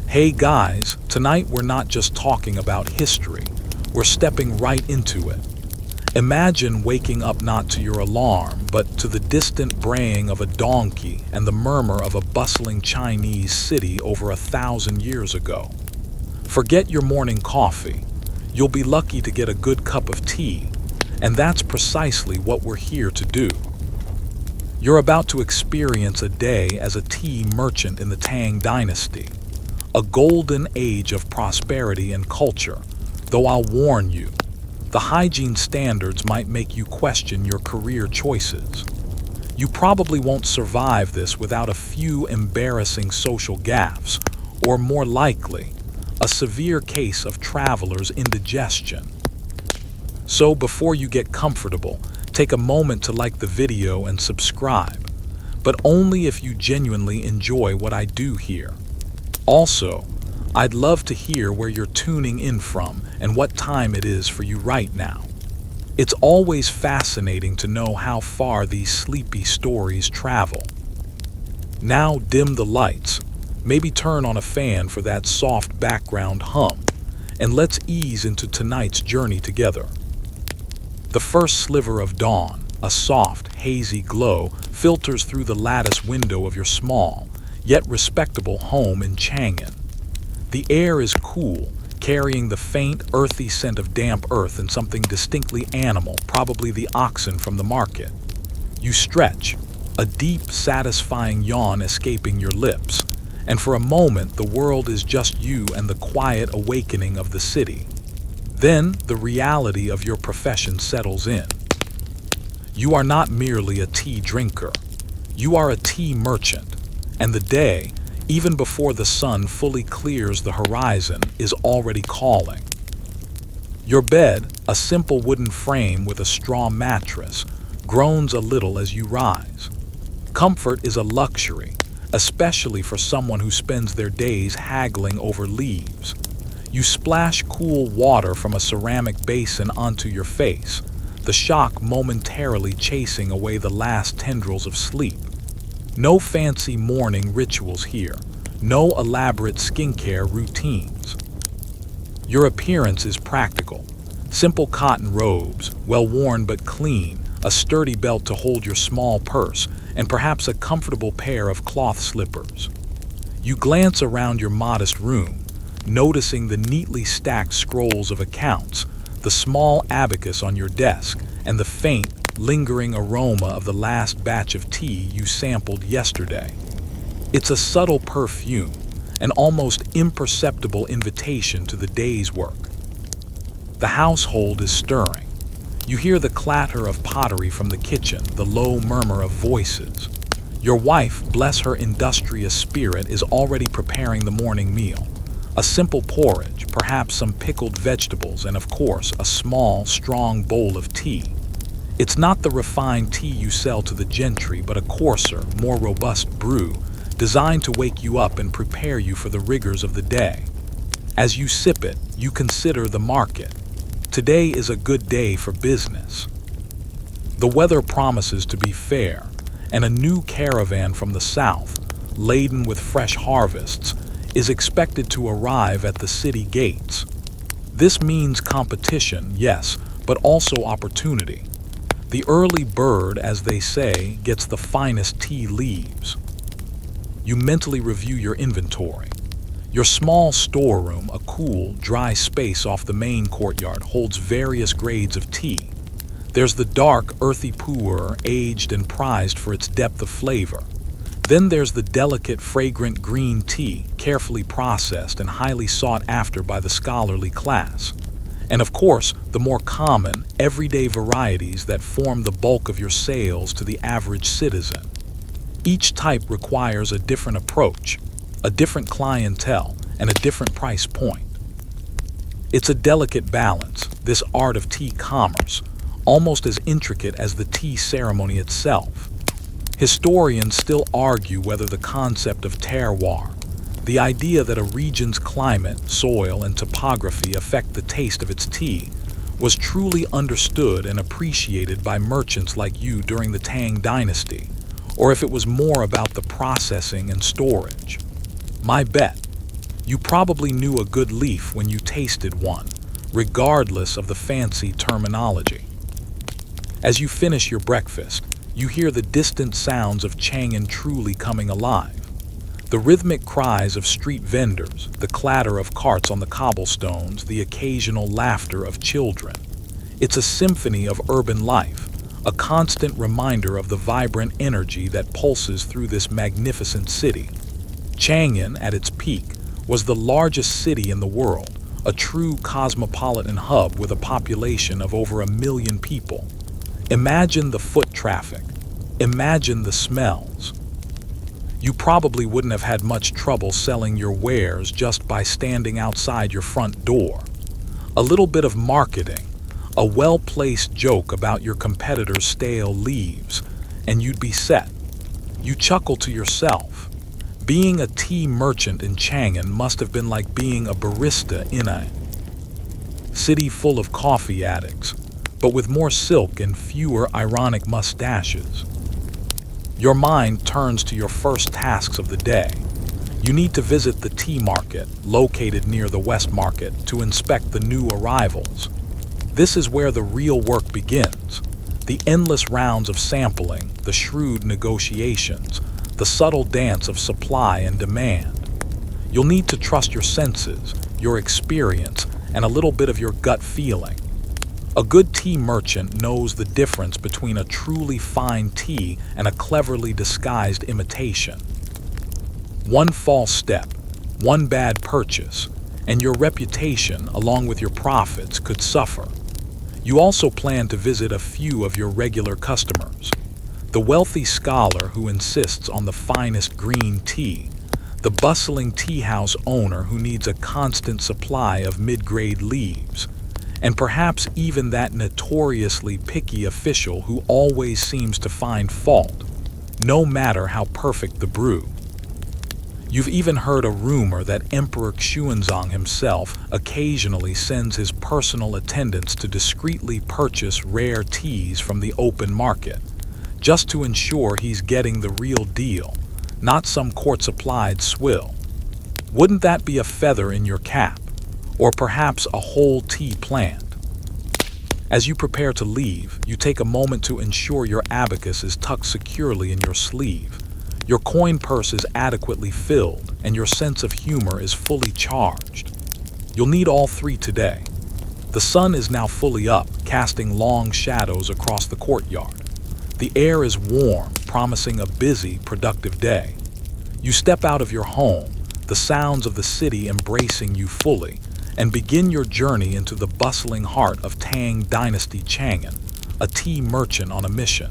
Hey guys, tonight we're not just talking about history, we're stepping right into it. Imagine waking up not to your alarm, but to the distant braying of a donkey and the murmur of a bustling Chinese city over 1,000 years ago. Forget your morning coffee. You'll be lucky to get a good cup of tea, and that's precisely what we're here to do. You're about to experience a day as a tea merchant in the Tang Dynasty, a golden age of prosperity and culture, though I'll warn you, the hygiene standards might make you question your career choices. You probably won't survive this without a few embarrassing social gaffes, or more likely, a severe case of traveler's indigestion. So before you get comfortable, take a moment to like the video and subscribe, but only if you genuinely enjoy what I do here. Also, I'd love to hear where you're tuning in from and what time it is for you right now. It's always fascinating to know how far these sleepy stories travel. Now dim the lights, maybe turn on a fan for that soft background hum, and let's ease into tonight's journey together. The first sliver of dawn, a soft, hazy glow, filters through the lattice window of your small, yet respectable home in Chang'an. The air is cool, carrying the faint, earthy scent of damp earth and something distinctly animal, probably the oxen from the market. You stretch, a deep, satisfying yawn escaping your lips, and for a moment the world is just you and the quiet awakening of the city. Then the reality of your profession settles in. You are not merely a tea drinker. You are a tea merchant, and the day, even before the sun fully clears the horizon, is already calling. Your bed, a simple wooden frame with a straw mattress, groans a little as you rise. Comfort is a luxury, especially for someone who spends their days haggling over leaves. You splash cool water from a ceramic basin onto your face, the shock momentarily chasing away the last tendrils of sleep. No fancy morning rituals here, no elaborate skincare routines. Your appearance is practical. Simple cotton robes, well worn but clean, a sturdy belt to hold your small purse, and perhaps a comfortable pair of cloth slippers. You glance around your modest room, noticing the neatly stacked scrolls of accounts, the small abacus on your desk, and the faint, lingering aroma of the last batch of tea you sampled yesterday. It's a subtle perfume, an almost imperceptible invitation to the day's work. The household is stirring. You hear the clatter of pottery from the kitchen, the low murmur of voices. Your wife, bless her industrious spirit, is already preparing the morning meal. A simple porridge, perhaps some pickled vegetables, and of course, a small, strong bowl of tea. It's not the refined tea you sell to the gentry, but a coarser, more robust brew, designed to wake you up and prepare you for the rigors of the day. As you sip it, you consider the market. Today is a good day for business. The weather promises to be fair, and a new caravan from the south, laden with fresh harvests, is expected to arrive at the city gates. This means competition, yes, but also opportunity. The early bird, as they say, gets the finest tea leaves. You mentally review your inventory. Your small storeroom, a cool, dry space off the main courtyard, holds various grades of tea. There's the dark, earthy pu'er, aged and prized for its depth of flavor. Then there's the delicate, fragrant green tea, carefully processed and highly sought after by the scholarly class. And of course, the more common, everyday varieties that form the bulk of your sales to the average citizen. Each type requires a different approach, a different clientele, and a different price point. It's a delicate balance, this art of tea commerce, almost as intricate as the tea ceremony itself. Historians still argue whether the concept of terroir, the idea that a region's climate, soil, and topography affect the taste of its tea, was truly understood and appreciated by merchants like you during the Tang Dynasty, or if it was more about the processing and storage. My bet, You probably knew a good leaf when you tasted one, regardless of the fancy terminology. As you finish your breakfast, you hear the distant sounds of Chang'an truly coming alive. The rhythmic cries of street vendors, the clatter of carts on the cobblestones, the occasional laughter of children. It's a symphony of urban life, a constant reminder of the vibrant energy that pulses through this magnificent city. Chang'an, at its peak, was the largest city in the world, a true cosmopolitan hub with a population of over 1 million people. Imagine the foot traffic. Imagine the smells. You probably wouldn't have had much trouble selling your wares just by standing outside your front door. A little bit of marketing, a well-placed joke about your competitor's stale leaves, and you'd be set. You chuckle to yourself. Being a tea merchant in Chang'an must have been like being a barista in a city full of coffee addicts, but with more silk and fewer ironic mustaches. Your mind turns to your first tasks of the day. You need to visit the tea market, located near the West Market, to inspect the new arrivals. This is where the real work begins. The endless rounds of sampling, the shrewd negotiations, the subtle dance of supply and demand. You'll need to trust your senses, your experience, and a little bit of your gut feeling. A good tea merchant knows the difference between a truly fine tea and a cleverly disguised imitation. One false step, one bad purchase, and your reputation, along with your profits, could suffer. You also plan to visit a few of your regular customers. The wealthy scholar who insists on the finest green tea, the bustling teahouse owner who needs a constant supply of mid-grade leaves, and perhaps even that notoriously picky official who always seems to find fault, no matter how perfect the brew. You've even heard a rumor that Emperor Xuanzang himself occasionally sends his personal attendants to discreetly purchase rare teas from the open market, just to ensure he's getting the real deal, not some court-supplied swill. Wouldn't that be a feather in your cap? Or perhaps a whole tea plant? As you prepare to leave, you take a moment to ensure your abacus is tucked securely in your sleeve, your coin purse is adequately filled, and your sense of humor is fully charged. You'll need all three today. The sun is now fully up, casting long shadows across the courtyard. The air is warm, promising a busy, productive day. You step out of your home, the sounds of the city embracing you fully, and begin your journey into the bustling heart of Tang Dynasty Chang'an, a tea merchant on a mission.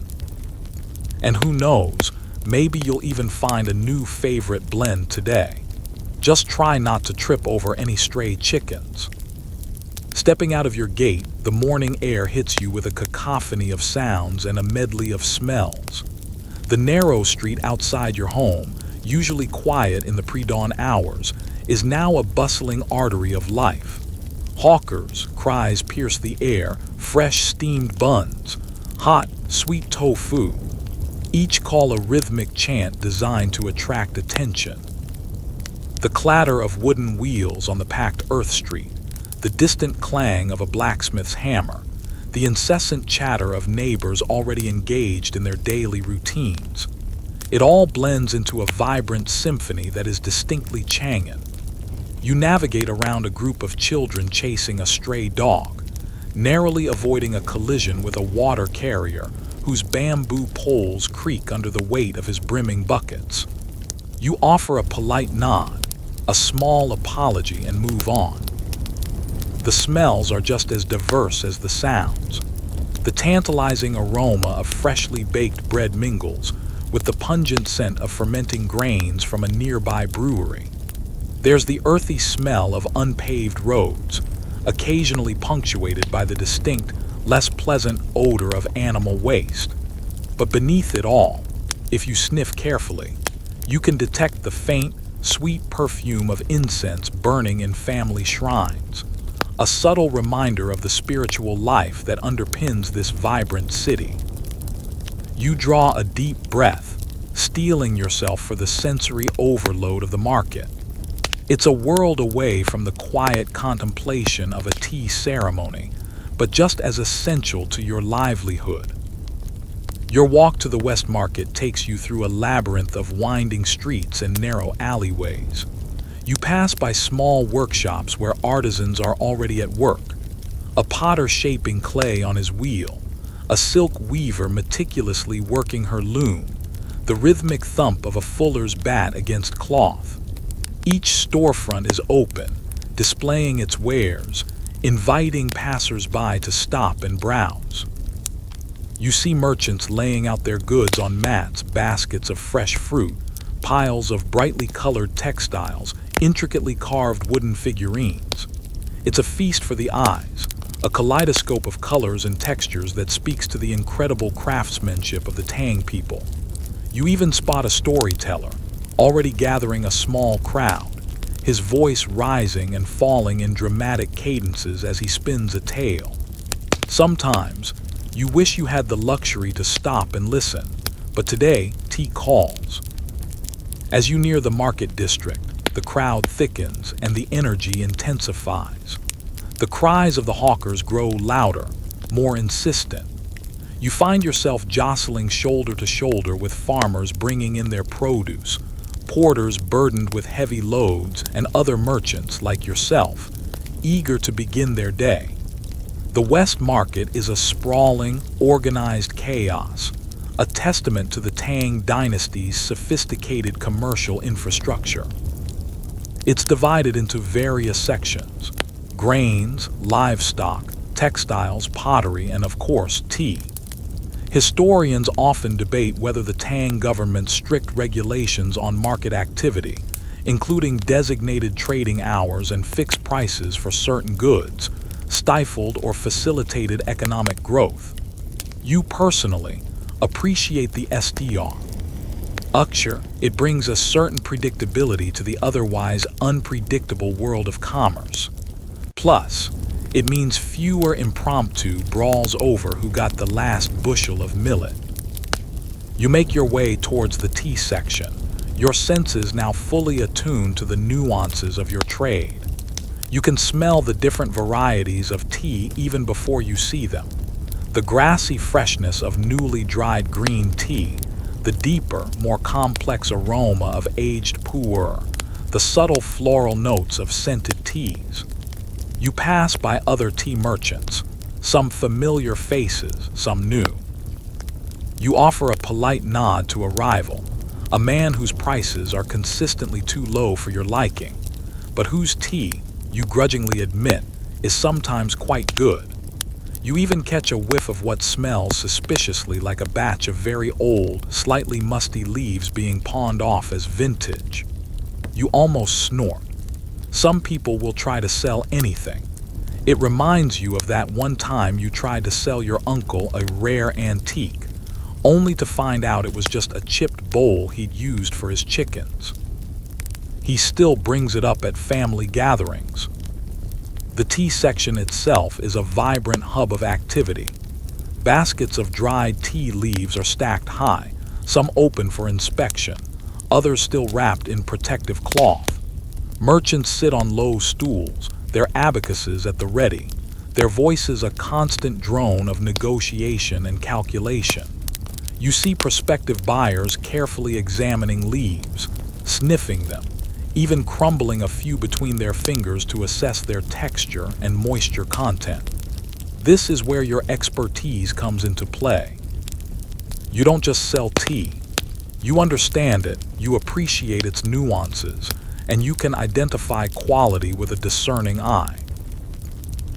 And who knows, maybe you'll even find a new favorite blend today. Just try not to trip over any stray chickens. Stepping out of your gate, the morning air hits you with a cacophony of sounds and a medley of smells. The narrow street outside your home, usually quiet in the pre-dawn hours, is now a bustling artery of life. Hawkers' cries pierce the air, fresh steamed buns, hot, sweet tofu. Each call a rhythmic chant designed to attract attention. The clatter of wooden wheels on the packed earth street, the distant clang of a blacksmith's hammer, the incessant chatter of neighbors already engaged in their daily routines. It all blends into a vibrant symphony that is distinctly Chang'an. You navigate around a group of children chasing a stray dog, narrowly avoiding a collision with a water carrier whose bamboo poles creak under the weight of his brimming buckets. You offer a polite nod, a small apology, and move on. The smells are just as diverse as the sounds. The tantalizing aroma of freshly baked bread mingles with the pungent scent of fermenting grains from a nearby brewery. There's the earthy smell of unpaved roads, occasionally punctuated by the distinct, less pleasant odor of animal waste. But beneath it all, if you sniff carefully, you can detect the faint, sweet perfume of incense burning in family shrines, a subtle reminder of the spiritual life that underpins this vibrant city. You draw a deep breath, steeling yourself for the sensory overload of the market. It's a world away from the quiet contemplation of a tea ceremony, but just as essential to your livelihood. Your walk to the West Market takes you through a labyrinth of winding streets and narrow alleyways. You pass by small workshops where artisans are already at work, a potter shaping clay on his wheel, a silk weaver meticulously working her loom, the rhythmic thump of a fuller's bat against cloth. Each storefront is open, displaying its wares, inviting passers-by to stop and browse. You see merchants laying out their goods on mats, baskets of fresh fruit, piles of brightly colored textiles, intricately carved wooden figurines. It's a feast for the eyes, a kaleidoscope of colors and textures that speaks to the incredible craftsmanship of the Tang people. You even spot a storyteller, already gathering a small crowd, his voice rising and falling in dramatic cadences as he spins a tale. Sometimes, you wish you had the luxury to stop and listen, but today, tea calls. As you near the market district, the crowd thickens and the energy intensifies. The cries of the hawkers grow louder, more insistent. You find yourself jostling shoulder to shoulder with farmers bringing in their produce, porters burdened with heavy loads, and other merchants like yourself, eager to begin their day. The West Market is a sprawling, organized chaos, a testament to the Tang Dynasty's sophisticated commercial infrastructure. It's divided into various sections: grains, livestock, textiles, pottery, and of course, tea. Historians often debate whether the Tang government's strict regulations on market activity, including designated trading hours and fixed prices for certain goods, stifled or facilitated economic growth. You personally appreciate the STR. It brings a certain predictability to the otherwise unpredictable world of commerce. Plus, it means fewer impromptu brawls over who got the last bushel of millet. You make your way towards the tea section, your senses now fully attuned to the nuances of your trade. You can smell the different varieties of tea even before you see them. The grassy freshness of newly dried green tea, the deeper, more complex aroma of aged pu'er, the subtle floral notes of scented teas. You pass by other tea merchants, some familiar faces, some new. You offer a polite nod to a rival, a man whose prices are consistently too low for your liking, but whose tea, you grudgingly admit, is sometimes quite good. You even catch a whiff of what smells suspiciously like a batch of very old, slightly musty leaves being pawned off as vintage. You almost snort. Some people will try to sell anything. It reminds you of that one time you tried to sell your uncle a rare antique, only to find out it was just a chipped bowl he'd used for his chickens. He still brings it up at family gatherings. The tea section itself is a vibrant hub of activity. Baskets of dried tea leaves are stacked high, some open for inspection, others still wrapped in protective cloth. Merchants sit on low stools, their abacuses at the ready, their voices a constant drone of negotiation and calculation. You see prospective buyers carefully examining leaves, sniffing them, even crumbling a few between their fingers to assess their texture and moisture content. This is where your expertise comes into play. You don't just sell tea. You understand it, you appreciate its nuances, and you can identify quality with a discerning eye.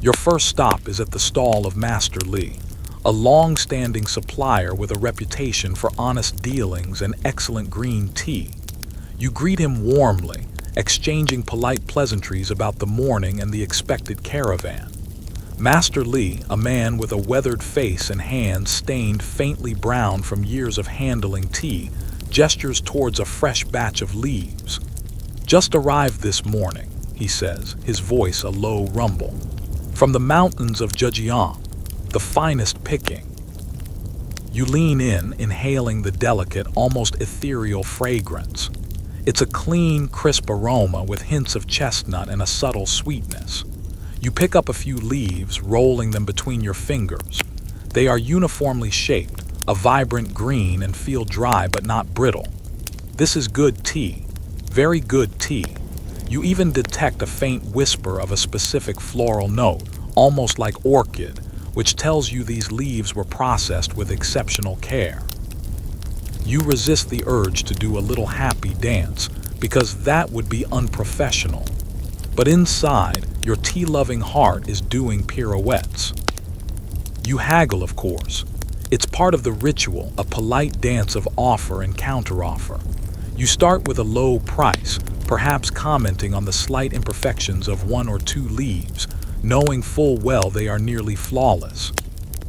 Your first stop is at the stall of Master Li, a long-standing supplier with a reputation for honest dealings and excellent green tea. You greet him warmly, exchanging polite pleasantries about the morning and the expected caravan. Master Li, a man with a weathered face and hands stained faintly brown from years of handling tea, gestures towards a fresh batch of leaves. "Just arrived this morning," he says, his voice a low rumble. "From the mountains of Zhejiang, the finest picking." You lean in, inhaling the delicate, almost ethereal fragrance. It's a clean, crisp aroma with hints of chestnut and a subtle sweetness. You pick up a few leaves, rolling them between your fingers. They are uniformly shaped, a vibrant green, and feel dry but not brittle. This is good tea. Very good tea. You even detect a faint whisper of a specific floral note, almost like orchid, which tells you these leaves were processed with exceptional care. You resist the urge to do a little happy dance, because that would be unprofessional. But inside, your tea-loving heart is doing pirouettes. You haggle, of course. It's part of the ritual, a polite dance of offer and counteroffer. You start with a low price, perhaps commenting on the slight imperfections of one or two leaves, knowing full well they are nearly flawless.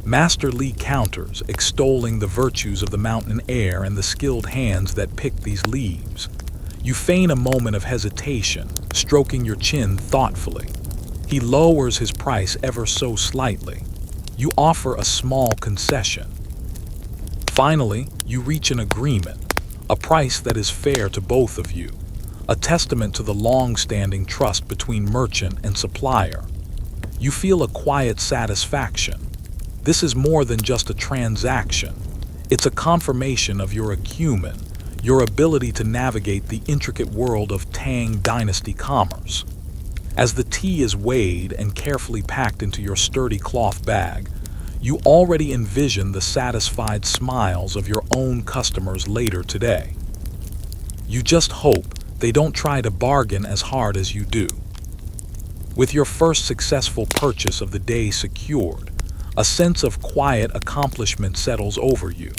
Master Li counters, extolling the virtues of the mountain air and the skilled hands that pick these leaves. You feign a moment of hesitation, stroking your chin thoughtfully. He lowers his price ever so slightly. You offer a small concession. Finally, you reach an agreement, a price that is fair to both of you, a testament to the long-standing trust between merchant and supplier. You feel a quiet satisfaction. This is more than just a transaction. It's a confirmation of your acumen, your ability to navigate the intricate world of Tang Dynasty commerce. As the tea is weighed and carefully packed into your sturdy cloth bag, you already envision the satisfied smiles of your own customers later today. You just hope they don't try to bargain as hard as you do. With your first successful purchase of the day secured, a sense of quiet accomplishment settles over you.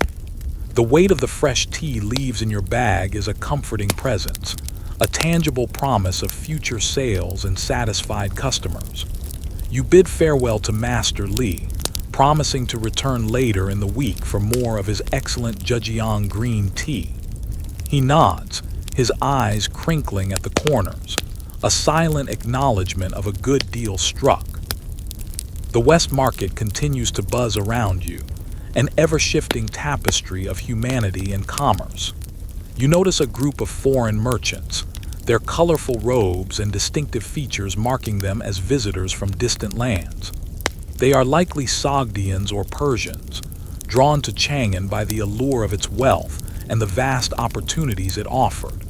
The weight of the fresh tea leaves in your bag is a comforting presence, a tangible promise of future sales and satisfied customers. You bid farewell to Master Li, promising to return later in the week for more of his excellent Zhejiang green tea. He nods, his eyes crinkling at the corners, a silent acknowledgement of a good deal struck. The West Market continues to buzz around you, an ever-shifting tapestry of humanity and commerce. You notice a group of foreign merchants, their colorful robes and distinctive features marking them as visitors from distant lands. They are likely Sogdians or Persians, drawn to Chang'an by the allure of its wealth and the vast opportunities it offered.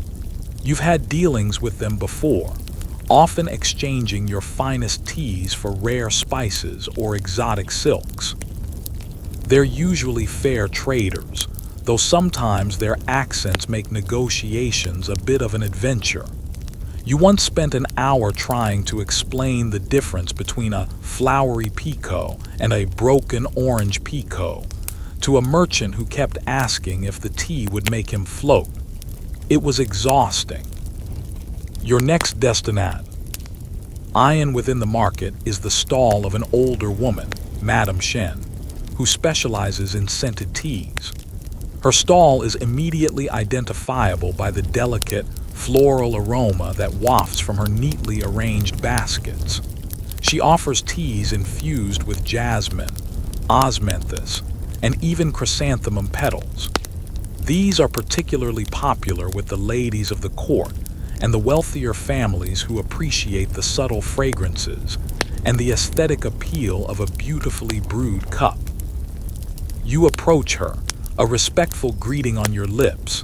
You've had dealings with them before, often exchanging your finest teas for rare spices or exotic silks. They're usually fair traders, though sometimes their accents make negotiations a bit of an adventure. You once spent an hour trying to explain the difference between a flowery pekoe and a broken orange pekoe to a merchant who kept asking if the tea would make him float. It was exhausting. Your next destination. Iron within the market is the stall of an older woman, Madame Shen, who specializes in scented teas. Her stall is immediately identifiable by the delicate, floral aroma that wafts from her neatly arranged baskets. She offers teas infused with jasmine, osmanthus, and even chrysanthemum petals. These are particularly popular with the ladies of the court and the wealthier families who appreciate the subtle fragrances and the aesthetic appeal of a beautifully brewed cup. You approach her, a respectful greeting on your lips.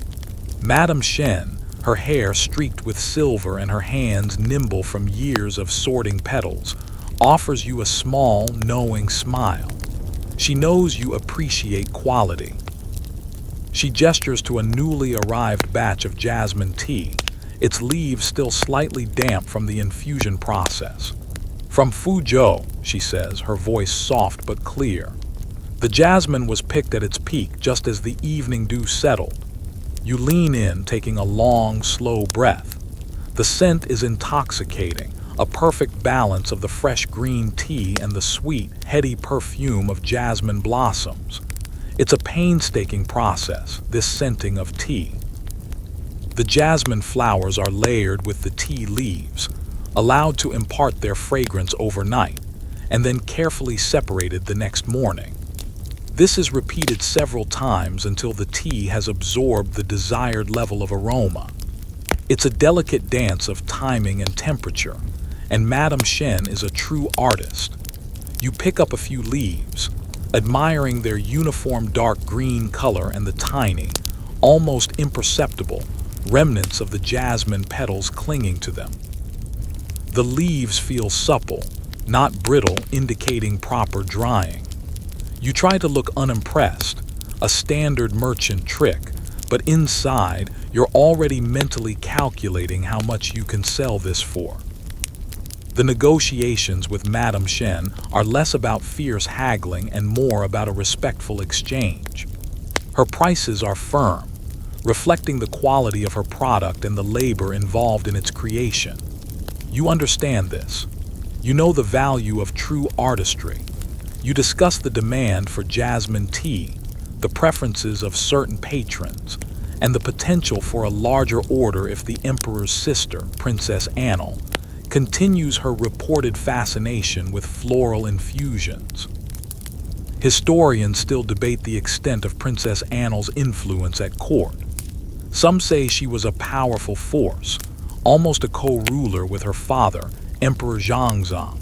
Madame Shen, her hair streaked with silver and her hands nimble from years of sorting petals, offers you a small, knowing smile. She knows you appreciate quality. She gestures to a newly arrived batch of jasmine tea, its leaves still slightly damp from the infusion process. "From Fuzhou," she says, her voice soft but clear. The jasmine was picked at its peak just as the evening dew settled. You lean in, taking a long, slow breath. The scent is intoxicating, a perfect balance of the fresh green tea and the sweet, heady perfume of jasmine blossoms. It's a painstaking process, this scenting of tea. The jasmine flowers are layered with the tea leaves, allowed to impart their fragrance overnight, and then carefully separated the next morning. This is repeated several times until the tea has absorbed the desired level of aroma. It's a delicate dance of timing and temperature, and Madame Shen is a true artist. You pick up a few leaves, admiring their uniform dark green color and the tiny, almost imperceptible, remnants of the jasmine petals clinging to them. The leaves feel supple, not brittle, indicating proper drying. You try to look unimpressed, a standard merchant trick, but inside, you're already mentally calculating how much you can sell this for. The negotiations with Madame Shen are less about fierce haggling and more about a respectful exchange. Her prices are firm, reflecting the quality of her product and the labor involved in its creation. You understand this. You know the value of true artistry. You discuss the demand for jasmine tea, the preferences of certain patrons, and the potential for a larger order if the emperor's sister, Princess Annal, continues her reported fascination with floral infusions. Historians still debate the extent of Princess Annal's influence at court. Some say she was a powerful force, almost a co-ruler with her father, Emperor Zhang,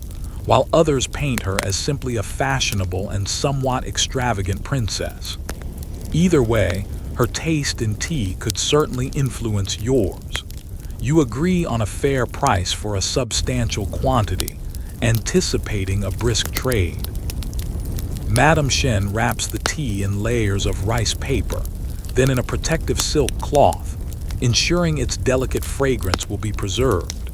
while others paint her as simply a fashionable and somewhat extravagant princess. Either way, her taste in tea could certainly influence yours. You agree on a fair price for a substantial quantity, anticipating a brisk trade. Madame Shen wraps the tea in layers of rice paper, then in a protective silk cloth, ensuring its delicate fragrance will be preserved.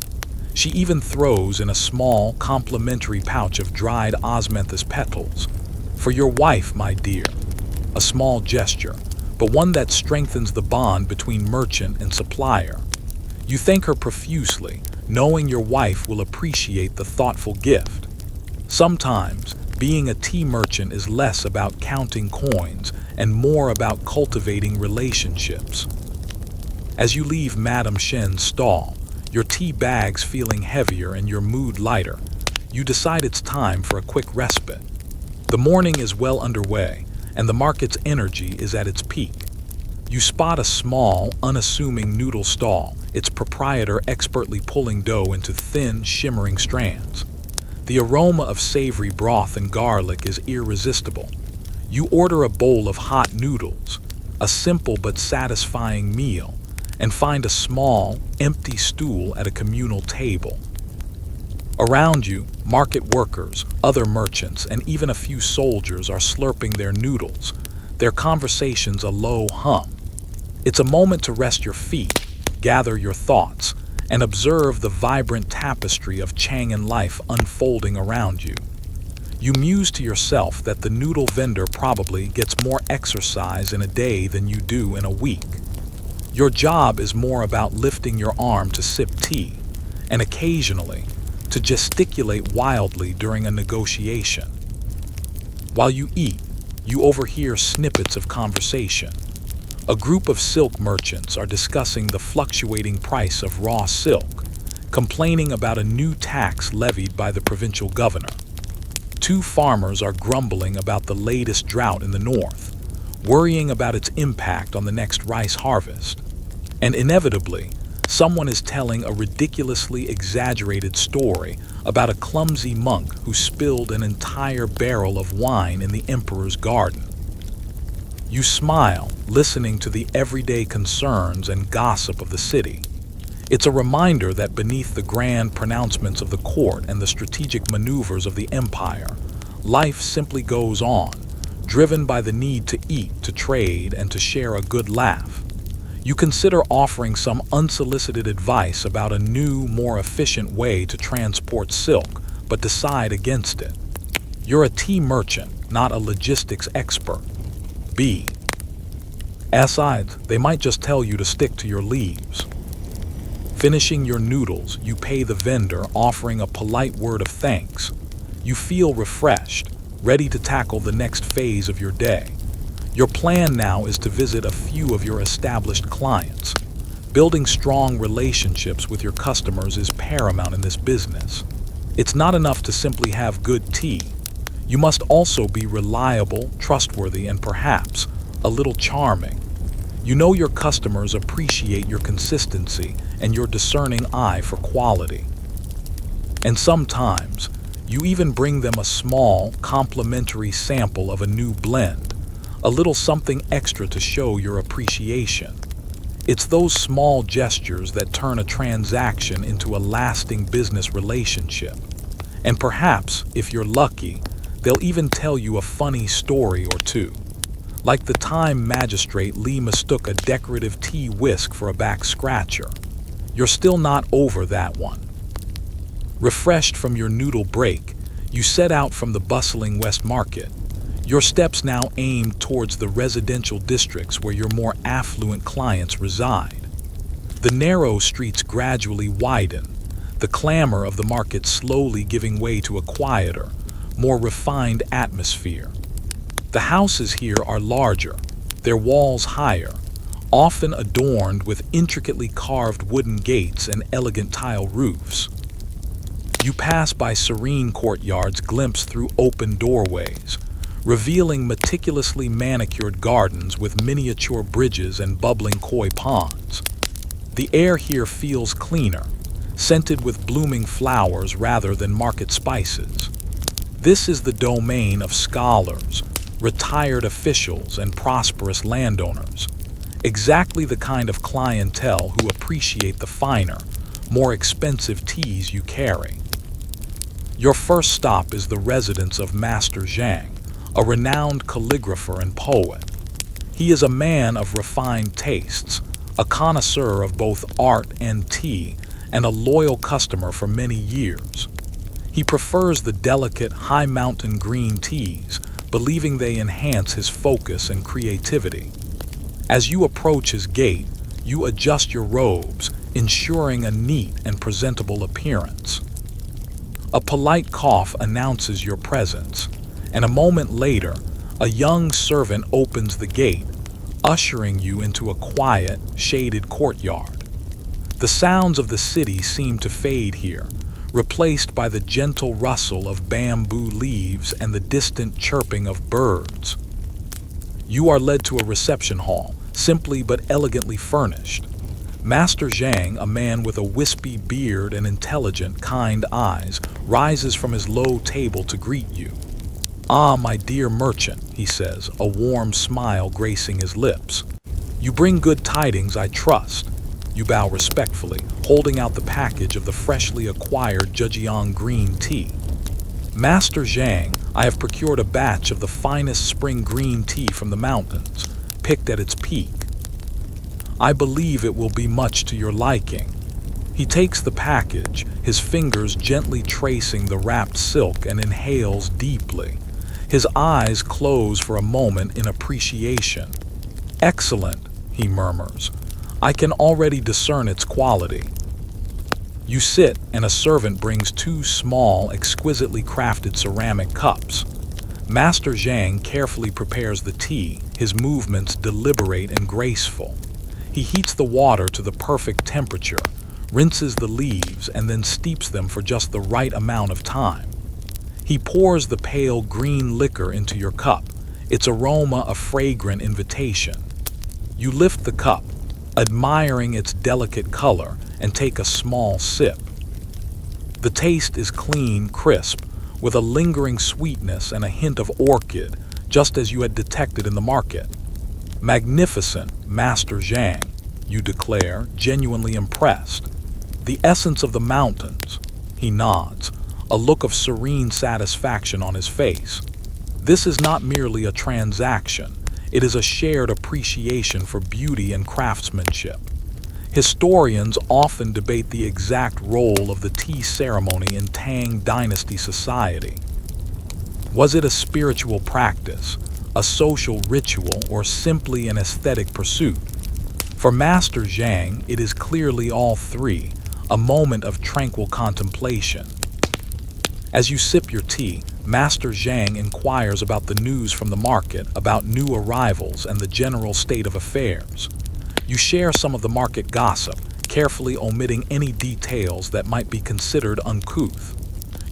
She even throws in a small, complimentary pouch of dried osmanthus petals. For your wife, my dear. A small gesture, but one that strengthens the bond between merchant and supplier. You thank her profusely, knowing your wife will appreciate the thoughtful gift. Sometimes, being a tea merchant is less about counting coins and more about cultivating relationships. As you leave Madame Shen's stall, your tea bags feeling heavier and your mood lighter, you decide it's time for a quick respite. The morning is well underway, and the market's energy is at its peak. You spot a small, unassuming noodle stall, its proprietor expertly pulling dough into thin, shimmering strands. The aroma of savory broth and garlic is irresistible. You order a bowl of hot noodles, a simple but satisfying meal, and find a small, empty stool at a communal table. Around you, market workers, other merchants, and even a few soldiers are slurping their noodles, their conversations a low hum. It's a moment to rest your feet, gather your thoughts, and observe the vibrant tapestry of Chang'an life unfolding around you. You muse to yourself that the noodle vendor probably gets more exercise in a day than you do in a week. Your job is more about lifting your arm to sip tea, and occasionally, to gesticulate wildly during a negotiation. While you eat, you overhear snippets of conversation. A group of silk merchants are discussing the fluctuating price of raw silk, complaining about a new tax levied by the provincial governor. Two farmers are grumbling about the latest drought in the north, worrying about its impact on the next rice harvest. And inevitably, someone is telling a ridiculously exaggerated story about a clumsy monk who spilled an entire barrel of wine in the emperor's garden. You smile, listening to the everyday concerns and gossip of the city. It's a reminder that beneath the grand pronouncements of the court and the strategic maneuvers of the empire, life simply goes on, driven by the need to eat, to trade, and to share a good laugh. You consider offering some unsolicited advice about a new, more efficient way to transport silk, but decide against it. You're a tea merchant, not a logistics expert. Besides, they might just tell you to stick to your leaves. Finishing your noodles, you pay the vendor, offering a polite word of thanks. You feel refreshed, ready to tackle the next phase of your day. Your plan now is to visit a few of your established clients. Building strong relationships with your customers is paramount in this business. It's not enough to simply have good tea. You must also be reliable, trustworthy, and perhaps a little charming. You know your customers appreciate your consistency, and your discerning eye for quality. And sometimes, you even bring them a small, complimentary sample of a new blend, a little something extra to show your appreciation. It's those small gestures that turn a transaction into a lasting business relationship. And perhaps, if you're lucky, they'll even tell you a funny story or two. Like the time Magistrate Lee mistook a decorative tea whisk for a back scratcher. You're still not over that one. Refreshed from your noodle break, you set out from the bustling West Market. Your steps now aimed towards the residential districts where your more affluent clients reside. The narrow streets gradually widen, the clamor of the market slowly giving way to a quieter, more refined atmosphere. The houses here are larger, their walls higher, often adorned with intricately carved wooden gates and elegant tile roofs. You pass by serene courtyards glimpsed through open doorways, revealing meticulously manicured gardens with miniature bridges and bubbling koi ponds. The air here feels cleaner, scented with blooming flowers rather than market spices. This is the domain of scholars, retired officials, and prosperous landowners, exactly the kind of clientele who appreciate the finer, more expensive teas you carry. Your first stop is the residence of Master Zhang, a renowned calligrapher and poet. He is a man of refined tastes, a connoisseur of both art and tea, and a loyal customer for many years. He prefers the delicate, high-mountain green teas, believing they enhance his focus and creativity. As you approach his gate, you adjust your robes, ensuring a neat and presentable appearance. A polite cough announces your presence, and a moment later, a young servant opens the gate, ushering you into a quiet, shaded courtyard. The sounds of the city seem to fade here, replaced by the gentle rustle of bamboo leaves and the distant chirping of birds. You are led to a reception hall, simply but elegantly furnished. Master Zhang, a man with a wispy beard and intelligent, kind eyes, rises from his low table to greet you. "Ah, my dear merchant," he says, a warm smile gracing his lips. "You bring good tidings, I trust." You bow respectfully, holding out the package of the freshly acquired Zhejiang green tea. "Master Zhang, I have procured a batch of the finest spring green tea from the mountains, picked at its peak. I believe it will be much to your liking." He takes the package, his fingers gently tracing the wrapped silk, and inhales deeply. His eyes close for a moment in appreciation. "Excellent," he murmurs. "I can already discern its quality." You sit, and a servant brings two small, exquisitely crafted ceramic cups. Master Zhang carefully prepares the tea, his movements deliberate and graceful. He heats the water to the perfect temperature, rinses the leaves, and then steeps them for just the right amount of time. He pours the pale green liquor into your cup, its aroma a fragrant invitation. You lift the cup, admiring its delicate color, and take a small sip. The taste is clean, crisp, with a lingering sweetness and a hint of orchid, just as you had detected in the market. "Magnificent, Master Zhang," you declare, genuinely impressed. "The essence of the mountains." He nods, a look of serene satisfaction on his face. This is not merely a transaction, it is a shared appreciation for beauty and craftsmanship. Historians often debate the exact role of the tea ceremony in Tang Dynasty society. Was it a spiritual practice, a social ritual, or simply an aesthetic pursuit? For Master Zhang, it is clearly all three, a moment of tranquil contemplation. As you sip your tea, Master Zhang inquires about the news from the market, about new arrivals and the general state of affairs. You share some of the market gossip, carefully omitting any details that might be considered uncouth.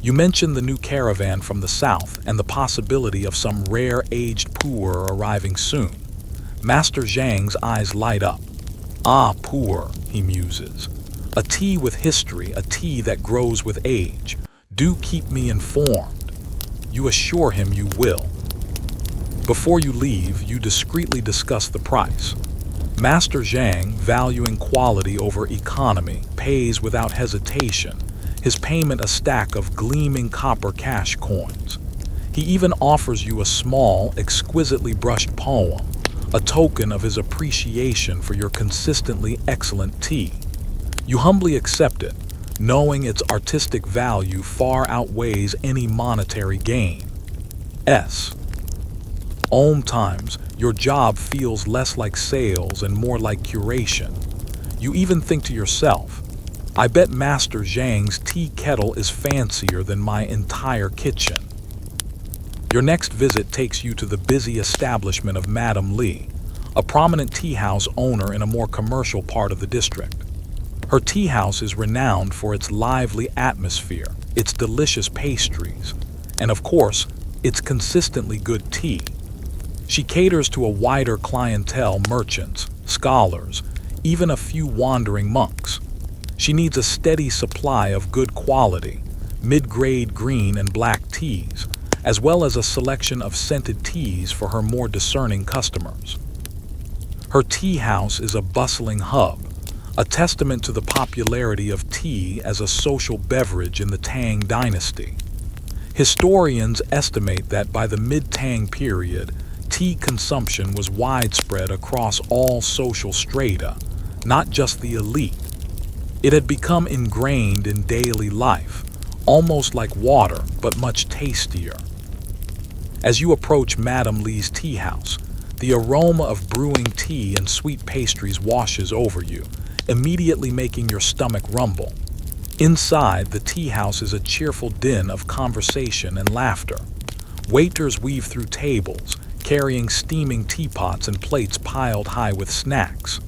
You mention the new caravan from the south and the possibility of some rare aged pu'er arriving soon. Master Zhang's eyes light up. "Ah, pu'er," he muses. A tea with history, a tea that grows with age. Do keep me informed. You assure him you will. Before you leave, you discreetly discuss the price. Master Zhang, valuing quality over economy, pays without hesitation, his payment a stack of gleaming copper cash coins. He even offers you a small, exquisitely brushed poem, a token of his appreciation for your consistently excellent tea. You humbly accept it, knowing its artistic value far outweighs any monetary gain. Times, your job feels less like sales and more like curation. You even think to yourself, I bet Master Zhang's tea kettle is fancier than my entire kitchen. Your next visit takes you to the busy establishment of Madame Li, a prominent tea house owner in a more commercial part of the district. Her tea house is renowned for its lively atmosphere, its delicious pastries, and of course, its consistently good tea. She caters to a wider clientele, merchants, scholars, even a few wandering monks. She needs a steady supply of good quality, mid-grade green and black teas, as well as a selection of scented teas for her more discerning customers. Her tea house is a bustling hub, a testament to the popularity of tea as a social beverage in the Tang Dynasty. Historians estimate that by the mid-Tang period, tea consumption was widespread across all social strata, not just the elite. It had become ingrained in daily life, almost like water, but much tastier. As you approach Madame Li's tea house, the aroma of brewing tea and sweet pastries washes over you, immediately making your stomach rumble. Inside, the tea house is a cheerful din of conversation and laughter. Waiters weave through tables, carrying steaming teapots and plates piled high with snacks.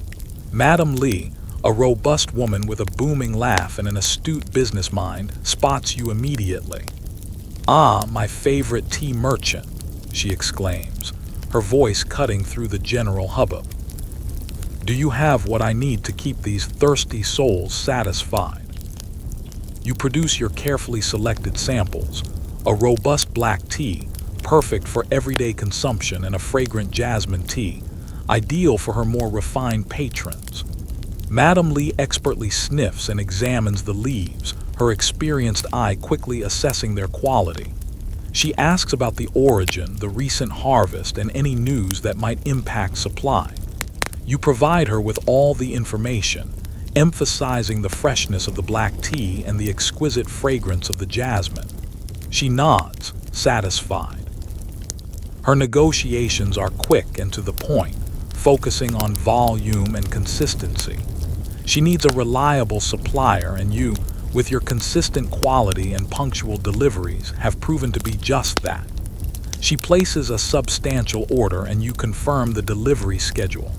Madame Li, a robust woman with a booming laugh and an astute business mind, spots you immediately. "Ah, my favorite tea merchant," she exclaims, her voice cutting through the general hubbub. "Do you have what I need to keep these thirsty souls satisfied?" You produce your carefully selected samples, a robust black tea, perfect for everyday consumption, and a fragrant jasmine tea, ideal for her more refined patrons. Madame Li expertly sniffs and examines the leaves, her experienced eye quickly assessing their quality. She asks about the origin, the recent harvest, and any news that might impact supply. You provide her with all the information, emphasizing the freshness of the black tea and the exquisite fragrance of the jasmine. She nods, satisfied. Her negotiations are quick and to the point, focusing on volume and consistency. She needs a reliable supplier, and you, with your consistent quality and punctual deliveries, have proven to be just that. She places a substantial order and you confirm the delivery schedule.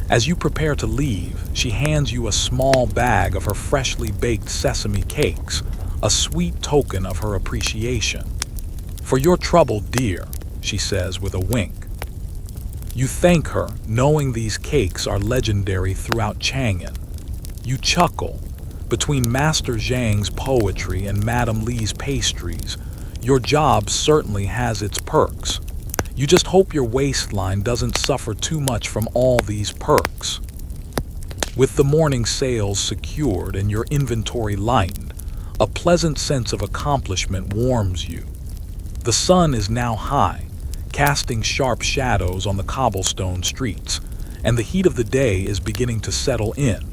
As you prepare to leave, she hands you a small bag of her freshly baked sesame cakes, a sweet token of her appreciation. "For your trouble, dear," she says with a wink. You thank her, knowing these cakes are legendary throughout Chang'an. You chuckle. Between Master Zhang's poetry and Madame Li's pastries, your job certainly has its perks. You just hope your waistline doesn't suffer too much from all these perks. With the morning sales secured and your inventory lightened, a pleasant sense of accomplishment warms you. The sun is now high, casting sharp shadows on the cobblestone streets, and the heat of the day is beginning to settle in.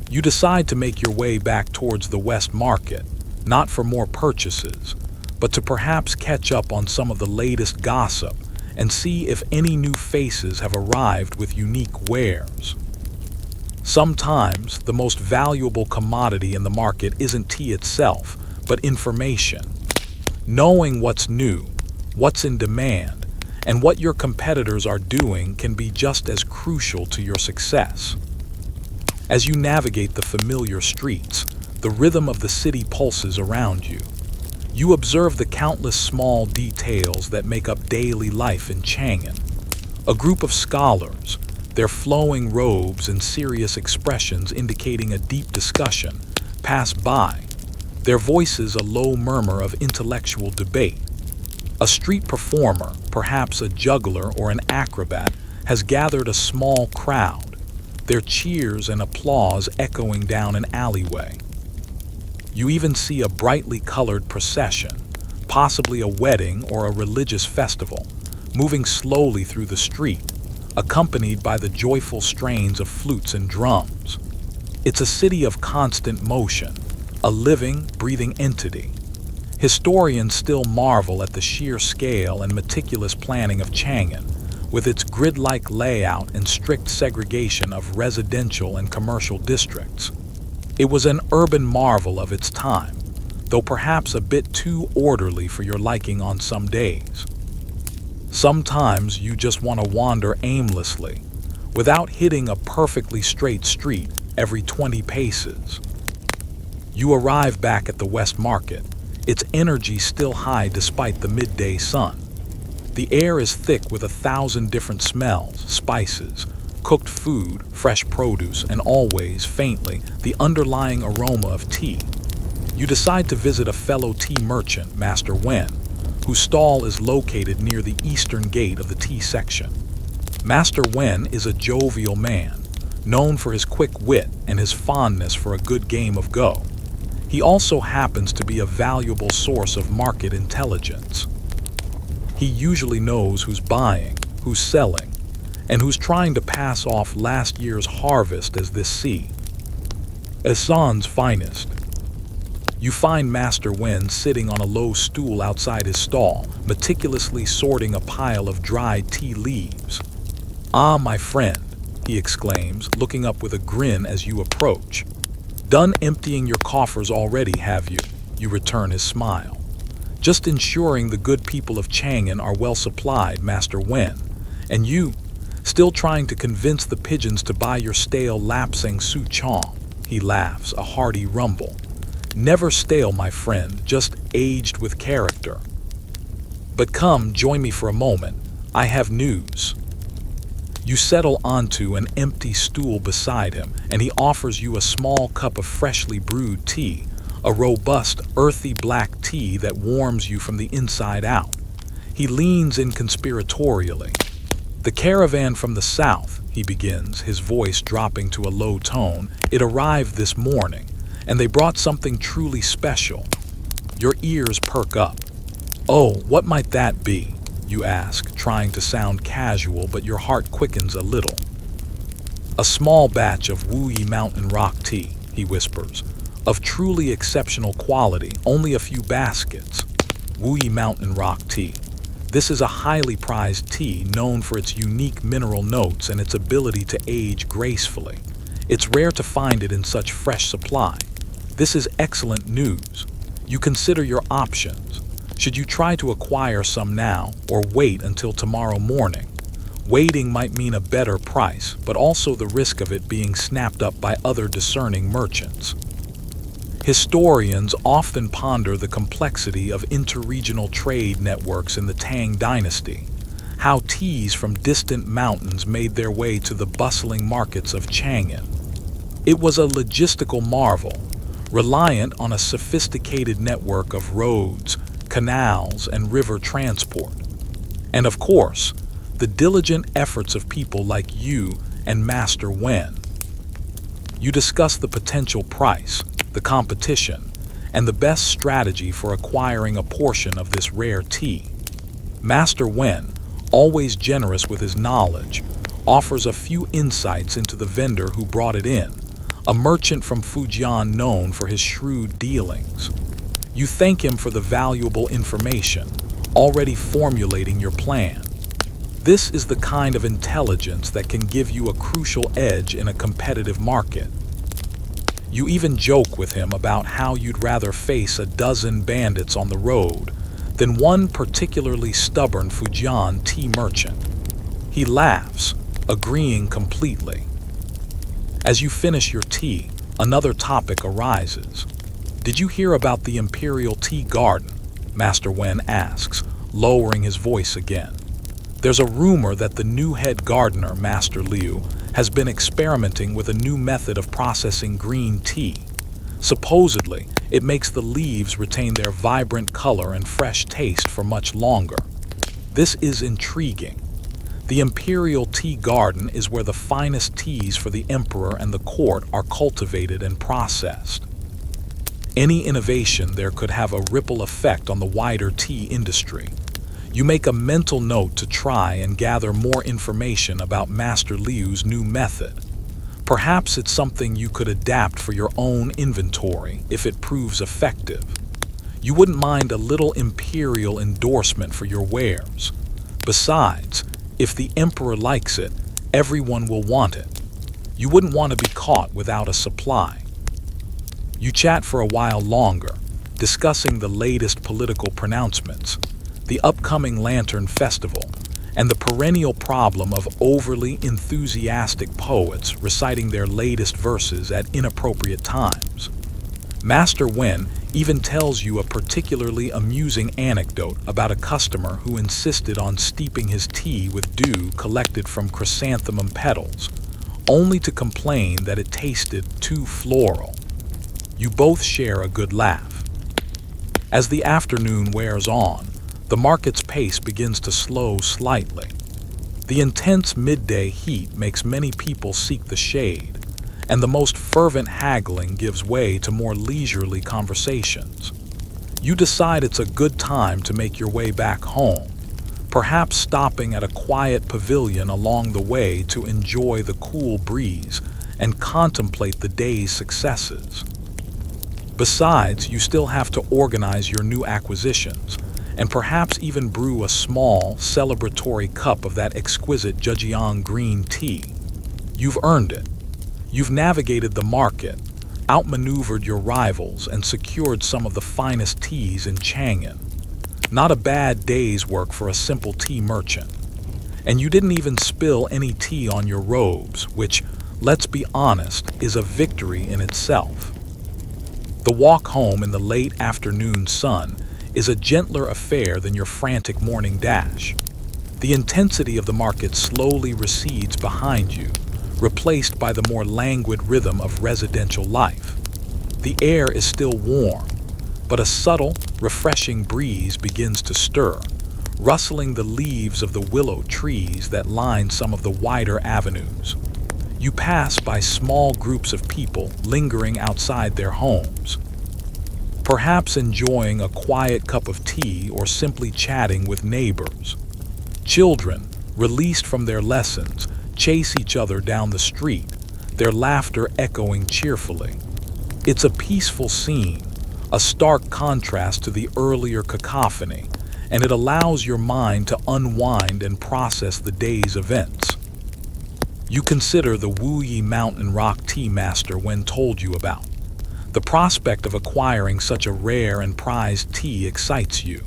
You decide to make your way back towards the West Market, not for more purchases, but to perhaps catch up on some of the latest gossip and see if any new faces have arrived with unique wares. Sometimes, the most valuable commodity in the market isn't tea itself, but information. Knowing what's new, what's in demand, and what your competitors are doing can be just as crucial to your success. As you navigate the familiar streets, the rhythm of the city pulses around you. You observe the countless small details that make up daily life in Chang'an. A group of scholars, their flowing robes and serious expressions indicating a deep discussion, pass by, their voices a low murmur of intellectual debate. A street performer, perhaps a juggler or an acrobat, has gathered a small crowd, their cheers and applause echoing down an alleyway. You even see a brightly colored procession, possibly a wedding or a religious festival, moving slowly through the street, accompanied by the joyful strains of flutes and drums. It's a city of constant motion, a living, breathing entity. Historians still marvel at the sheer scale and meticulous planning of Chang'an, with its grid-like layout and strict segregation of residential and commercial districts. It was an urban marvel of its time, though perhaps a bit too orderly for your liking on some days. Sometimes you just want to wander aimlessly, without hitting a perfectly straight street every 20 paces. You arrive back at the West Market, its energy still high despite the midday sun. The air is thick with 1,000 different smells, spices, cooked food, fresh produce, and always, faintly, the underlying aroma of tea. You decide to visit a fellow tea merchant, Master Wang, whose stall is located near the eastern gate of the tea section. Master Wang is a jovial man, known for his quick wit and his fondness for a good game of Go. He also happens to be a valuable source of market intelligence. He usually knows who's buying, who's selling, and who's trying to pass off last year's harvest as this sea. Asan's finest. You find Master Wang sitting on a low stool outside his stall, meticulously sorting a pile of dried tea leaves. "Ah, my friend," he exclaims, looking up with a grin as you approach. "Done emptying your coffers already, have you?" You return his smile. "Just ensuring the good people of Chang'an are well supplied, Master Wang. And you, still trying to convince the pigeons to buy your stale lapsang souchong." He laughs, a hearty rumble. "Never stale, my friend, just aged with character. But come, join me for a moment. I have news." You settle onto an empty stool beside him, and he offers you a small cup of freshly brewed tea, a robust, earthy black tea that warms you from the inside out. He leans in conspiratorially. "The caravan from the south," he begins, his voice dropping to a low tone, "it arrived this morning, and they brought something truly special." Your ears perk up. "Oh, what might that be?" you ask, trying to sound casual, but your heart quickens a little. "A small batch of Wuyi Mountain Rock tea," he whispers, "of truly exceptional quality, only a few baskets. Wuyi Mountain Rock tea. This is a highly prized tea known for its unique mineral notes and its ability to age gracefully. It's rare to find it in such fresh supply. This is excellent news. You consider your options. Should you try to acquire some now or wait until tomorrow morning? Waiting might mean a better price, but also the risk of it being snapped up by other discerning merchants. Historians often ponder the complexity of interregional trade networks in the Tang Dynasty, how teas from distant mountains made their way to the bustling markets of Chang'an. It was a logistical marvel, reliant on a sophisticated network of roads, canals, and river transport. And of course, the diligent efforts of people like you and Master Wang. You discuss the potential price, the competition, and the best strategy for acquiring a portion of this rare tea. Master Wang, always generous with his knowledge, offers a few insights into the vendor who brought it in, a merchant from Fujian known for his shrewd dealings. You thank him for the valuable information, already formulating your plan. This is the kind of intelligence that can give you a crucial edge in a competitive market. You even joke with him about how you'd rather face a dozen bandits on the road than one particularly stubborn Fujian tea merchant. He laughs, agreeing completely. As you finish your tea, another topic arises. "Did you hear about the Imperial Tea Garden?" Master Wang asks, lowering his voice again. There's a rumor that the new head gardener, Master Liu, has been experimenting with a new method of processing green tea. Supposedly, it makes the leaves retain their vibrant color and fresh taste for much longer. This is intriguing. The imperial tea garden is where the finest teas for the emperor and the court are cultivated and processed. Any innovation there could have a ripple effect on the wider tea industry. You make a mental note to try and gather more information about Master Liu's new method. Perhaps it's something you could adapt for your own inventory if it proves effective. You wouldn't mind a little imperial endorsement for your wares. Besides, if the emperor likes it, everyone will want it. You wouldn't want to be caught without a supply. You chat for a while longer, discussing the latest political pronouncements, the upcoming Lantern Festival, and the perennial problem of overly enthusiastic poets reciting their latest verses at inappropriate times. Master Wen even tells you a particularly amusing anecdote about a customer who insisted on steeping his tea with dew collected from chrysanthemum petals, only to complain that it tasted too floral. You both share a good laugh. As the afternoon wears on, the market's pace begins to slow slightly. The intense midday heat makes many people seek the shade, and the most fervent haggling gives way to more leisurely conversations. You decide it's a good time to make your way back home, perhaps stopping at a quiet pavilion along the way to enjoy the cool breeze and contemplate the day's successes. Besides, you still have to organize your new acquisitions, and perhaps even brew a small, celebratory cup of that exquisite Zhejiang green tea. You've earned it. You've navigated the market, outmaneuvered your rivals, and secured some of the finest teas in Chang'an. Not a bad day's work for a simple tea merchant. And you didn't even spill any tea on your robes, which, let's be honest, is a victory in itself. The walk home in the late afternoon sun is a gentler affair than your frantic morning dash. The intensity of the market slowly recedes behind you, replaced by the more languid rhythm of residential life. The air is still warm, but a subtle, refreshing breeze begins to stir, rustling the leaves of the willow trees that line some of the wider avenues. You pass by small groups of people lingering outside their homes, perhaps enjoying a quiet cup of tea or simply chatting with neighbors. Children, released from their lessons, chase each other down the street, their laughter echoing cheerfully. It's a peaceful scene, a stark contrast to the earlier cacophony, and it allows your mind to unwind and process the day's events. You consider the Wuyi Mountain Rock Tea Master Wen told you about. The prospect of acquiring such a rare and prized tea excites you.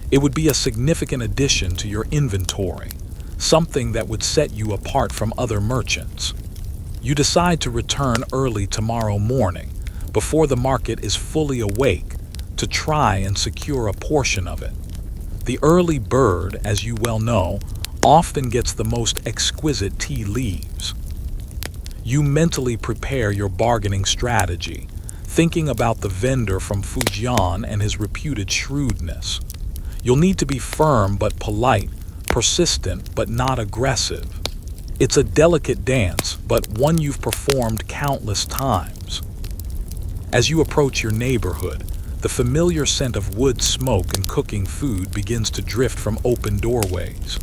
It would be a significant addition to your inventory, something that would set you apart from other merchants. You decide to return early tomorrow morning, before the market is fully awake, to try and secure a portion of it. The early bird, as you well know, often gets the most exquisite tea leaves. You mentally prepare your bargaining strategy, thinking about the vendor from Fujian and his reputed shrewdness. You'll need to be firm but polite, persistent but not aggressive. It's a delicate dance, but one you've performed countless times. As you approach your neighborhood, the familiar scent of wood smoke and cooking food begins to drift from open doorways.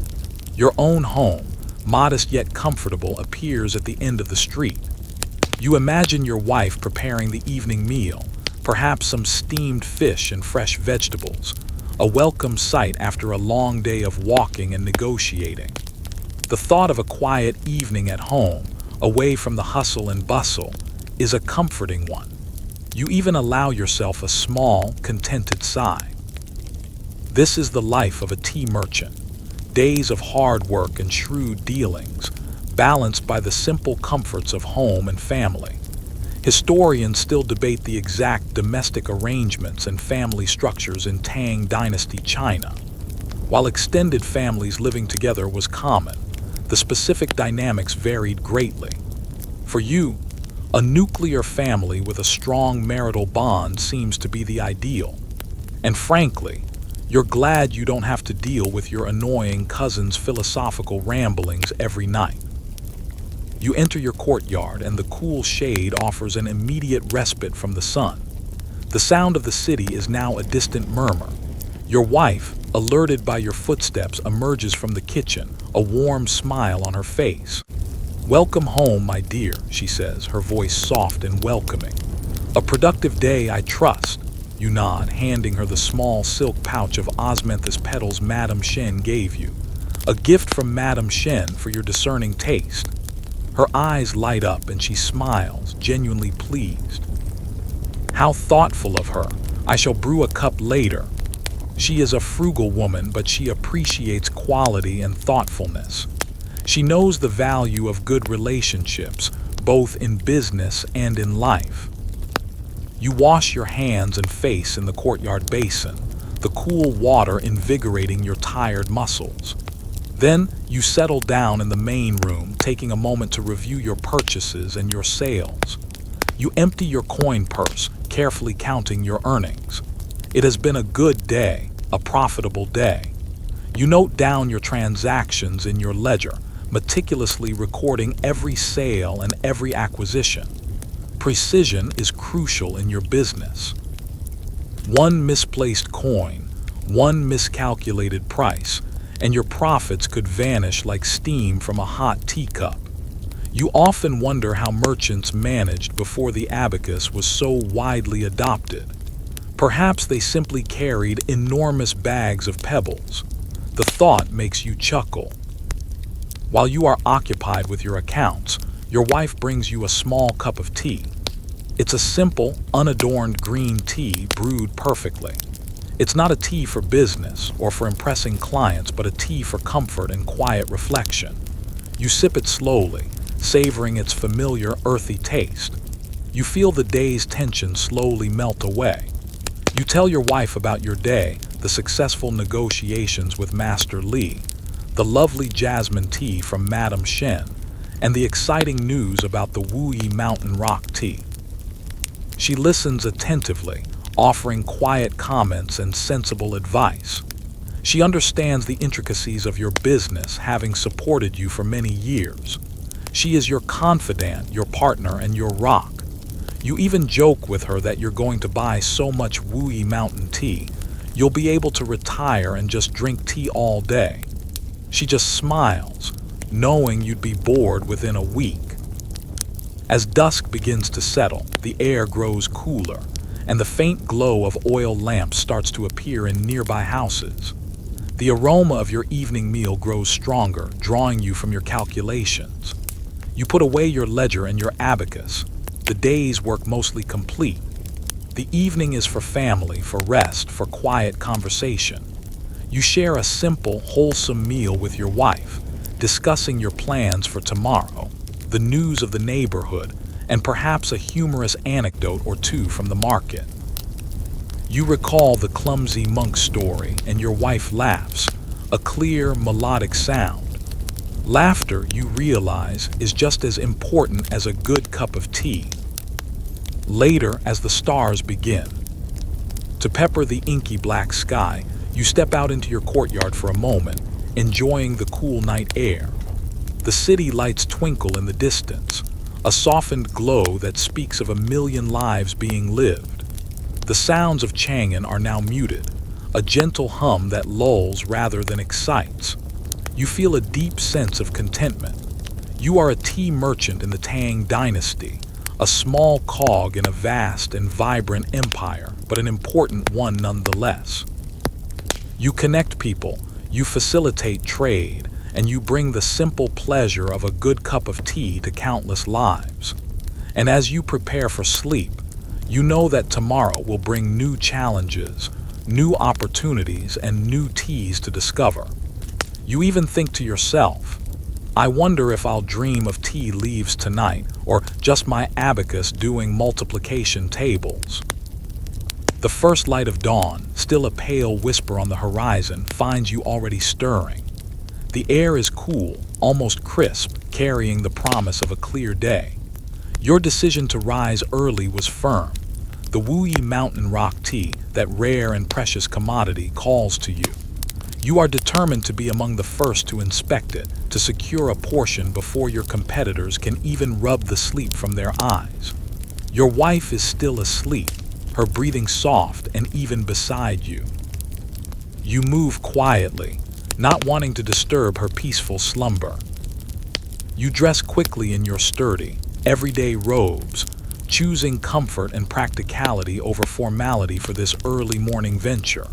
Your own home, modest yet comfortable, appears at the end of the street. You imagine your wife preparing the evening meal, perhaps some steamed fish and fresh vegetables, a welcome sight after a long day of walking and negotiating. The thought of a quiet evening at home, away from the hustle and bustle, is a comforting one. You even allow yourself a small, contented sigh. This is the life of a tea merchant. Days of hard work and shrewd dealings, balanced by the simple comforts of home and family. Historians still debate the exact domestic arrangements and family structures in Tang Dynasty China. While extended families living together was common, the specific dynamics varied greatly. For you, a nuclear family with a strong marital bond seems to be the ideal. And frankly, you're glad you don't have to deal with your annoying cousin's philosophical ramblings every night. You enter your courtyard and the cool shade offers an immediate respite from the sun. The sound of the city is now a distant murmur. Your wife, alerted by your footsteps, emerges from the kitchen, a warm smile on her face. "Welcome home, my dear," she says, her voice soft and welcoming. "A productive day, I trust." You nod, handing her the small silk pouch of osmanthus petals Madame Shen gave you. A gift from Madame Shen for your discerning taste. Her eyes light up and she smiles, genuinely pleased. "How thoughtful of her. I shall brew a cup later." She is a frugal woman, but she appreciates quality and thoughtfulness. She knows the value of good relationships, both in business and in life. You wash your hands and face in the courtyard basin, the cool water invigorating your tired muscles. Then you settle down in the main room, taking a moment to review your purchases and your sales. You empty your coin purse, carefully counting your earnings. It has been a good day, a profitable day. You note down your transactions in your ledger, meticulously recording every sale and every acquisition. Precision is crucial in your business. One misplaced coin, one miscalculated price, and your profits could vanish like steam from a hot teacup. You often wonder how merchants managed before the abacus was so widely adopted. Perhaps they simply carried enormous bags of pebbles. The thought makes you chuckle. While you are occupied with your accounts, your wife brings you a small cup of tea. It's a simple, unadorned green tea brewed perfectly. It's not a tea for business or for impressing clients, but a tea for comfort and quiet reflection. You sip it slowly, savoring its familiar, earthy taste. You feel the day's tension slowly melt away. You tell your wife about your day, the successful negotiations with Master Li, the lovely jasmine tea from Madame Shen, and the exciting news about the Wuyi Mountain Rock tea. She listens attentively, offering quiet comments and sensible advice. She understands the intricacies of your business, having supported you for many years. She is your confidant, your partner, and your rock. You even joke with her that you're going to buy so much Wuyi Mountain tea, you'll be able to retire and just drink tea all day. She just smiles, knowing you'd be bored within a week. As dusk begins to settle, the air grows cooler, and the faint glow of oil lamps starts to appear in nearby houses. The aroma of your evening meal grows stronger, drawing you from your calculations. You put away your ledger and your abacus. The day's work mostly complete. The evening is for family, for rest, for quiet conversation. You share a simple, wholesome meal with your wife, discussing your plans for tomorrow, the news of the neighborhood, and perhaps a humorous anecdote or two from the market. You recall the clumsy monk story, and your wife laughs, a clear, melodic sound. Laughter, you realize, is just as important as a good cup of tea. Later, as the stars begin to pepper the inky black sky, you step out into your courtyard for a moment, enjoying the cool night air. The city lights twinkle in the distance, a softened glow that speaks of a million lives being lived. The sounds of Chang'an are now muted, a gentle hum that lulls rather than excites. You feel a deep sense of contentment. You are a tea merchant in the Tang Dynasty, a small cog in a vast and vibrant empire, but an important one nonetheless. You connect people, you facilitate trade, and you bring the simple pleasure of a good cup of tea to countless lives. And as you prepare for sleep, you know that tomorrow will bring new challenges, new opportunities, and new teas to discover. You even think to yourself, I wonder if I'll dream of tea leaves tonight, or just my abacus doing multiplication tables. The first light of dawn, still a pale whisper on the horizon, finds you already stirring. The air is cool, almost crisp, carrying the promise of a clear day. Your decision to rise early was firm. The Wuyi mountain rock tea, that rare and precious commodity, calls to you. You are determined to be among the first to inspect it, to secure a portion before your competitors can even rub the sleep from their eyes. Your wife is still asleep, her breathing soft and even beside you. You move quietly, not wanting to disturb her peaceful slumber. You dress quickly in your sturdy, everyday robes, choosing comfort and practicality over formality for this early morning venture.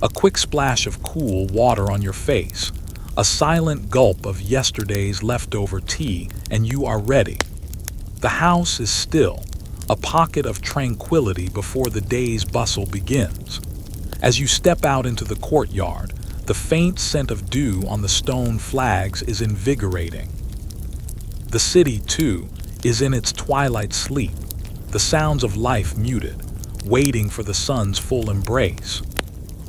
A quick splash of cool water on your face, a silent gulp of yesterday's leftover tea, and you are ready. The house is still, a pocket of tranquility before the day's bustle begins. As you step out into the courtyard, the faint scent of dew on the stone flags is invigorating. The city, too, is in its twilight sleep, the sounds of life muted, waiting for the sun's full embrace.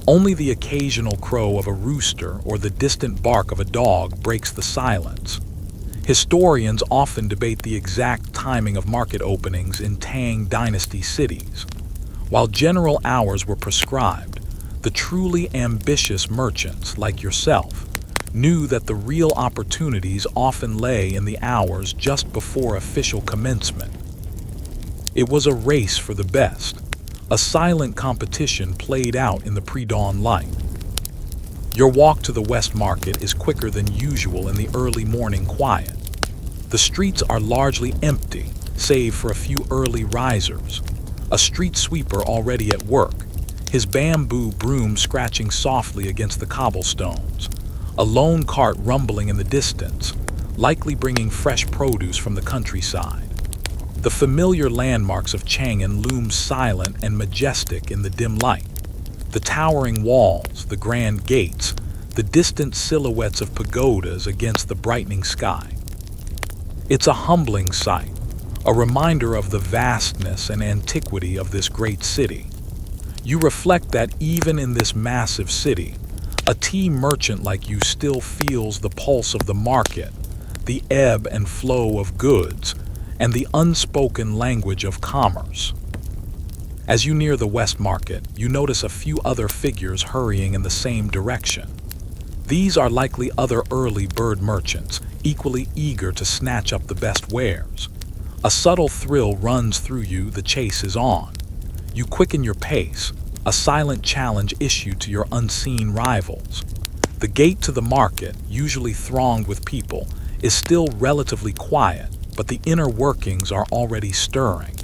Only the occasional crow of a rooster or the distant bark of a dog breaks the silence. Historians often debate the exact timing of market openings in Tang Dynasty cities. While general hours were prescribed, the truly ambitious merchants, like yourself, knew that the real opportunities often lay in the hours just before official commencement. It was a race for the best, a silent competition played out in the pre-dawn light. Your walk to the West Market is quicker than usual in the early morning quiet. The streets are largely empty, save for a few early risers. A street sweeper already at work, his bamboo broom scratching softly against the cobblestones. A lone cart rumbling in the distance, likely bringing fresh produce from the countryside. The familiar landmarks of Chang'an loom silent and majestic in the dim light. The towering walls, the grand gates, the distant silhouettes of pagodas against the brightening sky. It's a humbling sight, a reminder of the vastness and antiquity of this great city. You reflect that even in this massive city, a tea merchant like you still feels the pulse of the market, the ebb and flow of goods, and the unspoken language of commerce. As you near the West Market, you notice a few other figures hurrying in the same direction. These are likely other early bird merchants, equally eager to snatch up the best wares. A subtle thrill runs through you, the chase is on. You quicken your pace, a silent challenge issued to your unseen rivals. The gate to the market, usually thronged with people, is still relatively quiet, but the inner workings are already stirring.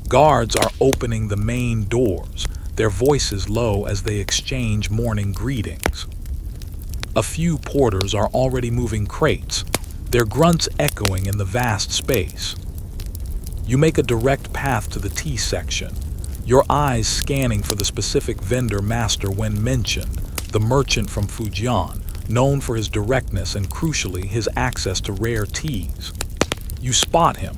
Guards are opening the main doors, their voices low as they exchange morning greetings. A few porters are already moving crates, their grunts echoing in the vast space. You make a direct path to the tea section, your eyes scanning for the specific vendor master when mentioned, the merchant from Fujian, known for his directness and crucially his access to rare teas. You spot him,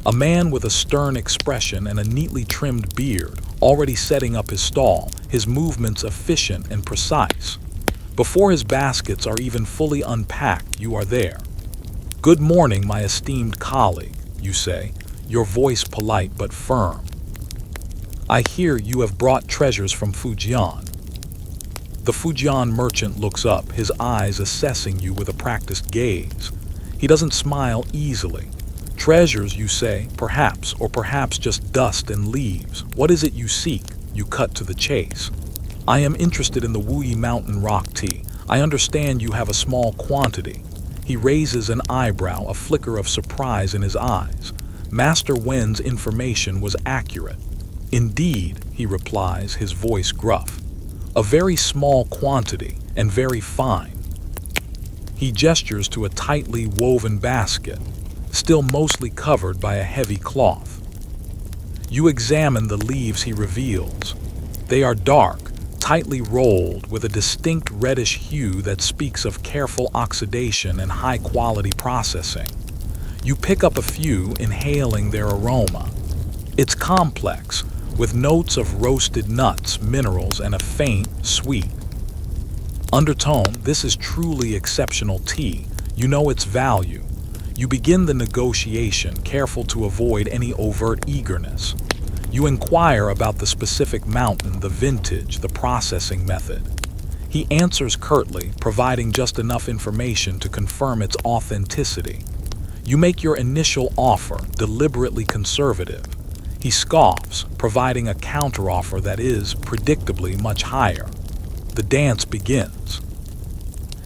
a man with a stern expression and a neatly trimmed beard, already setting up his stall, his movements efficient and precise. Before his baskets are even fully unpacked, you are there. "Good morning, my esteemed colleague," you say, your voice polite but firm. "I hear you have brought treasures from Fujian." The Fujian merchant looks up, his eyes assessing you with a practiced gaze. He doesn't smile easily. "Treasures, you say, perhaps, or perhaps just dust and leaves. What is it you seek?" You cut to the chase. "I am interested in the Wuyi mountain rock tea. I understand you have a small quantity." He raises an eyebrow, a flicker of surprise in his eyes. Master Wen's information was accurate. "Indeed," he replies, his voice gruff. "A very small quantity, and very fine." He gestures to a tightly woven basket, still mostly covered by a heavy cloth. You examine the leaves he reveals. They are dark, tightly rolled, with a distinct reddish hue that speaks of careful oxidation and high-quality processing. You pick up a few, inhaling their aroma. It's complex, with notes of roasted nuts, minerals, and a faint, sweet undertone. This is truly exceptional tea. You know its value. You begin the negotiation, careful to avoid any overt eagerness. You inquire about the specific mountain, the vintage, the processing method. He answers curtly, providing just enough information to confirm its authenticity. You make your initial offer, deliberately conservative. He scoffs, providing a counteroffer that is, predictably, much higher. The dance begins.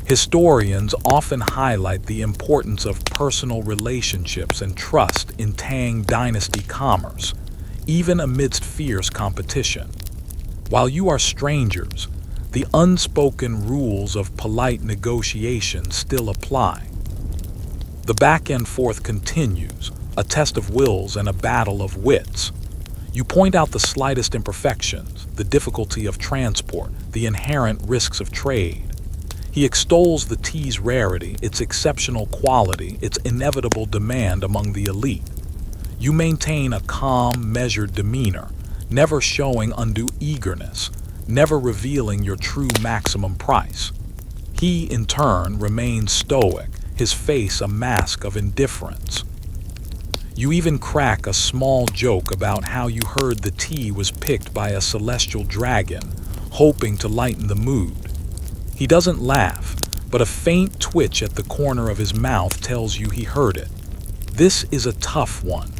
Historians often highlight the importance of personal relationships and trust in Tang Dynasty commerce, even amidst fierce competition. While you are strangers, the unspoken rules of polite negotiation still apply. The back and forth continues, a test of wills and a battle of wits. You point out the slightest imperfections, the difficulty of transport, the inherent risks of trade. He extols the tea's rarity, its exceptional quality, its inevitable demand among the elite. You maintain a calm, measured demeanor, never showing undue eagerness, never revealing your true maximum price. He, in turn, remains stoic, his face a mask of indifference. You even crack a small joke about how you heard the tea was picked by a celestial dragon, hoping to lighten the mood. He doesn't laugh, but a faint twitch at the corner of his mouth tells you he heard it. This is a tough one.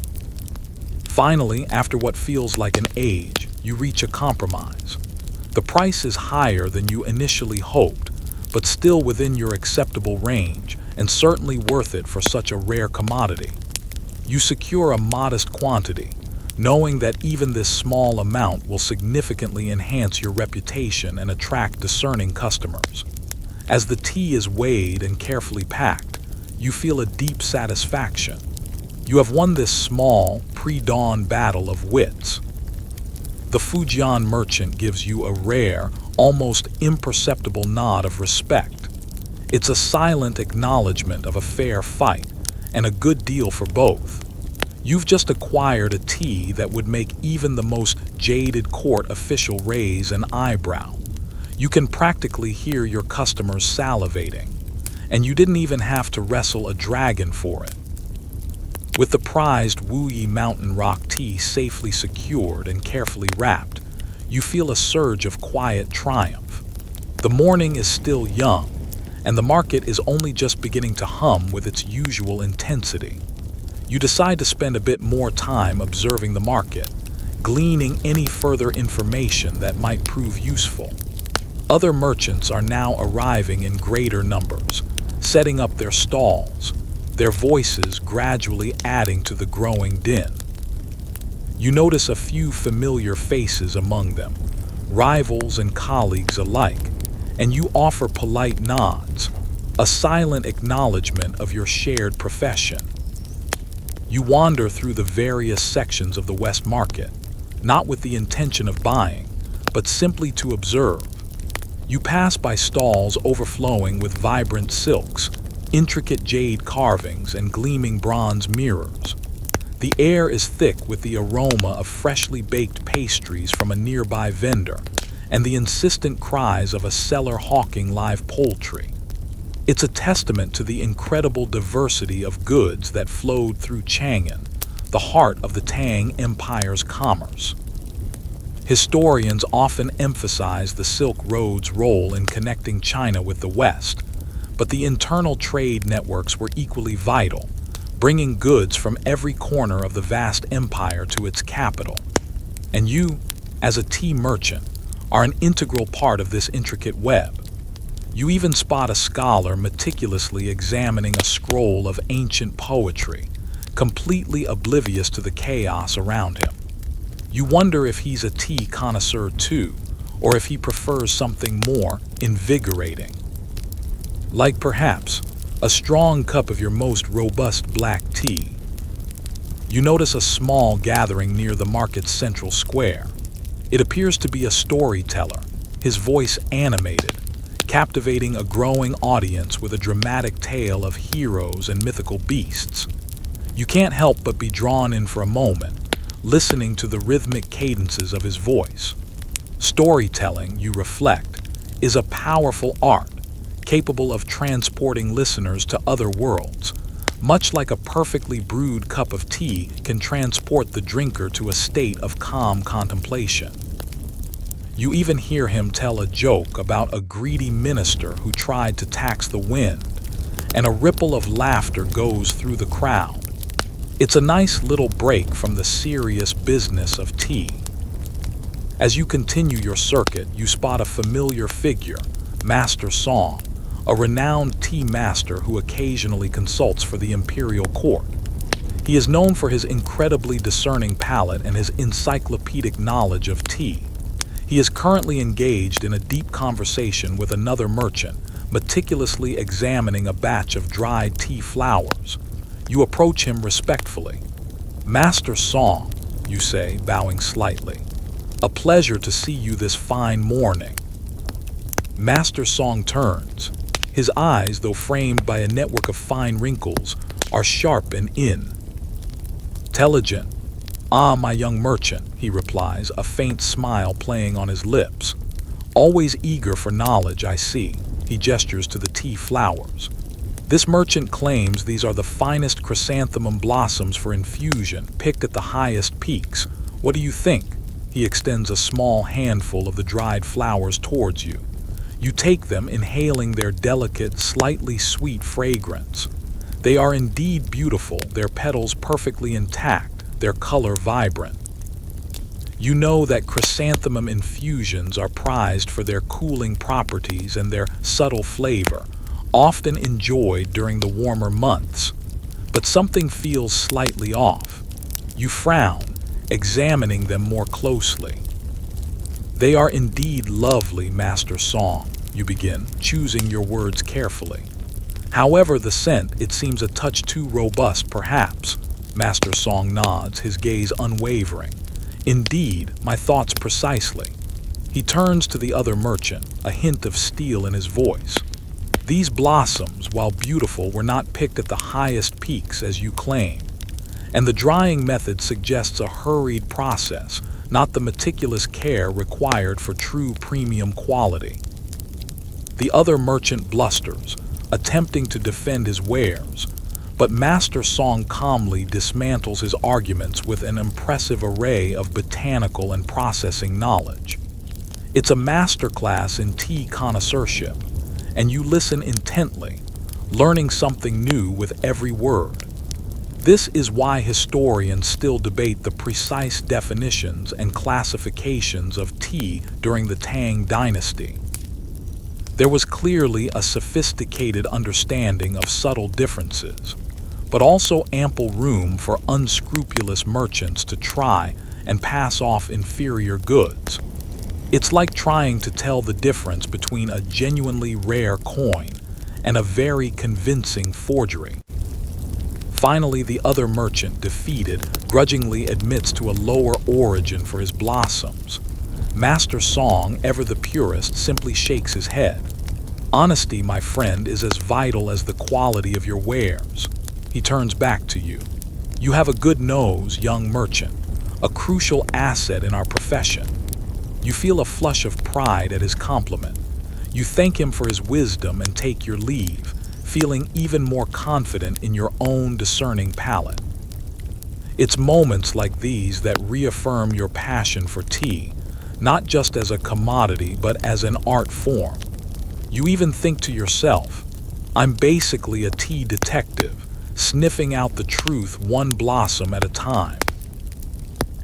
Finally, after what feels like an age, you reach a compromise. The price is higher than you initially hoped, but still within your acceptable range, and certainly worth it for such a rare commodity. You secure a modest quantity, knowing that even this small amount will significantly enhance your reputation and attract discerning customers. As the tea is weighed and carefully packed, you feel a deep satisfaction. You have won this small, pre-dawn battle of wits. The Fujian merchant gives you a rare, almost imperceptible nod of respect. It's a silent acknowledgement of a fair fight, and a good deal for both. You've just acquired a tea that would make even the most jaded court official raise an eyebrow. You can practically hear your customers salivating, and you didn't even have to wrestle a dragon for it. With the prized Wuyi Mountain Rock tea safely secured and carefully wrapped, you feel a surge of quiet triumph. The morning is still young, and the market is only just beginning to hum with its usual intensity. You decide to spend a bit more time observing the market, gleaning any further information that might prove useful. Other merchants are now arriving in greater numbers, setting up their stalls, their voices gradually adding to the growing din. You notice a few familiar faces among them, rivals and colleagues alike, and you offer polite nods, a silent acknowledgement of your shared profession. You wander through the various sections of the West Market, not with the intention of buying, but simply to observe. You pass by stalls overflowing with vibrant silks, intricate jade carvings, and gleaming bronze mirrors. The air is thick with the aroma of freshly baked pastries from a nearby vendor, and the insistent cries of a seller hawking live poultry. It's a testament to the incredible diversity of goods that flowed through Chang'an, the heart of the Tang Empire's commerce. Historians often emphasize the Silk Road's role in connecting China with the West, but the internal trade networks were equally vital, bringing goods from every corner of the vast empire to its capital. And you, as a tea merchant, are an integral part of this intricate web. You even spot a scholar meticulously examining a scroll of ancient poetry, completely oblivious to the chaos around him. You wonder if he's a tea connoisseur too, or if he prefers something more invigorating. Like perhaps a strong cup of your most robust black tea. You notice a small gathering near the market's central square. It appears to be a storyteller, his voice animated, captivating a growing audience with a dramatic tale of heroes and mythical beasts. You can't help but be drawn in for a moment, listening to the rhythmic cadences of his voice. Storytelling, you reflect, is a powerful art, capable of transporting listeners to other worlds, much like a perfectly brewed cup of tea can transport the drinker to a state of calm contemplation. You even hear him tell a joke about a greedy minister who tried to tax the wind, and a ripple of laughter goes through the crowd. It's a nice little break from the serious business of tea. As you continue your circuit, you spot a familiar figure, Master Song, a renowned tea master who occasionally consults for the imperial court. He is known for his incredibly discerning palate and his encyclopedic knowledge of tea. He is currently engaged in a deep conversation with another merchant, meticulously examining a batch of dried tea flowers. You approach him respectfully. "Master Song," you say, bowing slightly. "A pleasure to see you this fine morning." Master Song turns. His eyes, though framed by a network of fine wrinkles, are sharp and intelligent. "Ah, my young merchant," he replies, a faint smile playing on his lips. "Always eager for knowledge, I see." He gestures to the tea flowers. "This merchant claims these are the finest chrysanthemum blossoms for infusion, picked at the highest peaks. What do you think?" He extends a small handful of the dried flowers towards you. You take them, inhaling their delicate, slightly sweet fragrance. They are indeed beautiful, their petals perfectly intact, their color vibrant. You know that chrysanthemum infusions are prized for their cooling properties and their subtle flavor, often enjoyed during the warmer months. But something feels slightly off. You frown, examining them more closely. "They are indeed lovely, Master Song," you begin, choosing your words carefully. "However, the scent, it seems a touch too robust, perhaps." Master Song nods, his gaze unwavering. "Indeed, my thoughts precisely." He turns to the other merchant, a hint of steel in his voice. "These blossoms, while beautiful, were not picked at the highest peaks as you claim, and the drying method suggests a hurried process, not the meticulous care required for true premium quality." The other merchant blusters, attempting to defend his wares, but Master Song calmly dismantles his arguments with an impressive array of botanical and processing knowledge. It's a masterclass in tea connoisseurship, and you listen intently, learning something new with every word. This is why historians still debate the precise definitions and classifications of tea during the Tang Dynasty. There was clearly a sophisticated understanding of subtle differences, but also ample room for unscrupulous merchants to try and pass off inferior goods. It's like trying to tell the difference between a genuinely rare coin and a very convincing forgery. Finally, the other merchant, defeated, grudgingly admits to a lower origin for his blossoms. Master Song, ever the purist, simply shakes his head. "Honesty, my friend, is as vital as the quality of your wares." He turns back to you. "You have a good nose, young merchant, a crucial asset in our profession." You feel a flush of pride at his compliment. You thank him for his wisdom and take your leave, feeling even more confident in your own discerning palate. It's moments like these that reaffirm your passion for tea, not just as a commodity but as an art form. You even think to yourself, "I'm basically a tea detective, sniffing out the truth one blossom at a time."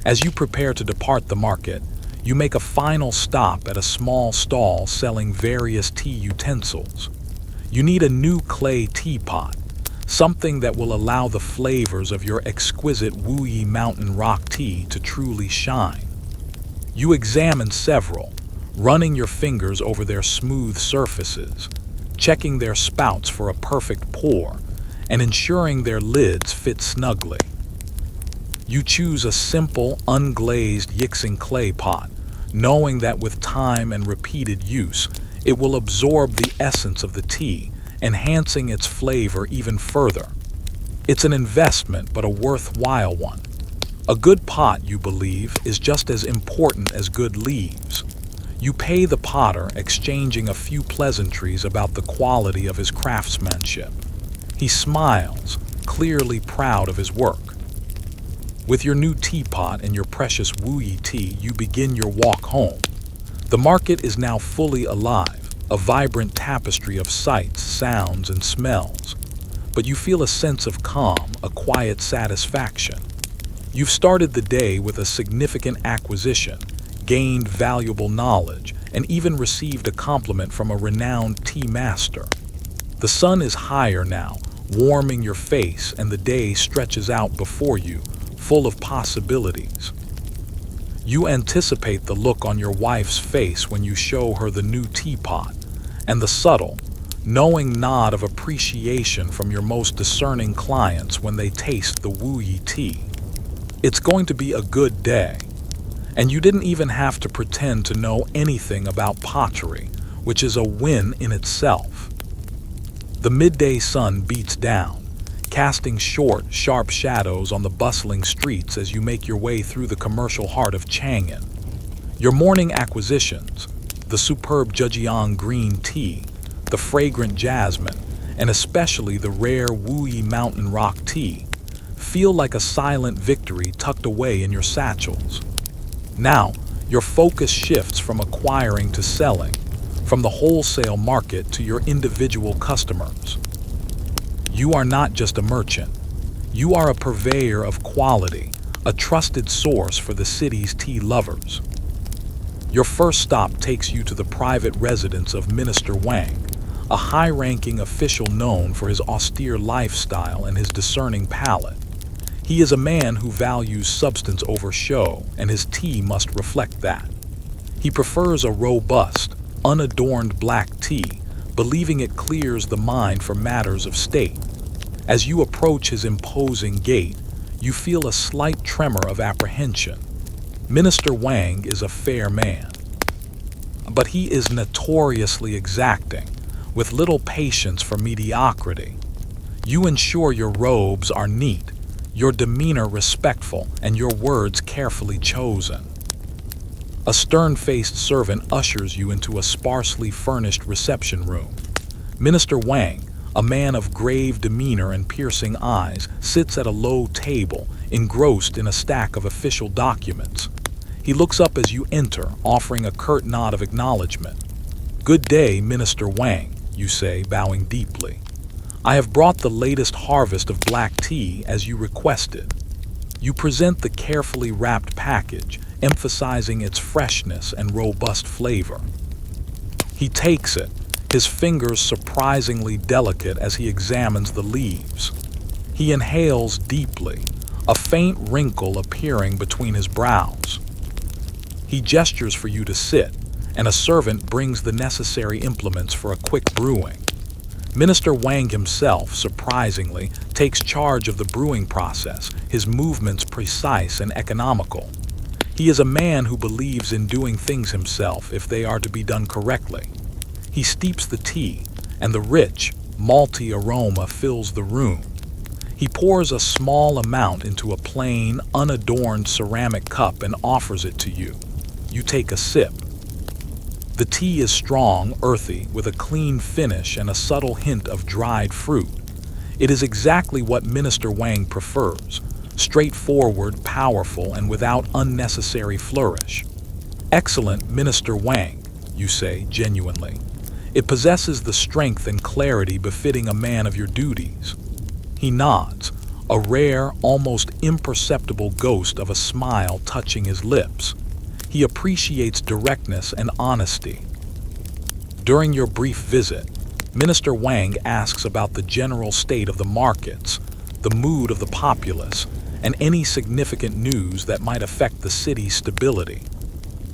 As you prepare to depart the market, you make a final stop at a small stall selling various tea utensils. You need a new clay teapot, something that will allow the flavors of your exquisite Wuyi Mountain Rock tea to truly shine. You examine several, running your fingers over their smooth surfaces, checking their spouts for a perfect pour, and ensuring their lids fit snugly. You choose a simple, unglazed Yixing clay pot, knowing that with time and repeated use, it will absorb the essence of the tea, enhancing its flavor even further. It's an investment, but a worthwhile one. A good pot, you believe, is just as important as good leaves. You pay the potter, exchanging a few pleasantries about the quality of his craftsmanship. He smiles, clearly proud of his work. With your new teapot and your precious Wu-Yi tea, you begin your walk home. The market is now fully alive, a vibrant tapestry of sights, sounds, and smells. But you feel a sense of calm, a quiet satisfaction. You've started the day with a significant acquisition, gained valuable knowledge, and even received a compliment from a renowned tea master. The sun is higher now, warming your face, and the day stretches out before you, full of possibilities. You anticipate the look on your wife's face when you show her the new teapot, and the subtle, knowing nod of appreciation from your most discerning clients when they taste the Wu-Yi tea. It's going to be a good day. And you didn't even have to pretend to know anything about pottery, which is a win in itself. The midday sun beats down, casting short, sharp shadows on the bustling streets as you make your way through the commercial heart of Chang'an. Your morning acquisitions, the superb Zhejiang green tea, the fragrant jasmine, and especially the rare Wu-Yi mountain rock tea, feel like a silent victory tucked away in your satchels. Now, your focus shifts from acquiring to selling, from the wholesale market to your individual customers. You are not just a merchant. You are a purveyor of quality, a trusted source for the city's tea lovers. Your first stop takes you to the private residence of Minister Wang, a high-ranking official known for his austere lifestyle and his discerning palate. He is a man who values substance over show, and his tea must reflect that. He prefers a robust, unadorned black tea, believing it clears the mind for matters of state. As you approach his imposing gate, you feel a slight tremor of apprehension. Minister Wang is a fair man, but he is notoriously exacting, with little patience for mediocrity. You ensure your robes are neat, your demeanor respectful, and your words carefully chosen. A stern-faced servant ushers you into a sparsely furnished reception room. Minister Wang, a man of grave demeanor and piercing eyes, sits at a low table, engrossed in a stack of official documents. He looks up as you enter, offering a curt nod of acknowledgement. "Good day, Minister Wang," you say, bowing deeply. "I have brought the latest harvest of black tea as you requested." You present the carefully wrapped package, emphasizing its freshness and robust flavor. He takes it, his fingers surprisingly delicate as he examines the leaves. He inhales deeply, a faint wrinkle appearing between his brows. He gestures for you to sit, and a servant brings the necessary implements for a quick brewing. Minister Wang himself, surprisingly, takes charge of the brewing process, his movements precise and economical. He is a man who believes in doing things himself if they are to be done correctly. He steeps the tea, and the rich, malty aroma fills the room. He pours a small amount into a plain, unadorned ceramic cup and offers it to you. You take a sip. The tea is strong, earthy, with a clean finish and a subtle hint of dried fruit. It is exactly what Minister Wang prefers, straightforward, powerful, and without unnecessary flourish. "Excellent, Minister Wang," you say, genuinely. "It possesses the strength and clarity befitting a man of your duties." He nods, a rare, almost imperceptible ghost of a smile touching his lips. He appreciates directness and honesty. During your brief visit, Minister Wang asks about the general state of the markets, the mood of the populace, and any significant news that might affect the city's stability.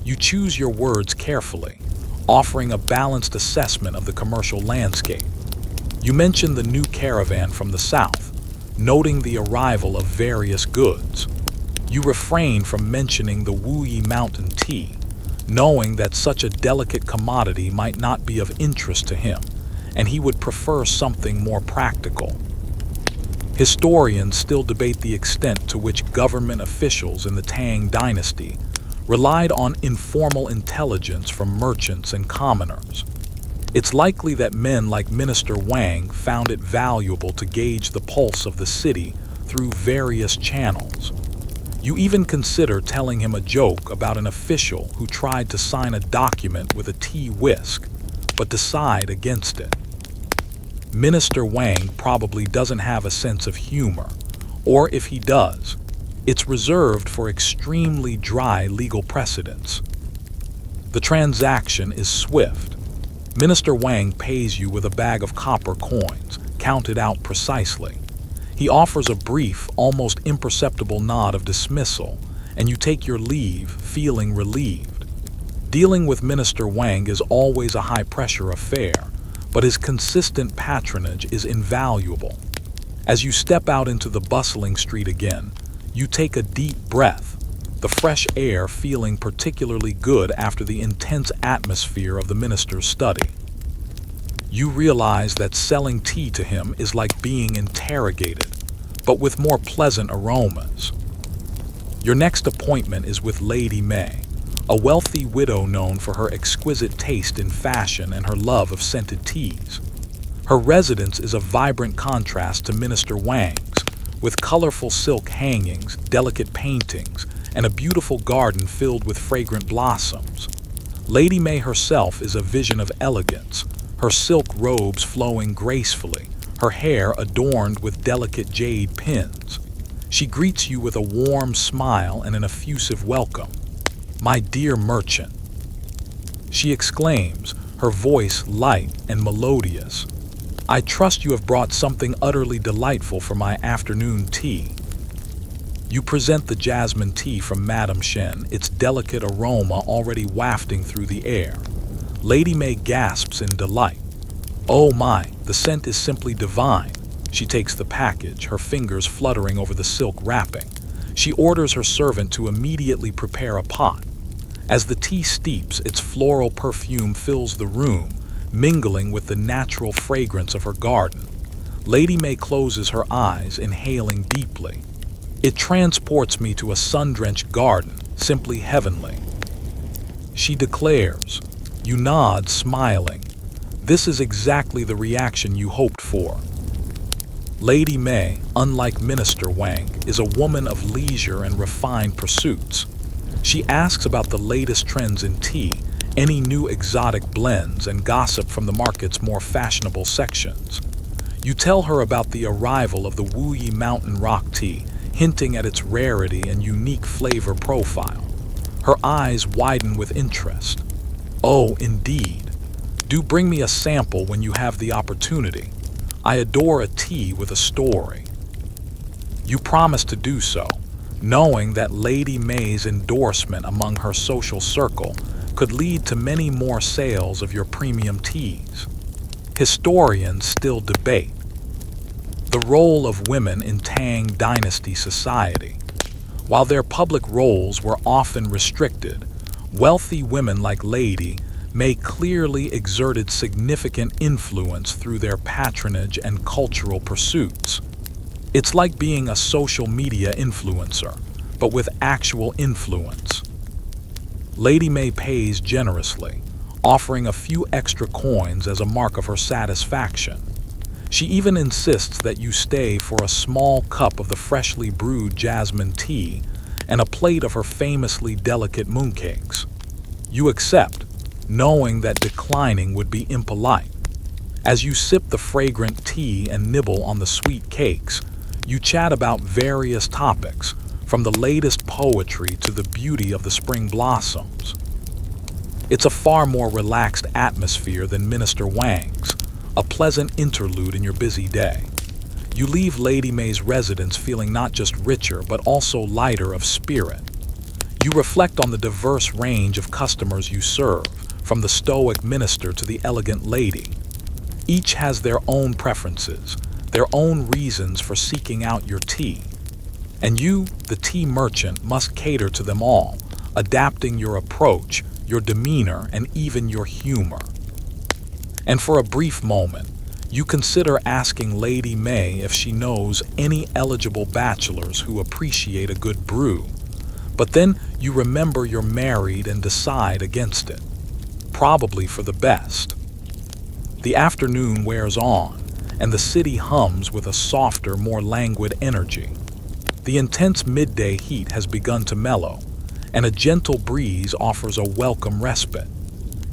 You choose your words carefully, offering a balanced assessment of the commercial landscape. You mention the new caravan from the south, noting the arrival of various goods. You refrain from mentioning the Wu-Yi mountain tea, knowing that such a delicate commodity might not be of interest to him, and he would prefer something more practical. Historians still debate the extent to which government officials in the Tang Dynasty relied on informal intelligence from merchants and commoners. It's likely that men like Minister Wang found it valuable to gauge the pulse of the city through various channels. You even consider telling him a joke about an official who tried to sign a document with a tea whisk, but decide against it. Minister Wang probably doesn't have a sense of humor, or if he does, it's reserved for extremely dry legal precedents. The transaction is swift. Minister Wang pays you with a bag of copper coins, counted out precisely. He offers a brief, almost imperceptible nod of dismissal, and you take your leave, feeling relieved. Dealing with Minister Wang is always a high-pressure affair, but his consistent patronage is invaluable. As you step out into the bustling street again, you take a deep breath, the fresh air feeling particularly good after the intense atmosphere of the minister's study. You realize that selling tea to him is like being interrogated, but with more pleasant aromas. Your next appointment is with Lady May, a wealthy widow known for her exquisite taste in fashion and her love of scented teas. Her residence is a vibrant contrast to Minister Wang's, with colorful silk hangings, delicate paintings, and a beautiful garden filled with fragrant blossoms. Lady May herself is a vision of elegance, her silk robes flowing gracefully, her hair adorned with delicate jade pins. She greets you with a warm smile and an effusive welcome. "My dear merchant," she exclaims, her voice light and melodious. "I trust you have brought something utterly delightful for my afternoon tea." You present the jasmine tea from Madame Shen, its delicate aroma already wafting through the air. Lady May gasps in delight. "Oh my, the scent is simply divine." She takes the package, her fingers fluttering over the silk wrapping. She orders her servant to immediately prepare a pot. As the tea steeps, its floral perfume fills the room, mingling with the natural fragrance of her garden. Lady May closes her eyes, inhaling deeply. "It transports me to a sun-drenched garden, simply heavenly," she declares. You nod, smiling. This is exactly the reaction you hoped for. Lady May, unlike Minister Wang, is a woman of leisure and refined pursuits. She asks about the latest trends in tea, any new exotic blends, and gossip from the market's more fashionable sections. You tell her about the arrival of the Wuyi Mountain Rock tea, hinting at its rarity and unique flavor profile. Her eyes widen with interest. "Oh, indeed. Do bring me a sample when you have the opportunity. I adore a tea with a story." You promise to do so, knowing that Lady May's endorsement among her social circle could lead to many more sales of your premium teas. Historians still debate the role of women in Tang Dynasty society. While their public roles were often restricted, wealthy women like Lady May clearly exerted significant influence through their patronage and cultural pursuits. It's like being a social media influencer, but with actual influence. Lady May pays generously, offering a few extra coins as a mark of her satisfaction. She even insists that you stay for a small cup of the freshly brewed jasmine tea and a plate of her famously delicate mooncakes. You accept, knowing that declining would be impolite. As you sip the fragrant tea and nibble on the sweet cakes, you chat about various topics, from the latest poetry to the beauty of the spring blossoms. It's a far more relaxed atmosphere than Minister Wang's, a pleasant interlude in your busy day. You leave Lady May's residence feeling not just richer but also lighter of spirit. You reflect on the diverse range of customers you serve, from the stoic minister to the elegant lady. Each has their own preferences, their own reasons for seeking out your tea. And you, the tea merchant, must cater to them all, adapting your approach, your demeanor, and even your humor. And for a brief moment, You consider asking Lady May if she knows any eligible bachelors who appreciate a good brew, but then you remember you're married and decide against it, probably for the best. The afternoon wears on, and the city hums with a softer, more languid energy. The intense midday heat has begun to mellow, and a gentle breeze offers a welcome respite.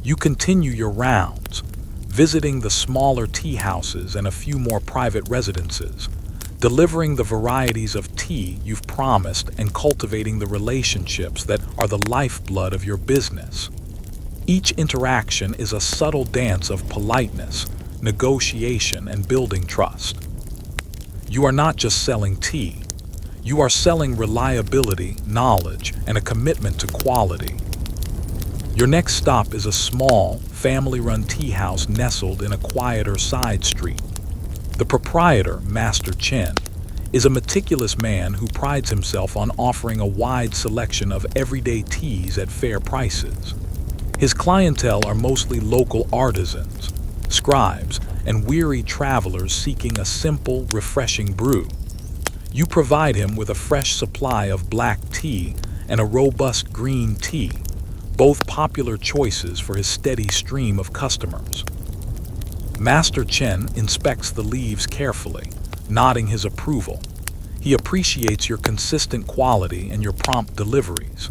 You continue your rounds, visiting the smaller tea houses and a few more private residences, delivering the varieties of tea you've promised and cultivating the relationships that are the lifeblood of your business. Each interaction is a subtle dance of politeness, negotiation, and building trust. You are not just selling tea. You are selling reliability, knowledge, and a commitment to quality. Your next stop is a small, family-run tea house nestled in a quieter side street. The proprietor, Master Chen, is a meticulous man who prides himself on offering a wide selection of everyday teas at fair prices. His clientele are mostly local artisans, scribes, and weary travelers seeking a simple, refreshing brew. You provide him with a fresh supply of black tea and a robust green tea, both popular choices for his steady stream of customers. Master Chen inspects the leaves carefully, nodding his approval. He appreciates your consistent quality and your prompt deliveries.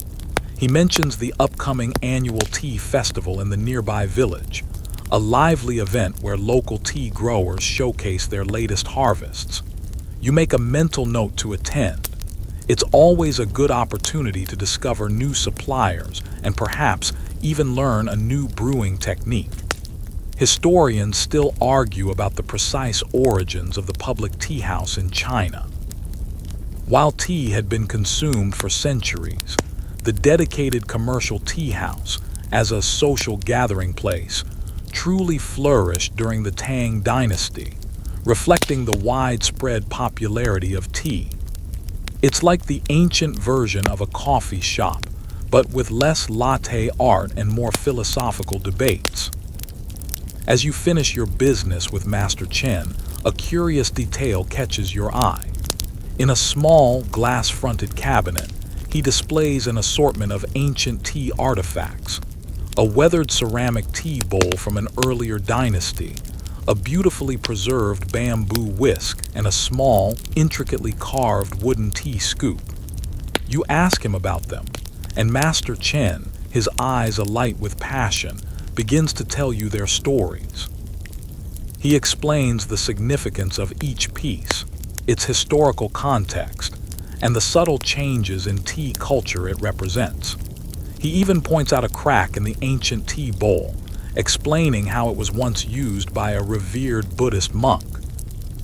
He mentions the upcoming annual tea festival in the nearby village, a lively event where local tea growers showcase their latest harvests. You make a mental note to attend. It's always a good opportunity to discover new suppliers and perhaps even learn a new brewing technique. Historians still argue about the precise origins of the public tea house in China. While tea had been consumed for centuries, the dedicated commercial tea house, as a social gathering place, truly flourished during the Tang Dynasty, reflecting the widespread popularity of tea. It's like the ancient version of a coffee shop, but with less latte art and more philosophical debates. As you finish your business with Master Chen, a curious detail catches your eye. In a small, glass-fronted cabinet, he displays an assortment of ancient tea artifacts: a weathered ceramic tea bowl from an earlier dynasty, a beautifully preserved bamboo whisk, and a small, intricately carved wooden tea scoop. You ask him about them, and Master Chen, his eyes alight with passion, begins to tell you their stories. He explains the significance of each piece, its historical context, and the subtle changes in tea culture it represents. He even points out a crack in the ancient tea bowl, explaining how it was once used by a revered Buddhist monk.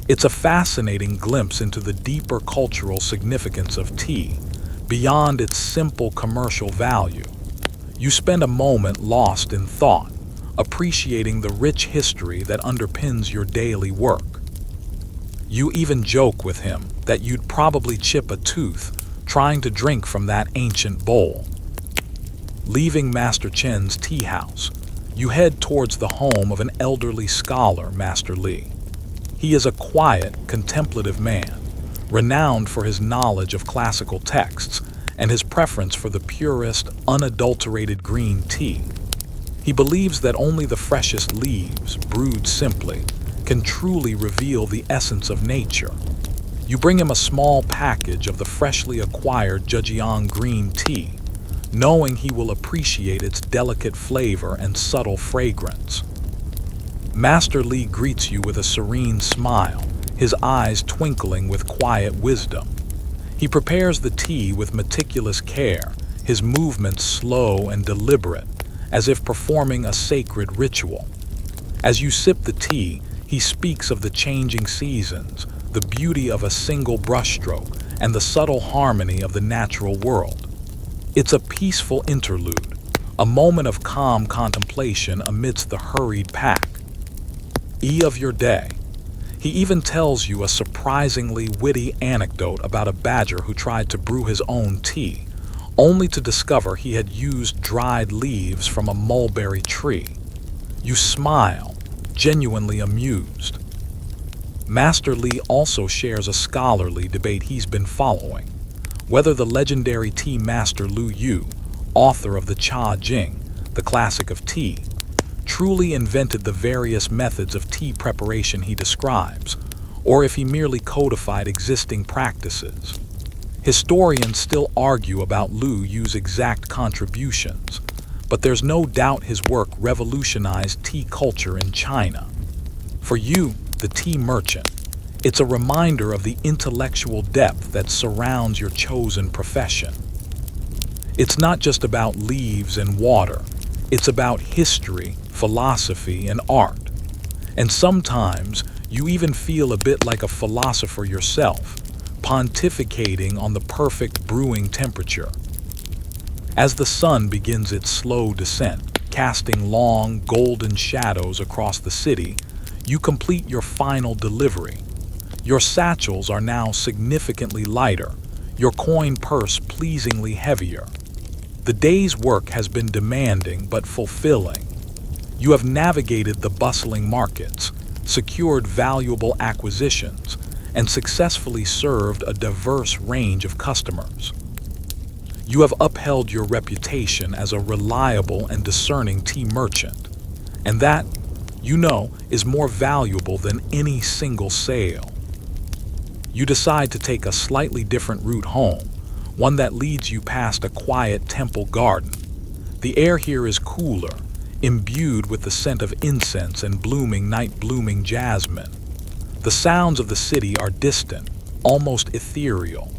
It's a fascinating glimpse into the deeper cultural significance of tea, beyond its simple commercial value. You spend a moment lost in thought, appreciating the rich history that underpins your daily work. You even joke with him that you'd probably chip a tooth trying to drink from that ancient bowl. Leaving Master Chen's tea house, you head towards the home of an elderly scholar, Master Li. He is a quiet, contemplative man, renowned for his knowledge of classical texts and his preference for the purest, unadulterated green tea. He believes that only the freshest leaves, brewed simply, can truly reveal the essence of nature. You bring him a small package of the freshly acquired Zhejiang green tea, knowing he will appreciate its delicate flavor and subtle fragrance. Master Li greets you with a serene smile, his eyes twinkling with quiet wisdom. He prepares the tea with meticulous care, his movements slow and deliberate, as if performing a sacred ritual. As you sip the tea, he speaks of the changing seasons, the beauty of a single brushstroke, and the subtle harmony of the natural world. It's a peaceful interlude, a moment of calm contemplation amidst the hurried pack. Of your day. He even tells you a surprisingly witty anecdote about a badger who tried to brew his own tea, only to discover he had used dried leaves from a mulberry tree. You smile, genuinely amused. Master Li also shares a scholarly debate he's been following, whether the legendary tea master Lu Yu, author of the Cha Jing, the classic of tea, truly invented the various methods of tea preparation he describes, or if he merely codified existing practices. Historians still argue about Lu Yu's exact contributions, but there's no doubt his work revolutionized tea culture in China. For you, the tea merchant, it's a reminder of the intellectual depth that surrounds your chosen profession. It's not just about leaves and water, it's about history, philosophy, and art. And sometimes you even feel a bit like a philosopher yourself, pontificating on the perfect brewing temperature. As the sun begins its slow descent, casting long, golden shadows across the city, you complete your final delivery. Your satchels are now significantly lighter, your coin purse pleasingly heavier. The day's work has been demanding but fulfilling. You have navigated the bustling markets, secured valuable acquisitions, and successfully served a diverse range of customers. You have upheld your reputation as a reliable and discerning tea merchant, and that, you know, is more valuable than any single sale. You decide to take a slightly different route home, one that leads you past a quiet temple garden. The air here is cooler, imbued with the scent of incense and blooming night-blooming jasmine. The sounds of the city are distant, almost ethereal.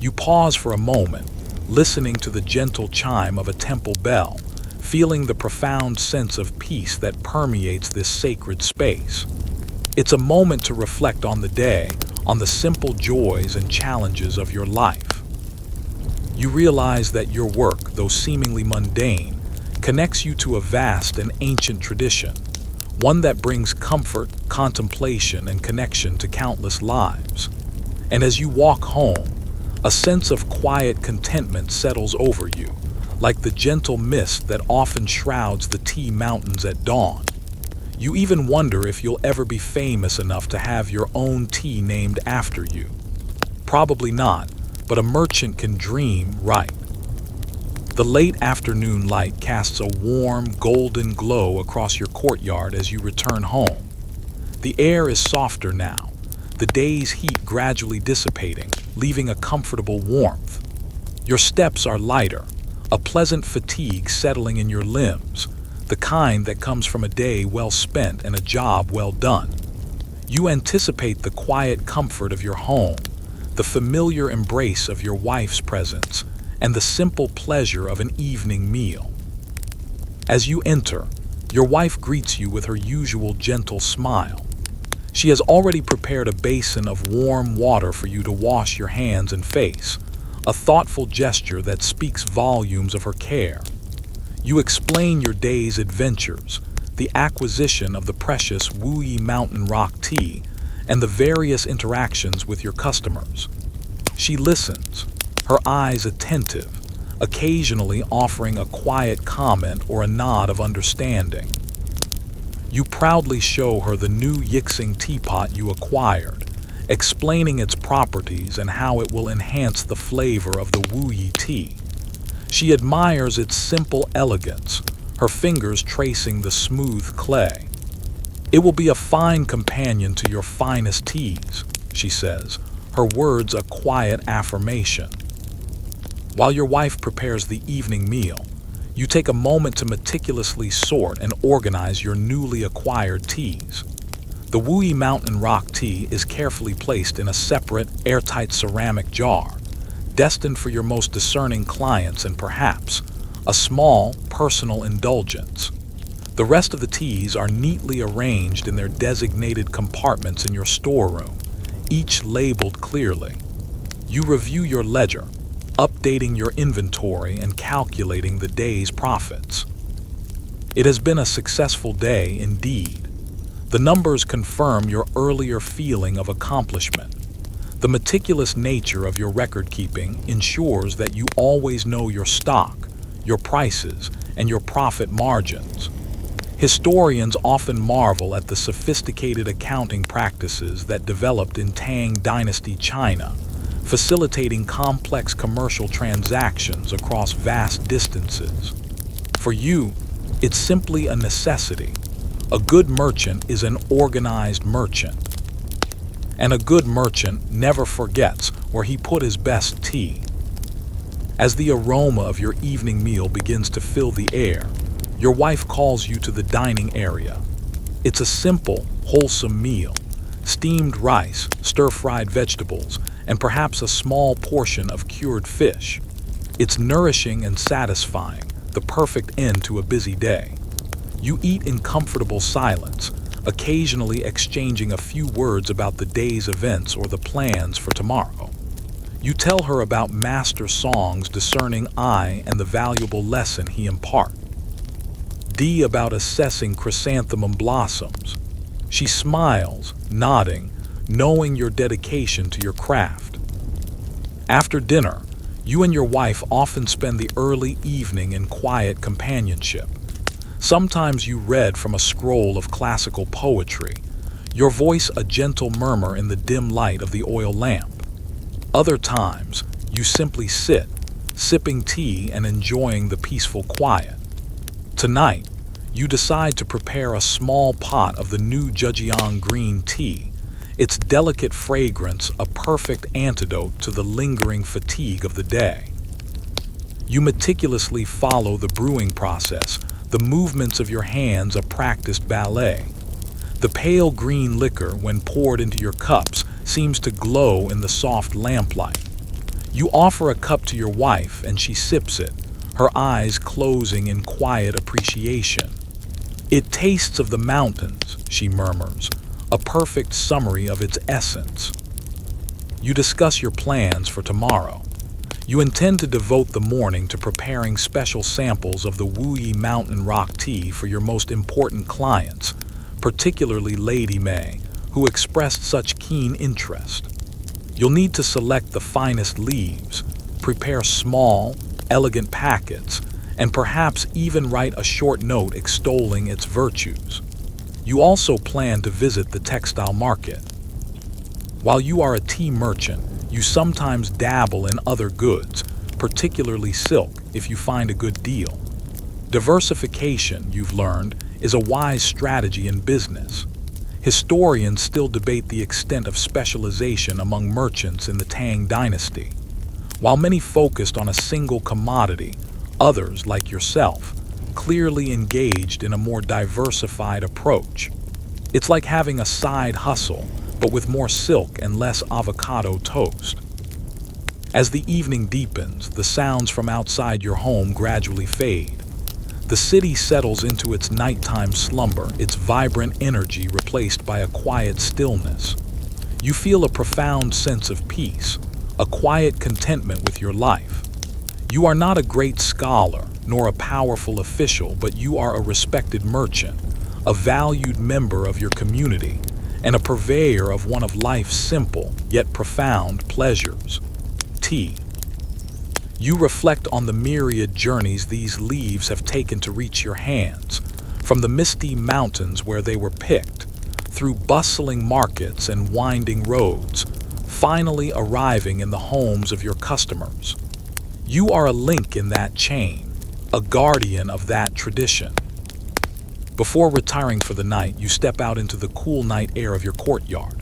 You pause for a moment, listening to the gentle chime of a temple bell, feeling the profound sense of peace that permeates this sacred space. It's a moment to reflect on the day, on the simple joys and challenges of your life. You realize that your work, though seemingly mundane, connects you to a vast and ancient tradition, one that brings comfort, contemplation, and connection to countless lives. And as you walk home, a sense of quiet contentment settles over you, like the gentle mist that often shrouds the tea mountains at dawn. You even wonder if you'll ever be famous enough to have your own tea named after you. Probably not, but a merchant can dream, right? The late afternoon light casts a warm, golden glow across your courtyard as you return home. The air is softer now, the day's heat gradually dissipating, leaving a comfortable warmth. Your steps are lighter, a pleasant fatigue settling in your limbs, the kind that comes from a day well spent and a job well done. You anticipate the quiet comfort of your home, the familiar embrace of your wife's presence, and the simple pleasure of an evening meal. As you enter, your wife greets you with her usual gentle smile. She has already prepared a basin of warm water for you to wash your hands and face, a thoughtful gesture that speaks volumes of her care. You explain your day's adventures, the acquisition of the precious Wuyi Mountain Rock tea, and the various interactions with your customers. She listens, her eyes attentive, occasionally offering a quiet comment or a nod of understanding. You proudly show her the new Yixing teapot you acquired, explaining its properties and how it will enhance the flavor of the Wuyi tea. She admires its simple elegance, her fingers tracing the smooth clay. "It will be a fine companion to your finest teas," she says, her words a quiet affirmation. While your wife prepares the evening meal, you take a moment to meticulously sort and organize your newly acquired teas. The Wuyi Mountain Rock tea is carefully placed in a separate, airtight ceramic jar, destined for your most discerning clients and perhaps a small, personal indulgence. The rest of the teas are neatly arranged in their designated compartments in your storeroom, each labeled clearly. You review your ledger, updating your inventory and calculating the day's profits. It has been a successful day indeed. The numbers confirm your earlier feeling of accomplishment. The meticulous nature of your record keeping ensures that you always know your stock, your prices, and your profit margins. Historians often marvel at the sophisticated accounting practices that developed in Tang Dynasty China, facilitating complex commercial transactions across vast distances. For you, it's simply a necessity. A good merchant is an organized merchant. And a good merchant never forgets where he put his best tea. As the aroma of your evening meal begins to fill the air, your wife calls you to the dining area. It's a simple, wholesome meal: steamed rice, stir-fried vegetables, and perhaps a small portion of cured fish. It's nourishing and satisfying, the perfect end to a busy day. You eat in comfortable silence, occasionally exchanging a few words about the day's events or the plans for tomorrow. You tell her about master Song's discerning eye and the valuable lesson he imparts. D about assessing chrysanthemum blossoms. She smiles, nodding, knowing your dedication to your craft. After dinner, you and your wife often spend the early evening in quiet companionship. Sometimes you read from a scroll of classical poetry, your voice a gentle murmur in the dim light of the oil lamp. Other times, you simply sit, sipping tea and enjoying the peaceful quiet. Tonight, you decide to prepare a small pot of the new Zhejiang green tea, its delicate fragrance a perfect antidote to the lingering fatigue of the day. You meticulously follow the brewing process, the movements of your hands a practiced ballet. The pale green liquor, when poured into your cups, seems to glow in the soft lamplight. You offer a cup to your wife and she sips it, her eyes closing in quiet appreciation. "It tastes of the mountains," she murmurs, a perfect summary of its essence. You discuss your plans for tomorrow. You intend to devote the morning to preparing special samples of the Wuyi Mountain Rock Tea for your most important clients, particularly Lady May, who expressed such keen interest. You'll need to select the finest leaves, prepare small, elegant packets, and perhaps even write a short note extolling its virtues. You also plan to visit the textile market. While you are a tea merchant, you sometimes dabble in other goods, particularly silk, if you find a good deal. Diversification, you've learned, is a wise strategy in business. Historians still debate the extent of specialization among merchants in the Tang Dynasty. While many focused on a single commodity, others, like yourself, clearly engaged in a more diversified approach. It's like having a side hustle, but with more silk and less avocado toast. As the evening deepens, the sounds from outside your home gradually fade. The city settles into its nighttime slumber, its vibrant energy replaced by a quiet stillness. You feel a profound sense of peace, a quiet contentment with your life. You are not a great scholar, nor a powerful official, but you are a respected merchant, a valued member of your community, and a purveyor of one of life's simple, yet profound pleasures: tea. You reflect on the myriad journeys these leaves have taken to reach your hands, from the misty mountains where they were picked, through bustling markets and winding roads, finally arriving in the homes of your customers. You are a link in that chain, a guardian of that tradition. Before retiring for the night, you step out into the cool night air of your courtyard.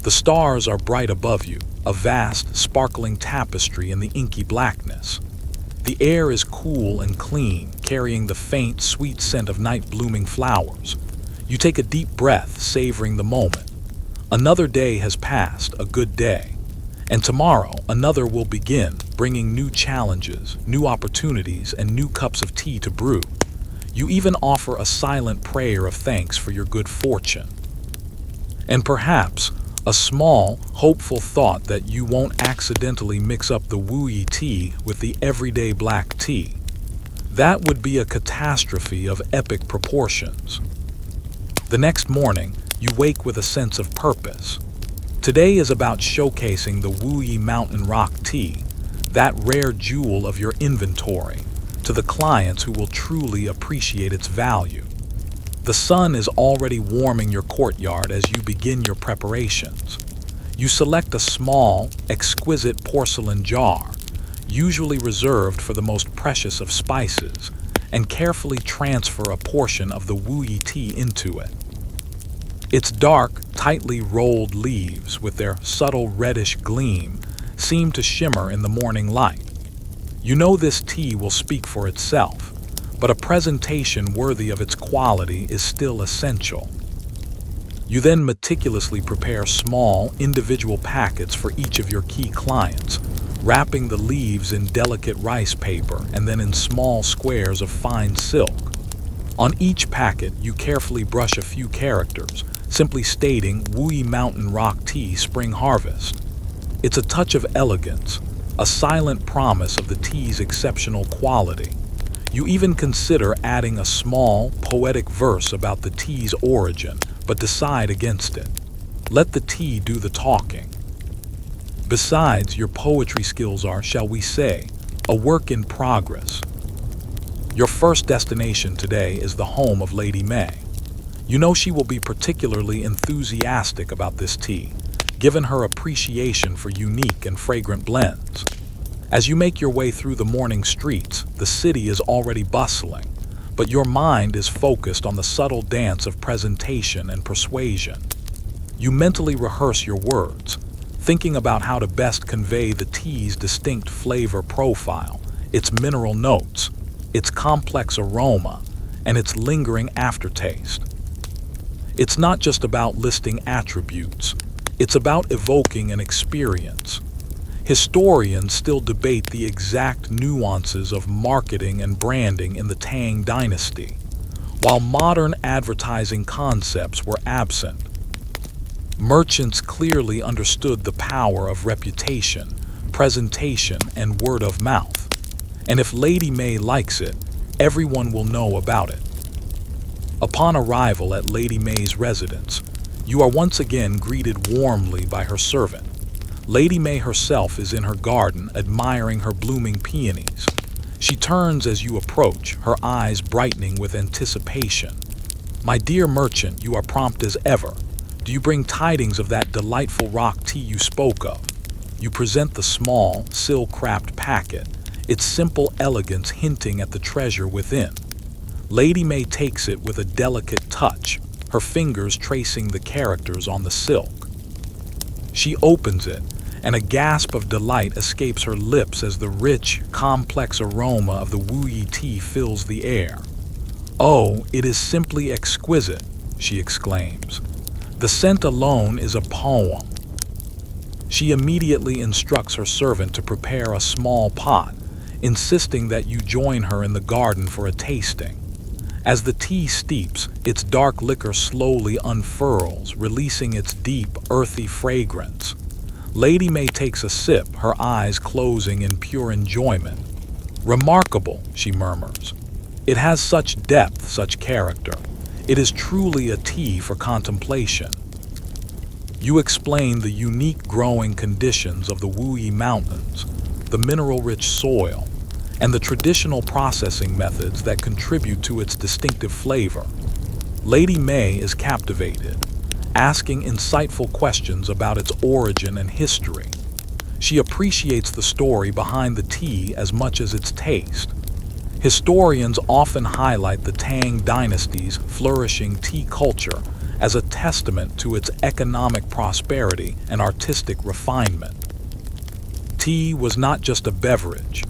The stars are bright above you, a vast, sparkling tapestry in the inky blackness. The air is cool and clean, carrying the faint, sweet scent of night-blooming flowers. You take a deep breath, savoring the moment. Another day has passed, a good day. And tomorrow, another will begin, bringing new challenges, new opportunities, and new cups of tea to brew. You even offer a silent prayer of thanks for your good fortune. And perhaps a small, hopeful thought that you won't accidentally mix up the Wuyi tea with the everyday black tea. That would be a catastrophe of epic proportions. The next morning, you wake with a sense of purpose. Today is about showcasing the Wuyi Mountain Rock Tea, that rare jewel of your inventory, to the clients who will truly appreciate its value. The sun is already warming your courtyard as you begin your preparations. You select a small, exquisite porcelain jar, usually reserved for the most precious of spices, and carefully transfer a portion of the Wuyi tea into it. Its dark, tightly rolled leaves, with their subtle reddish gleam, seem to shimmer in the morning light. You know this tea will speak for itself, but a presentation worthy of its quality is still essential. You then meticulously prepare small, individual packets for each of your key clients, wrapping the leaves in delicate rice paper and then in small squares of fine silk. On each packet, you carefully brush a few characters, simply stating Wuyi Mountain Rock Tea Spring Harvest. It's a touch of elegance, a silent promise of the tea's exceptional quality. You even consider adding a small, poetic verse about the tea's origin, but decide against it. Let the tea do the talking. Besides, your poetry skills are, shall we say, a work in progress. Your first destination today is the home of Lady May. You know she will be particularly enthusiastic about this tea, given her appreciation for unique and fragrant blends. As you make your way through the morning streets, the city is already bustling, but your mind is focused on the subtle dance of presentation and persuasion. You mentally rehearse your words, thinking about how to best convey the tea's distinct flavor profile, its mineral notes, its complex aroma, and its lingering aftertaste. It's not just about listing attributes, it's about evoking an experience. Historians still debate the exact nuances of marketing and branding in the Tang Dynasty, while modern advertising concepts were absent. Merchants clearly understood the power of reputation, presentation, and word of mouth. And if Lady May likes it, everyone will know about it. Upon arrival at Lady May's residence, you are once again greeted warmly by her servant. Lady May herself is in her garden admiring her blooming peonies. She turns as you approach, her eyes brightening with anticipation. "My dear merchant, you are prompt as ever. Do you bring tidings of that delightful rock tea you spoke of?" You present the small, silk-wrapped packet, its simple elegance hinting at the treasure within. Lady May takes it with a delicate touch, her fingers tracing the characters on the silk. She opens it, and a gasp of delight escapes her lips as the rich, complex aroma of the Wuyi tea fills the air. "Oh, it is simply exquisite," she exclaims. "The scent alone is a poem." She immediately instructs her servant to prepare a small pot, insisting that you join her in the garden for a tasting. As the tea steeps, its dark liquor slowly unfurls, releasing its deep, earthy fragrance. Lady May takes a sip, her eyes closing in pure enjoyment. "Remarkable," she murmurs. "It has such depth, such character. It is truly a tea for contemplation." You explain the unique growing conditions of the Wuyi Mountains, the mineral-rich soil, and the traditional processing methods that contribute to its distinctive flavor. Lady May is captivated, asking insightful questions about its origin and history. She appreciates the story behind the tea as much as its taste. Historians often highlight the Tang Dynasty's flourishing tea culture as a testament to its economic prosperity and artistic refinement. Tea was not just a beverage.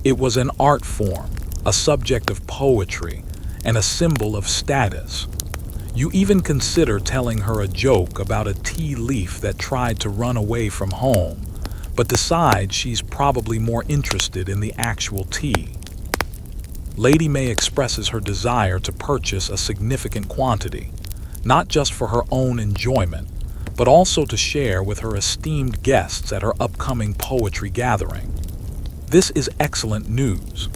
It was an art form, a subject of poetry, and a symbol of status. You even consider telling her a joke about a tea leaf that tried to run away from home, but decide she's probably more interested in the actual tea. Lady May expresses her desire to purchase a significant quantity, not just for her own enjoyment, but also to share with her esteemed guests at her upcoming poetry gathering. This is excellent news.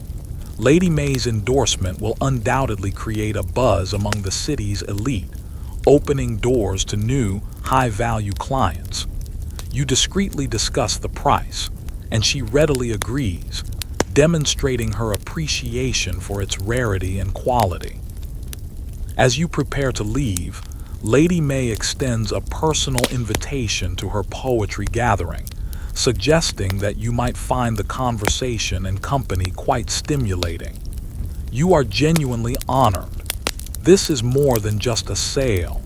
Lady May's endorsement will undoubtedly create a buzz among the city's elite, opening doors to new, high-value clients. You discreetly discuss the price, and she readily agrees, demonstrating her appreciation for its rarity and quality. As you prepare to leave, Lady May extends a personal invitation to her poetry gathering, suggesting that you might find the conversation and company quite stimulating. You are genuinely honored. This is more than just a sale.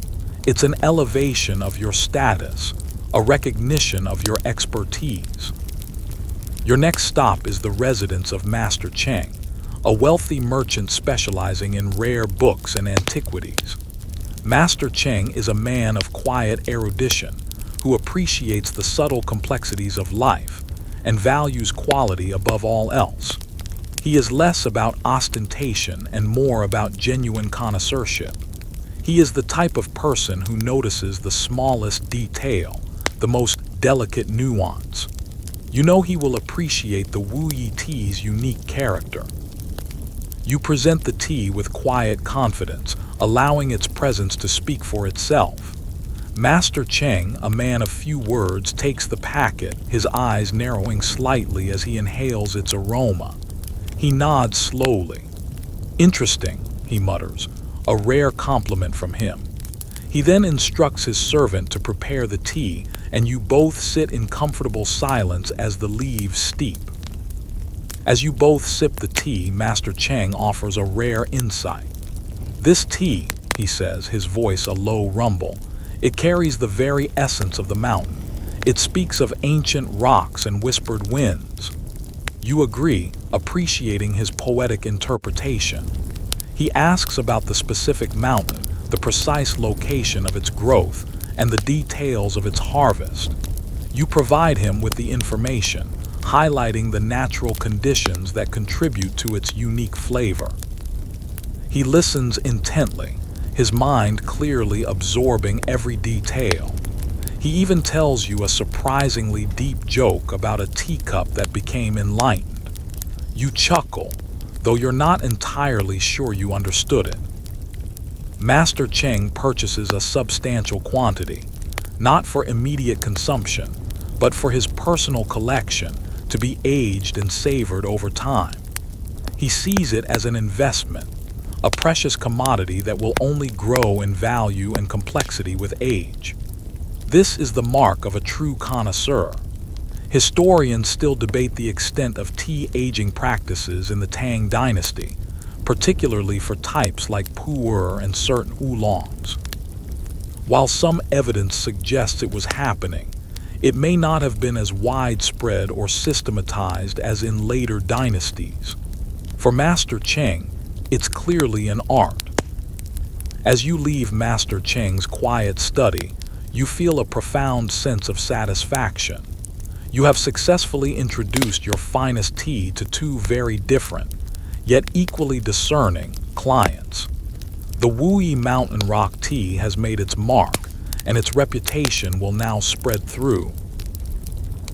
It's an elevation of your status, a recognition of your expertise. Your next stop is the residence of Master Chang, a wealthy merchant specializing in rare books and antiquities. Master Chang is a man of quiet erudition who appreciates the subtle complexities of life and values quality above all else. He is less about ostentation and more about genuine connoisseurship. He is the type of person who notices the smallest detail, the most delicate nuance. You know he will appreciate the Wu Yi tea's unique character. You present the tea with quiet confidence, allowing its presence to speak for itself. Master Chang, a man of few words, takes the packet, his eyes narrowing slightly as he inhales its aroma. He nods slowly. "Interesting," he mutters, a rare compliment from him. He then instructs his servant to prepare the tea, and you both sit in comfortable silence as the leaves steep. As you both sip the tea, Master Chang offers a rare insight. "This tea," he says, his voice a low rumble, "it carries the very essence of the mountain. It speaks of ancient rocks and whispered winds." You agree, appreciating his poetic interpretation. He asks about the specific mountain, the precise location of its growth, and the details of its harvest. You provide him with the information, highlighting the natural conditions that contribute to its unique flavor. He listens intently, his mind clearly absorbing every detail. He even tells you a surprisingly deep joke about a teacup that became enlightened. You chuckle, though you're not entirely sure you understood it. Master Cheng purchases a substantial quantity, not for immediate consumption, but for his personal collection, to be aged and savored over time. He sees it as an investment, a precious commodity that will only grow in value and complexity with age. This is the mark of a true connoisseur. Historians still debate the extent of tea aging practices in the Tang Dynasty, particularly for types like pu'er and certain oolongs. While some evidence suggests it was happening, it may not have been as widespread or systematized as in later dynasties. For Master Cheng, it's clearly an art. As you leave Master Cheng's quiet study, you feel a profound sense of satisfaction. You have successfully introduced your finest tea to two very different, yet equally discerning, clients. The Wuyi Mountain Rock tea has made its mark, and its reputation will now spread through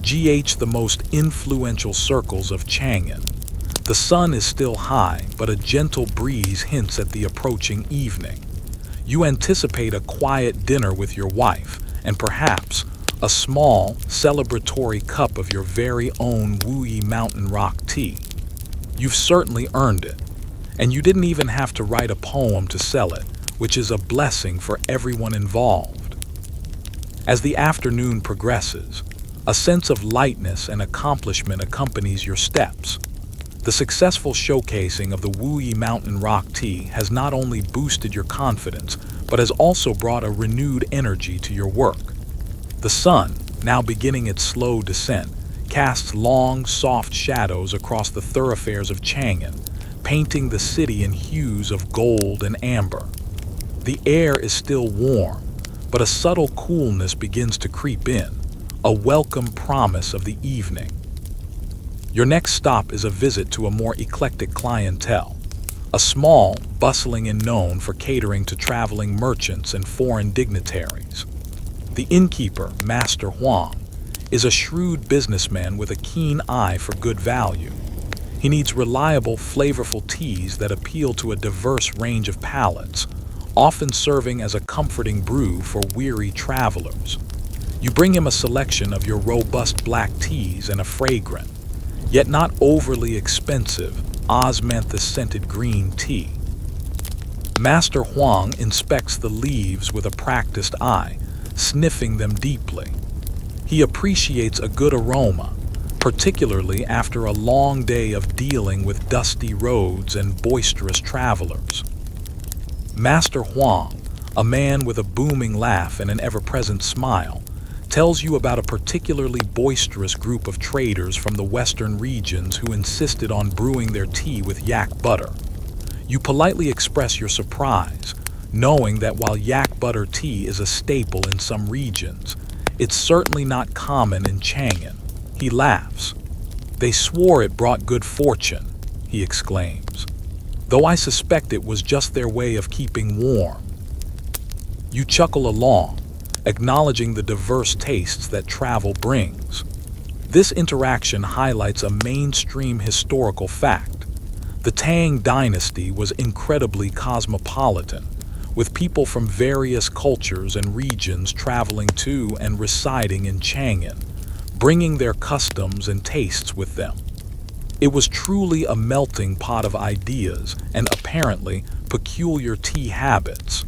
the most influential circles of Chang'an. The sun is still high, but a gentle breeze hints at the approaching evening. You anticipate a quiet dinner with your wife, and perhaps a small, celebratory cup of your very own Wuyi Mountain Rock tea. You've certainly earned it, and you didn't even have to write a poem to sell it, which is a blessing for everyone involved. As the afternoon progresses, a sense of lightness and accomplishment accompanies your steps. The successful showcasing of the Wuyi Mountain Rock tea has not only boosted your confidence, but has also brought a renewed energy to your work. The sun, now beginning its slow descent, casts long, soft shadows across the thoroughfares of Chang'an, painting the city in hues of gold and amber. The air is still warm, but a subtle coolness begins to creep in, a welcome promise of the evening. Your next stop is a visit to a more eclectic clientele, a small, bustling inn known for catering to traveling merchants and foreign dignitaries. The innkeeper, Master Wang, is a shrewd businessman with a keen eye for good value. He needs reliable, flavorful teas that appeal to a diverse range of palates, often serving as a comforting brew for weary travelers. You bring him a selection of your robust black teas and a fragrant, yet not overly expensive, osmanthus-scented green tea. Master Wang inspects the leaves with a practiced eye, sniffing them deeply. He appreciates a good aroma, particularly after a long day of dealing with dusty roads and boisterous travelers. Master Wang, a man with a booming laugh and an ever-present smile, tells you about a particularly boisterous group of traders from the western regions who insisted on brewing their tea with yak butter. You politely express your surprise, knowing that while yak butter tea is a staple in some regions, it's certainly not common in Chang'an. He laughs. "They swore it brought good fortune," he exclaims, "though I suspect it was just their way of keeping warm." You chuckle along, acknowledging the diverse tastes that travel brings. This interaction highlights a mainstream historical fact. The Tang Dynasty was incredibly cosmopolitan, with people from various cultures and regions traveling to and residing in Chang'an, bringing their customs and tastes with them. It was truly a melting pot of ideas and apparently peculiar tea habits.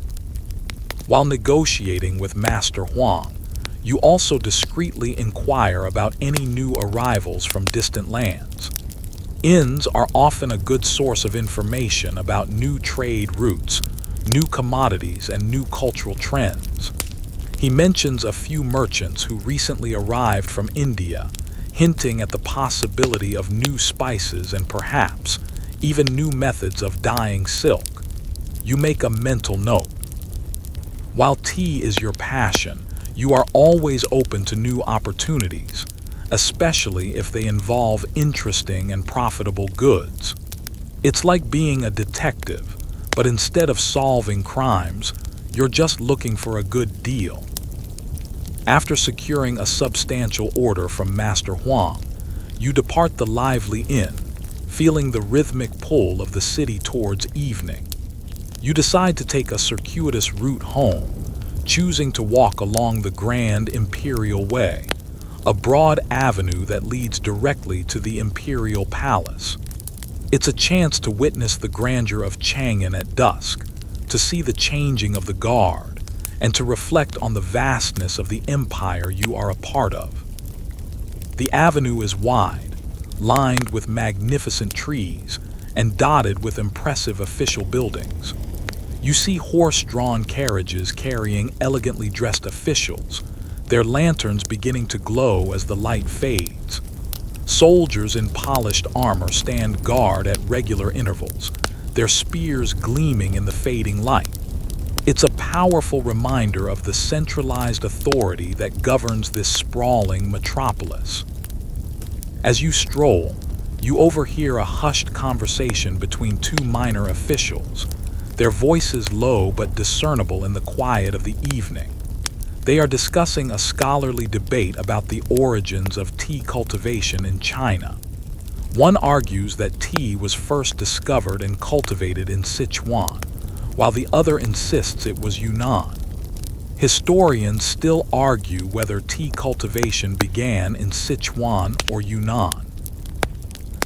While negotiating with Master Wang, you also discreetly inquire about any new arrivals from distant lands. Inns are often a good source of information about new trade routes, new commodities, and new cultural trends. He mentions a few merchants who recently arrived from India, hinting at the possibility of new spices and perhaps even new methods of dyeing silk. You make a mental note. While tea is your passion, you are always open to new opportunities, especially if they involve interesting and profitable goods. It's like being a detective, but instead of solving crimes, you're just looking for a good deal. After securing a substantial order from Master Wang, you depart the lively inn, feeling the rhythmic pull of the city towards evening. You decide to take a circuitous route home, choosing to walk along the Grand Imperial Way, a broad avenue that leads directly to the Imperial Palace. It's a chance to witness the grandeur of Chang'an at dusk, to see the changing of the guard, and to reflect on the vastness of the empire you are a part of. The avenue is wide, lined with magnificent trees, and dotted with impressive official buildings. You see horse-drawn carriages carrying elegantly dressed officials, their lanterns beginning to glow as the light fades. Soldiers in polished armor stand guard at regular intervals, their spears gleaming in the fading light. It's a powerful reminder of the centralized authority that governs this sprawling metropolis. As you stroll, you overhear a hushed conversation between two minor officials, their voices low but discernible in the quiet of the evening. They are discussing a scholarly debate about the origins of tea cultivation in China. One argues that tea was first discovered and cultivated in Sichuan, while the other insists it was Yunnan. Historians still argue whether tea cultivation began in Sichuan or Yunnan.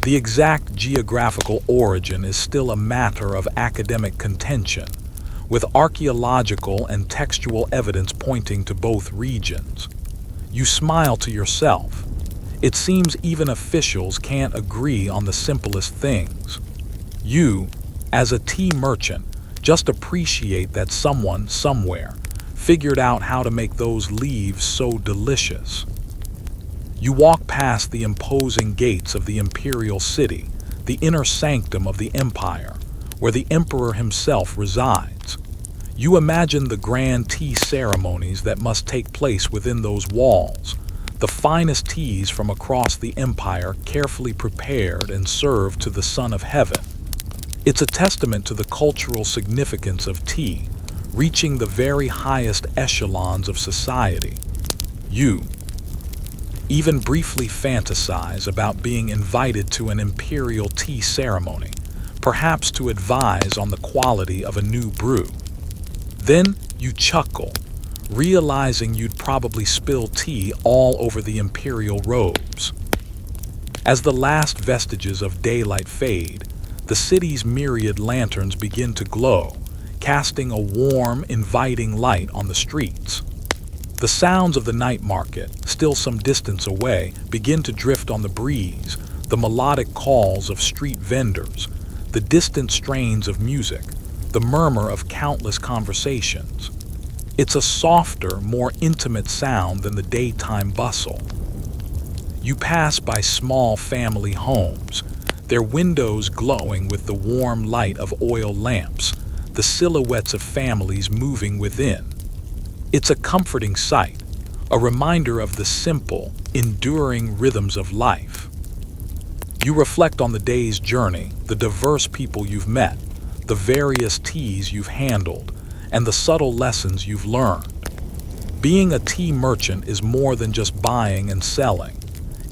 The exact geographical origin is still a matter of academic contention, with archaeological and textual evidence pointing to both regions. You smile to yourself. It seems even officials can't agree on the simplest things. You, as a tea merchant, just appreciate that someone, somewhere, figured out how to make those leaves so delicious. You walk past the imposing gates of the imperial city, the inner sanctum of the empire, where the emperor himself resides. You imagine the grand tea ceremonies that must take place within those walls, the finest teas from across the empire carefully prepared and served to the Son of Heaven. It's a testament to the cultural significance of tea, reaching the very highest echelons of society. You even briefly fantasize about being invited to an imperial tea ceremony, perhaps to advise on the quality of a new brew. Then you chuckle, realizing you'd probably spill tea all over the imperial robes. As the last vestiges of daylight fade, the city's myriad lanterns begin to glow, casting a warm, inviting light on the streets. The sounds of the night market, still some distance away, begin to drift on the breeze, the melodic calls of street vendors, the distant strains of music, the murmur of countless conversations. It's a softer, more intimate sound than the daytime bustle. You pass by small family homes, their windows glowing with the warm light of oil lamps, the silhouettes of families moving within. It's a comforting sight, a reminder of the simple, enduring rhythms of life. You reflect on the day's journey, the diverse people you've met, the various teas you've handled, and the subtle lessons you've learned. Being a tea merchant is more than just buying and selling.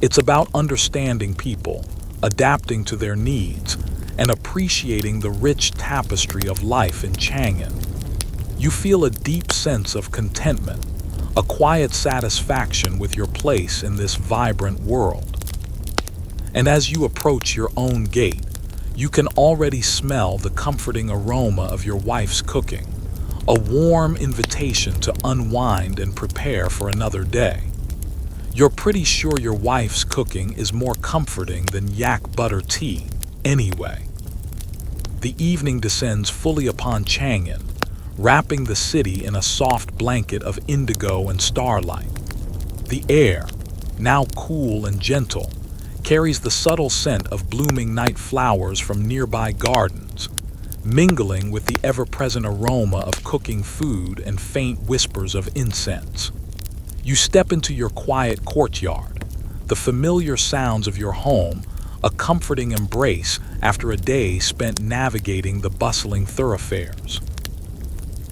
It's about understanding people, adapting to their needs, and appreciating the rich tapestry of life in Chang'an. You feel a deep sense of contentment, a quiet satisfaction with your place in this vibrant world. And as you approach your own gate, you can already smell the comforting aroma of your wife's cooking, a warm invitation to unwind and prepare for another day. You're pretty sure your wife's cooking is more comforting than yak butter tea, anyway. The evening descends fully upon Chang'an, wrapping the city in a soft blanket of indigo and starlight. The air, now cool and gentle, carries the subtle scent of blooming night flowers from nearby gardens, mingling with the ever-present aroma of cooking food and faint whispers of incense. You step into your quiet courtyard, the familiar sounds of your home, a comforting embrace after a day spent navigating the bustling thoroughfares.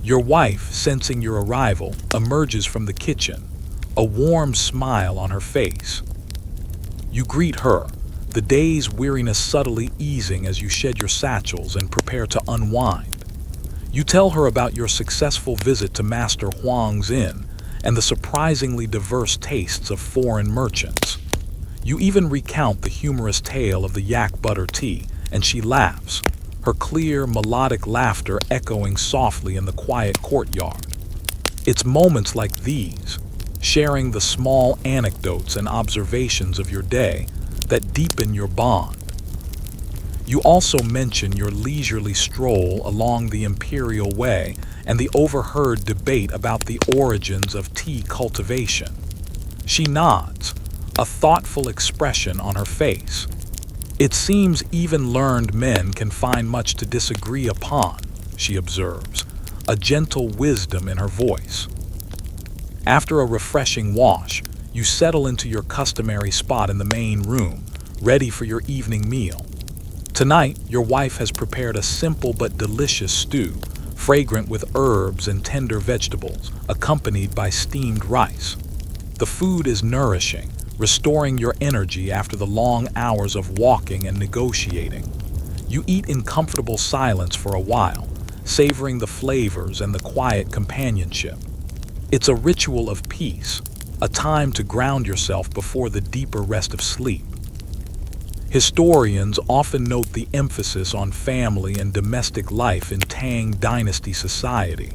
Your wife, sensing your arrival, emerges from the kitchen, a warm smile on her face. You greet her, the day's weariness subtly easing as you shed your satchels and prepare to unwind. You tell her about your successful visit to Master Wang's inn and the surprisingly diverse tastes of foreign merchants. You even recount the humorous tale of the yak butter tea, and she laughs, her clear, melodic laughter echoing softly in the quiet courtyard. It's moments like these, sharing the small anecdotes and observations of your day, that deepen your bond. You also mention your leisurely stroll along the Imperial Way and the overheard debate about the origins of tea cultivation. She nods, a thoughtful expression on her face. It seems even learned men can find much to disagree upon, she observes, a gentle wisdom in her voice. After a refreshing wash, you settle into your customary spot in the main room, ready for your evening meal. Tonight, your wife has prepared a simple but delicious stew, fragrant with herbs and tender vegetables, accompanied by steamed rice. The food is nourishing, restoring your energy after the long hours of walking and negotiating. You eat in comfortable silence for a while, savoring the flavors and the quiet companionship. It's a ritual of peace, a time to ground yourself before the deeper rest of sleep. Historians often note the emphasis on family and domestic life in Tang Dynasty society.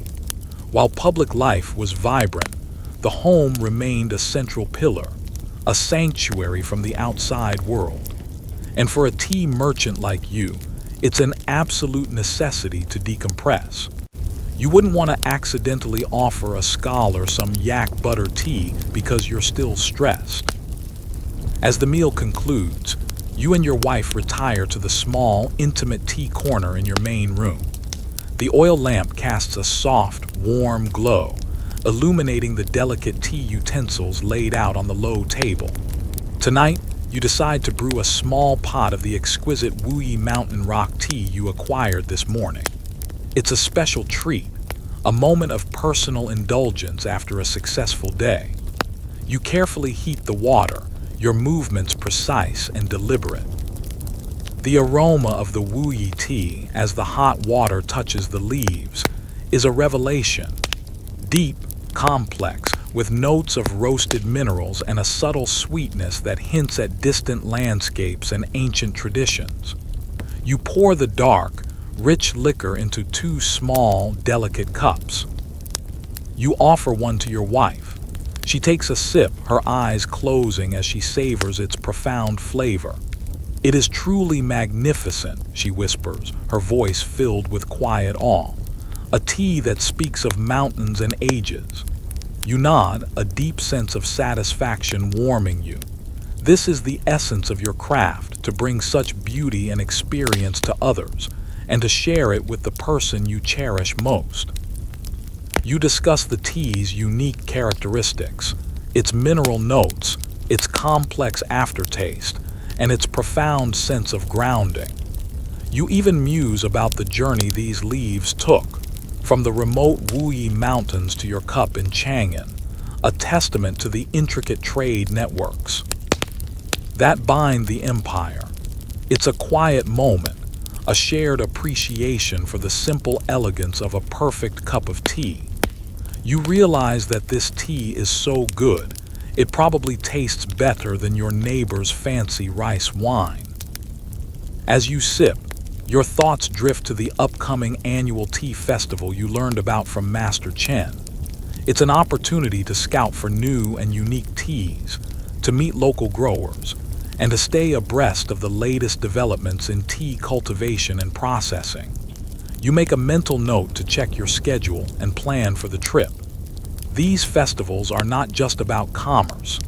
While public life was vibrant, the home remained a central pillar, a sanctuary from the outside world. And for a tea merchant like you, it's an absolute necessity to decompress. You wouldn't want to accidentally offer a scholar some yak butter tea because you're still stressed. As the meal concludes, you and your wife retire to the small, intimate tea corner in your main room. The oil lamp casts a soft, warm glow, illuminating the delicate tea utensils laid out on the low table. Tonight, you decide to brew a small pot of the exquisite Wuyi mountain rock tea you acquired this morning. It's a special treat, a moment of personal indulgence after a successful day. You carefully heat the water, your movements precise and deliberate. The aroma of the Wuyi tea as the hot water touches the leaves is a revelation. Deep, complex, with notes of roasted minerals and a subtle sweetness that hints at distant landscapes and ancient traditions. You pour the dark, rich liquor into two small, delicate cups. You offer one to your wife. She takes a sip, her eyes closing as she savors its profound flavor. "It is truly magnificent," she whispers, her voice filled with quiet awe. "A tea that speaks of mountains and ages." You nod, a deep sense of satisfaction warming you. This is the essence of your craft, to bring such beauty and experience to others, and to share it with the person you cherish most. You discuss the tea's unique characteristics, its mineral notes, its complex aftertaste, and its profound sense of grounding. You even muse about the journey these leaves took, from the remote Wuyi Mountains to your cup in Chang'an, a testament to the intricate trade networks that bind the empire. It's a quiet moment, a shared appreciation for the simple elegance of a perfect cup of tea. You realize that this tea is so good, it probably tastes better than your neighbor's fancy rice wine. As you sip, your thoughts drift to the upcoming annual tea festival you learned about from Master Chen. It's an opportunity to scout for new and unique teas, to meet local growers, and to stay abreast of the latest developments in tea cultivation and processing. You make a mental note to check your schedule and plan for the trip. These festivals are not just about commerce.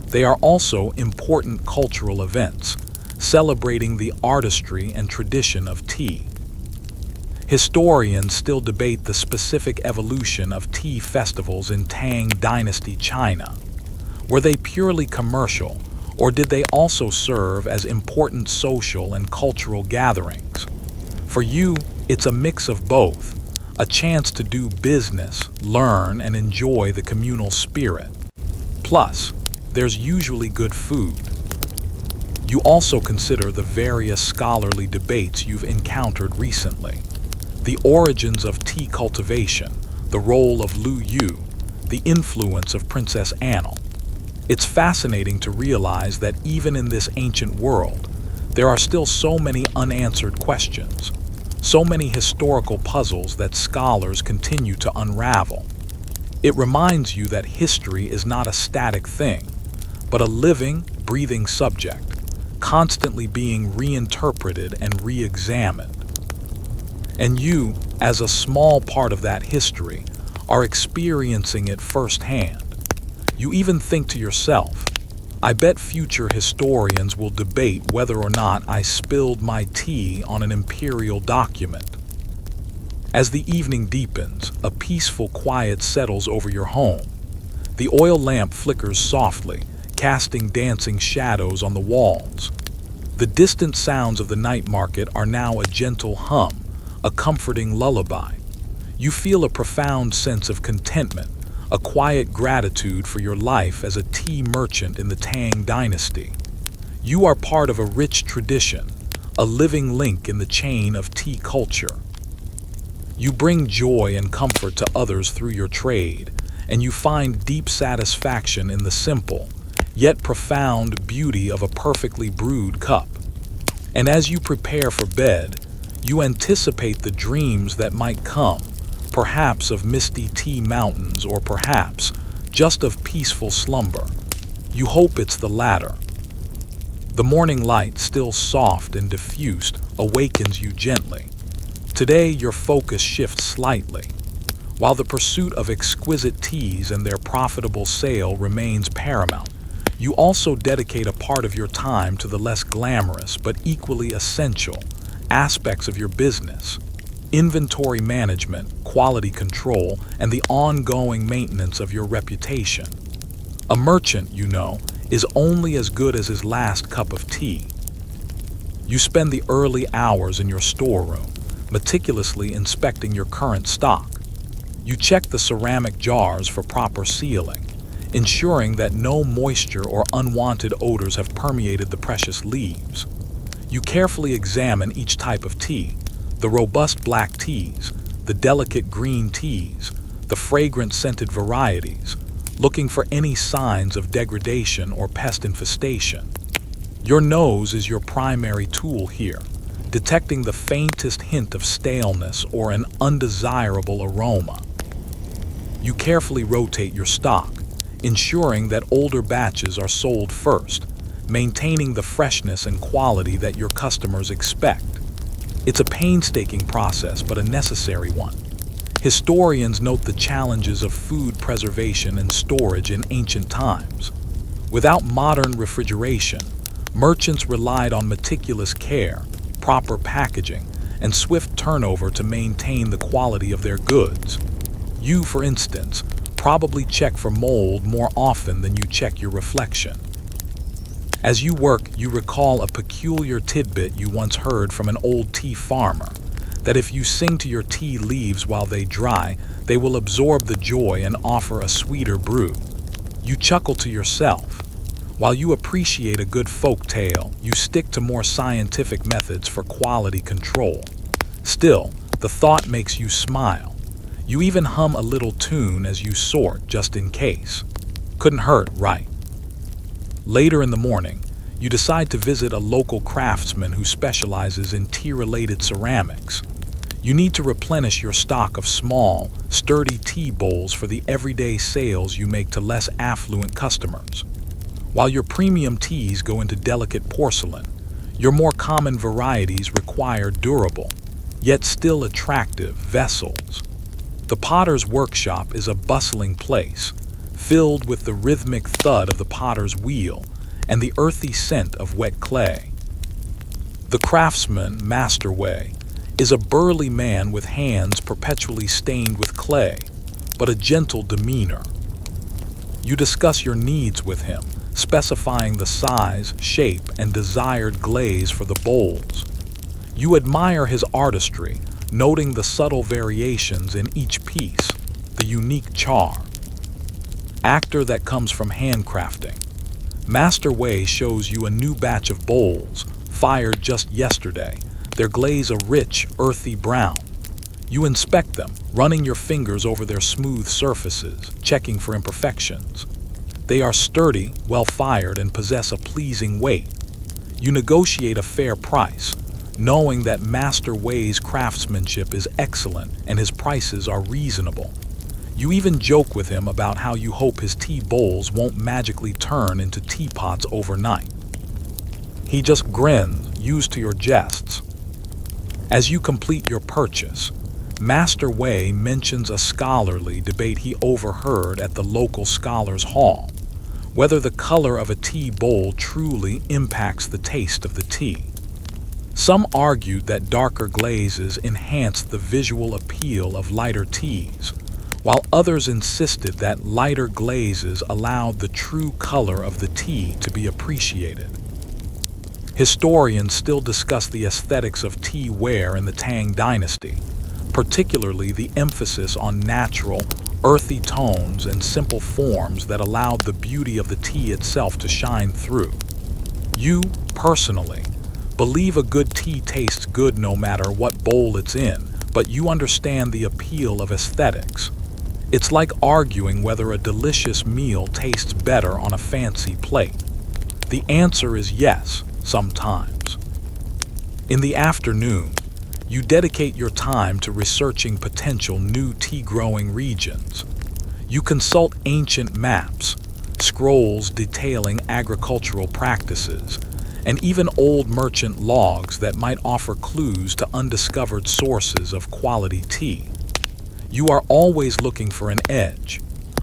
They are also important cultural events, celebrating the artistry and tradition of tea. Historians still debate the specific evolution of tea festivals in Tang Dynasty China. Were they purely commercial, or did they also serve as important social and cultural gatherings? For you, it's a mix of both, a chance to do business, learn, and enjoy the communal spirit. Plus, there's usually good food. You also consider the various scholarly debates you've encountered recently. The origins of tea cultivation, the role of Lu Yu, the influence of Princess Anne. It's fascinating to realize that even in this ancient world, there are still so many unanswered questions, so many historical puzzles that scholars continue to unravel. It reminds you that history is not a static thing, but a living, breathing subject, constantly being reinterpreted and re-examined. And you, as a small part of that history, are experiencing it firsthand. You even think to yourself, I bet future historians will debate whether or not I spilled my tea on an imperial document. As the evening deepens, a peaceful quiet settles over your home. The oil lamp flickers softly, casting dancing shadows on the walls. The distant sounds of the night market are now a gentle hum, a comforting lullaby. You feel a profound sense of contentment, a quiet gratitude for your life as a tea merchant in the Tang Dynasty. You are part of a rich tradition, a living link in the chain of tea culture. You bring joy and comfort to others through your trade, and you find deep satisfaction in the simple, yet profound beauty of a perfectly brewed cup. And as you prepare for bed, you anticipate the dreams that might come, perhaps of misty tea mountains or perhaps just of peaceful slumber. You hope it's the latter. The morning light, still soft and diffused, awakens you gently. Today your focus shifts slightly. While the pursuit of exquisite teas and their profitable sale remains paramount, you also dedicate a part of your time to the less glamorous but equally essential aspects of your business: inventory management, quality control, and the ongoing maintenance of your reputation. A merchant, you know, is only as good as his last cup of tea. You spend the early hours in your storeroom, meticulously inspecting your current stock. You check the ceramic jars for proper sealing, ensuring that no moisture or unwanted odors have permeated the precious leaves. You carefully examine each type of tea: the robust black teas, the delicate green teas, the fragrant scented varieties, looking for any signs of degradation or pest infestation. Your nose is your primary tool here, detecting the faintest hint of staleness or an undesirable aroma. You carefully rotate your stock, ensuring that older batches are sold first, maintaining the freshness and quality that your customers expect. It's a painstaking process, but a necessary one. Historians note the challenges of food preservation and storage in ancient times. Without modern refrigeration, merchants relied on meticulous care, proper packaging, and swift turnover to maintain the quality of their goods. You, for instance, probably check for mold more often than you check your reflection. As you work, you recall a peculiar tidbit you once heard from an old tea farmer, that if you sing to your tea leaves while they dry, they will absorb the joy and offer a sweeter brew. You chuckle to yourself. While you appreciate a good folk tale, you stick to more scientific methods for quality control. Still, the thought makes you smile. You even hum a little tune as you sort, just in case. Couldn't hurt, right? Later in the morning, you decide to visit a local craftsman who specializes in tea-related ceramics. You need to replenish your stock of small, sturdy tea bowls for the everyday sales you make to less affluent customers. While your premium teas go into delicate porcelain, your more common varieties require durable, yet still attractive vessels. The potter's workshop is a bustling place, filled with the rhythmic thud of the potter's wheel and the earthy scent of wet clay. The craftsman, Master Wei, is a burly man with hands perpetually stained with clay, but a gentle demeanor. You discuss your needs with him, specifying the size, shape, and desired glaze for the bowls. You admire his artistry, noting the subtle variations in each piece, the unique charm. Actor that comes from handcrafting. Master Wei shows you a new batch of bowls, fired just yesterday, their glaze a rich, earthy brown. You inspect them, running your fingers over their smooth surfaces, checking for imperfections. They are sturdy, well-fired, and possess a pleasing weight. You negotiate a fair price, knowing that Master Wei's craftsmanship is excellent and his prices are reasonable. You even joke with him about how you hope his tea bowls won't magically turn into teapots overnight. He just grins, used to your jests. As you complete your purchase, Master Wei mentions a scholarly debate he overheard at the local scholars' hall, whether the color of a tea bowl truly impacts the taste of the tea. Some argued that darker glazes enhanced the visual appeal of lighter teas, while others insisted that lighter glazes allowed the true color of the tea to be appreciated. Historians still discuss the aesthetics of tea ware in the Tang Dynasty, particularly the emphasis on natural, earthy tones and simple forms that allowed the beauty of the tea itself to shine through. You, personally, believe a good tea tastes good no matter what bowl it's in, but you understand the appeal of aesthetics. It's like arguing whether a delicious meal tastes better on a fancy plate. The answer is yes, sometimes. In the afternoon, you dedicate your time to researching potential new tea-growing regions. You consult ancient maps, scrolls detailing agricultural practices, and even old merchant logs that might offer clues to undiscovered sources of quality tea. You are always looking for an edge,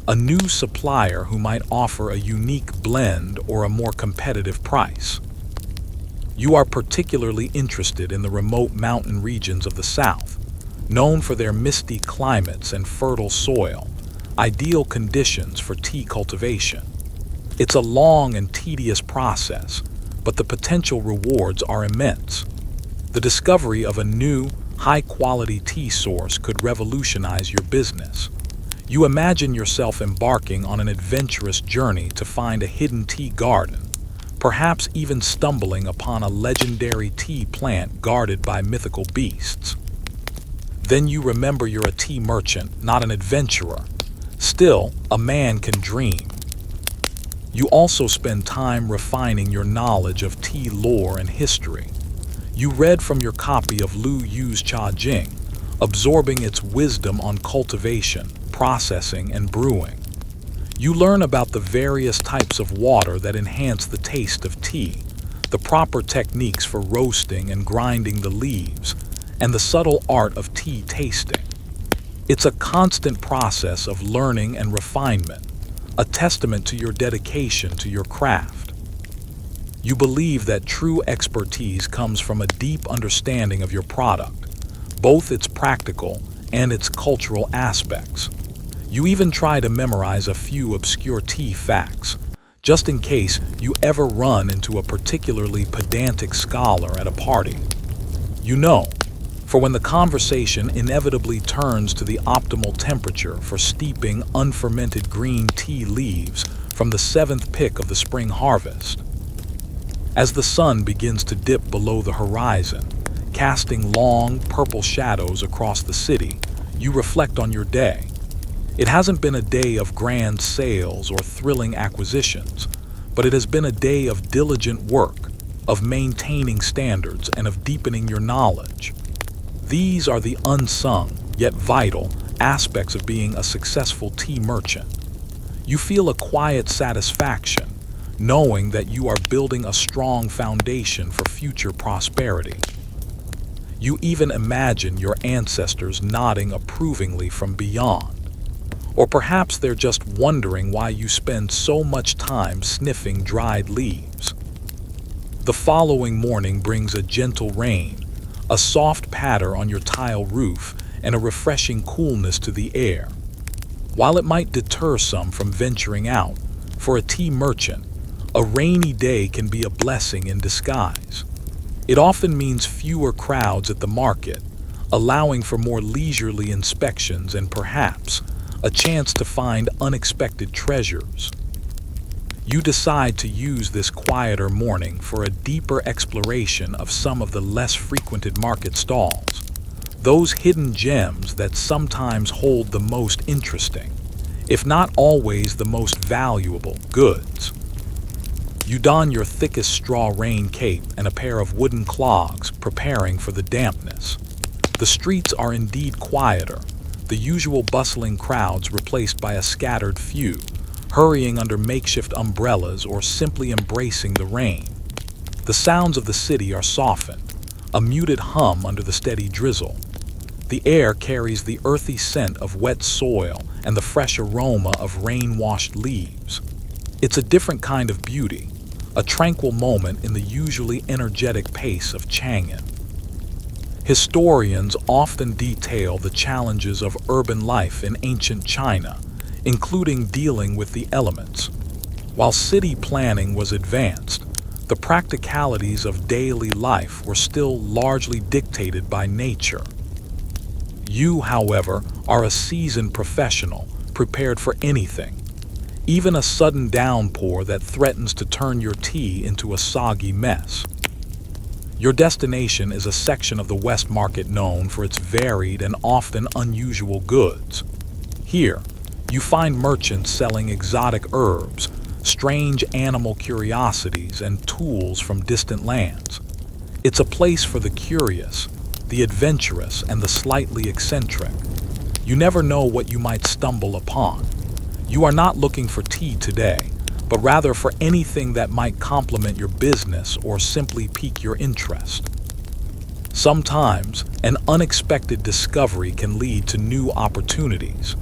a new supplier who might offer a unique blend or a more competitive price. You are particularly interested in the remote mountain regions of the South, known for their misty climates and fertile soil, ideal conditions for tea cultivation. It's a long and tedious process, but the potential rewards are immense. The discovery of a new, high-quality tea source could revolutionize your business. You imagine yourself embarking on an adventurous journey to find a hidden tea garden, perhaps even stumbling upon a legendary tea plant guarded by mythical beasts. Then you remember you're a tea merchant, not an adventurer. Still, a man can dream. You also spend time refining your knowledge of tea lore and history. You read from your copy of Lu Yu's Cha Jing, absorbing its wisdom on cultivation, processing, and brewing. You learn about the various types of water that enhance the taste of tea, the proper techniques for roasting and grinding the leaves, and the subtle art of tea tasting. It's a constant process of learning and refinement, a testament to your dedication to your craft. You believe that true expertise comes from a deep understanding of your product, both its practical and its cultural aspects. You even try to memorize a few obscure tea facts, just in case you ever run into a particularly pedantic scholar at a party. You know, for when the conversation inevitably turns to the optimal temperature for steeping unfermented green tea leaves from the seventh pick of the spring harvest. As the sun begins to dip below the horizon, casting long, purple shadows across the city, you reflect on your day. It hasn't been a day of grand sales or thrilling acquisitions, but it has been a day of diligent work, of maintaining standards, and of deepening your knowledge. These are the unsung, yet vital, aspects of being a successful tea merchant. You feel a quiet satisfaction, knowing that you are building a strong foundation for future prosperity. You even imagine your ancestors nodding approvingly from beyond. Or perhaps they're just wondering why you spend so much time sniffing dried leaves. The following morning brings a gentle rain, a soft patter on your tile roof, and a refreshing coolness to the air. While it might deter some from venturing out, for a tea merchant, a rainy day can be a blessing in disguise. It often means fewer crowds at the market, allowing for more leisurely inspections and perhaps a chance to find unexpected treasures. You decide to use this quieter morning for a deeper exploration of some of the less frequented market stalls, those hidden gems that sometimes hold the most interesting, if not always the most valuable, goods. You don your thickest straw rain cape and a pair of wooden clogs, preparing for the dampness. The streets are indeed quieter, the usual bustling crowds replaced by a scattered few, hurrying under makeshift umbrellas or simply embracing the rain. The sounds of the city are softened, a muted hum under the steady drizzle. The air carries the earthy scent of wet soil and the fresh aroma of rain-washed leaves. It's a different kind of beauty, a tranquil moment in the usually energetic pace of Chang'an. Historians often detail the challenges of urban life in ancient China, including dealing with the elements. While city planning was advanced, the practicalities of daily life were still largely dictated by nature. You, however, are a seasoned professional, prepared for anything, even a sudden downpour that threatens to turn your tea into a soggy mess. Your destination is a section of the West Market known for its varied and often unusual goods. Here, you find merchants selling exotic herbs, strange animal curiosities, and tools from distant lands. It's a place for the curious, the adventurous, and the slightly eccentric. You never know what you might stumble upon. You are not looking for tea today, but rather for anything that might complement your business or simply pique your interest. Sometimes, an unexpected discovery can lead to new opportunities.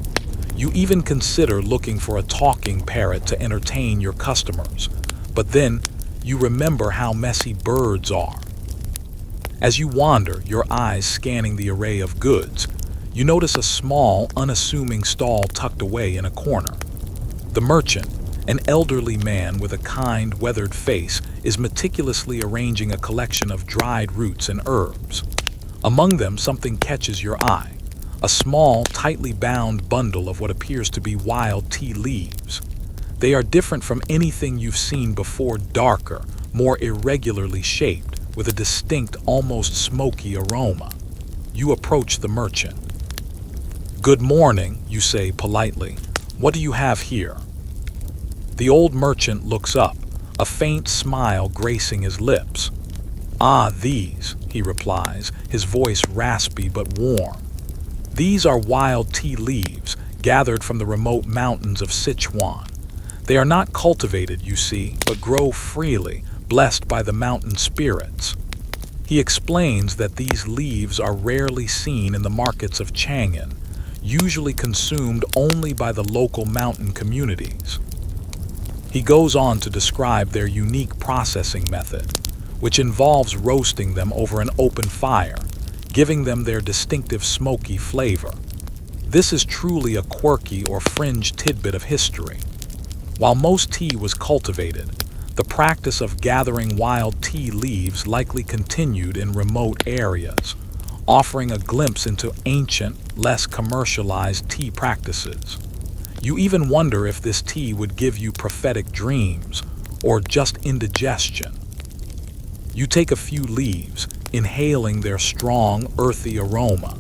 You even consider looking for a talking parrot to entertain your customers, but then you remember how messy birds are. As you wander, your eyes scanning the array of goods, you notice a small, unassuming stall tucked away in a corner. The merchant, an elderly man with a kind, weathered face, is meticulously arranging a collection of dried roots and herbs. Among them, something catches your eye. A small, tightly bound bundle of what appears to be wild tea leaves. They are different from anything you've seen before, darker, more irregularly shaped, with a distinct, almost smoky aroma. You approach the merchant. "Good morning," you say politely. "What do you have here?" The old merchant looks up, a faint smile gracing his lips. "Ah, these," he replies, his voice raspy but warm. "These are wild tea leaves gathered from the remote mountains of Sichuan. They are not cultivated, you see, but grow freely, blessed by the mountain spirits." He explains that these leaves are rarely seen in the markets of Chang'an, usually consumed only by the local mountain communities. He goes on to describe their unique processing method, which involves roasting them over an open fire, giving them their distinctive smoky flavor. This is truly a quirky or fringe tidbit of history. While most tea was cultivated, the practice of gathering wild tea leaves likely continued in remote areas, offering a glimpse into ancient, less commercialized tea practices. You even wonder if this tea would give you prophetic dreams or just indigestion. You take a few leaves, inhaling their strong, earthy aroma.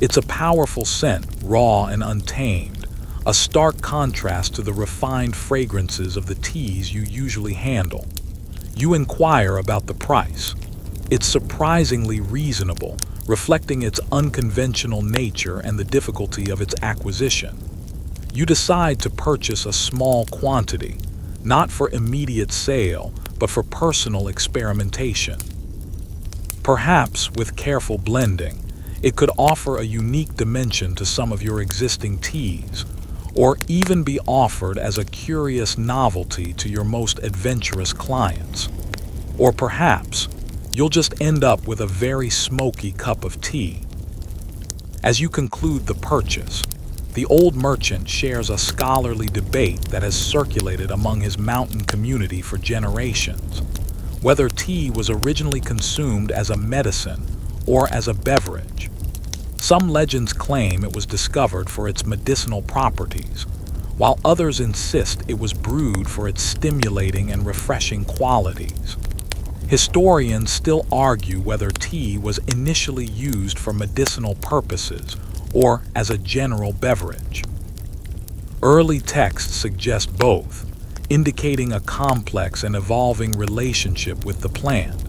It's a powerful scent, raw and untamed, a stark contrast to the refined fragrances of the teas you usually handle. You inquire about the price. It's surprisingly reasonable, reflecting its unconventional nature and the difficulty of its acquisition. You decide to purchase a small quantity, not for immediate sale, but for personal experimentation. Perhaps, with careful blending, it could offer a unique dimension to some of your existing teas, or even be offered as a curious novelty to your most adventurous clients. Or perhaps, you'll just end up with a very smoky cup of tea. As you conclude the purchase, the old merchant shares a scholarly debate that has circulated among his mountain community for generations, whether tea was originally consumed as a medicine or as a beverage. Some legends claim it was discovered for its medicinal properties, while others insist it was brewed for its stimulating and refreshing qualities. Historians still argue whether tea was initially used for medicinal purposes or as a general beverage. Early texts suggest both, indicating a complex and evolving relationship with the plant.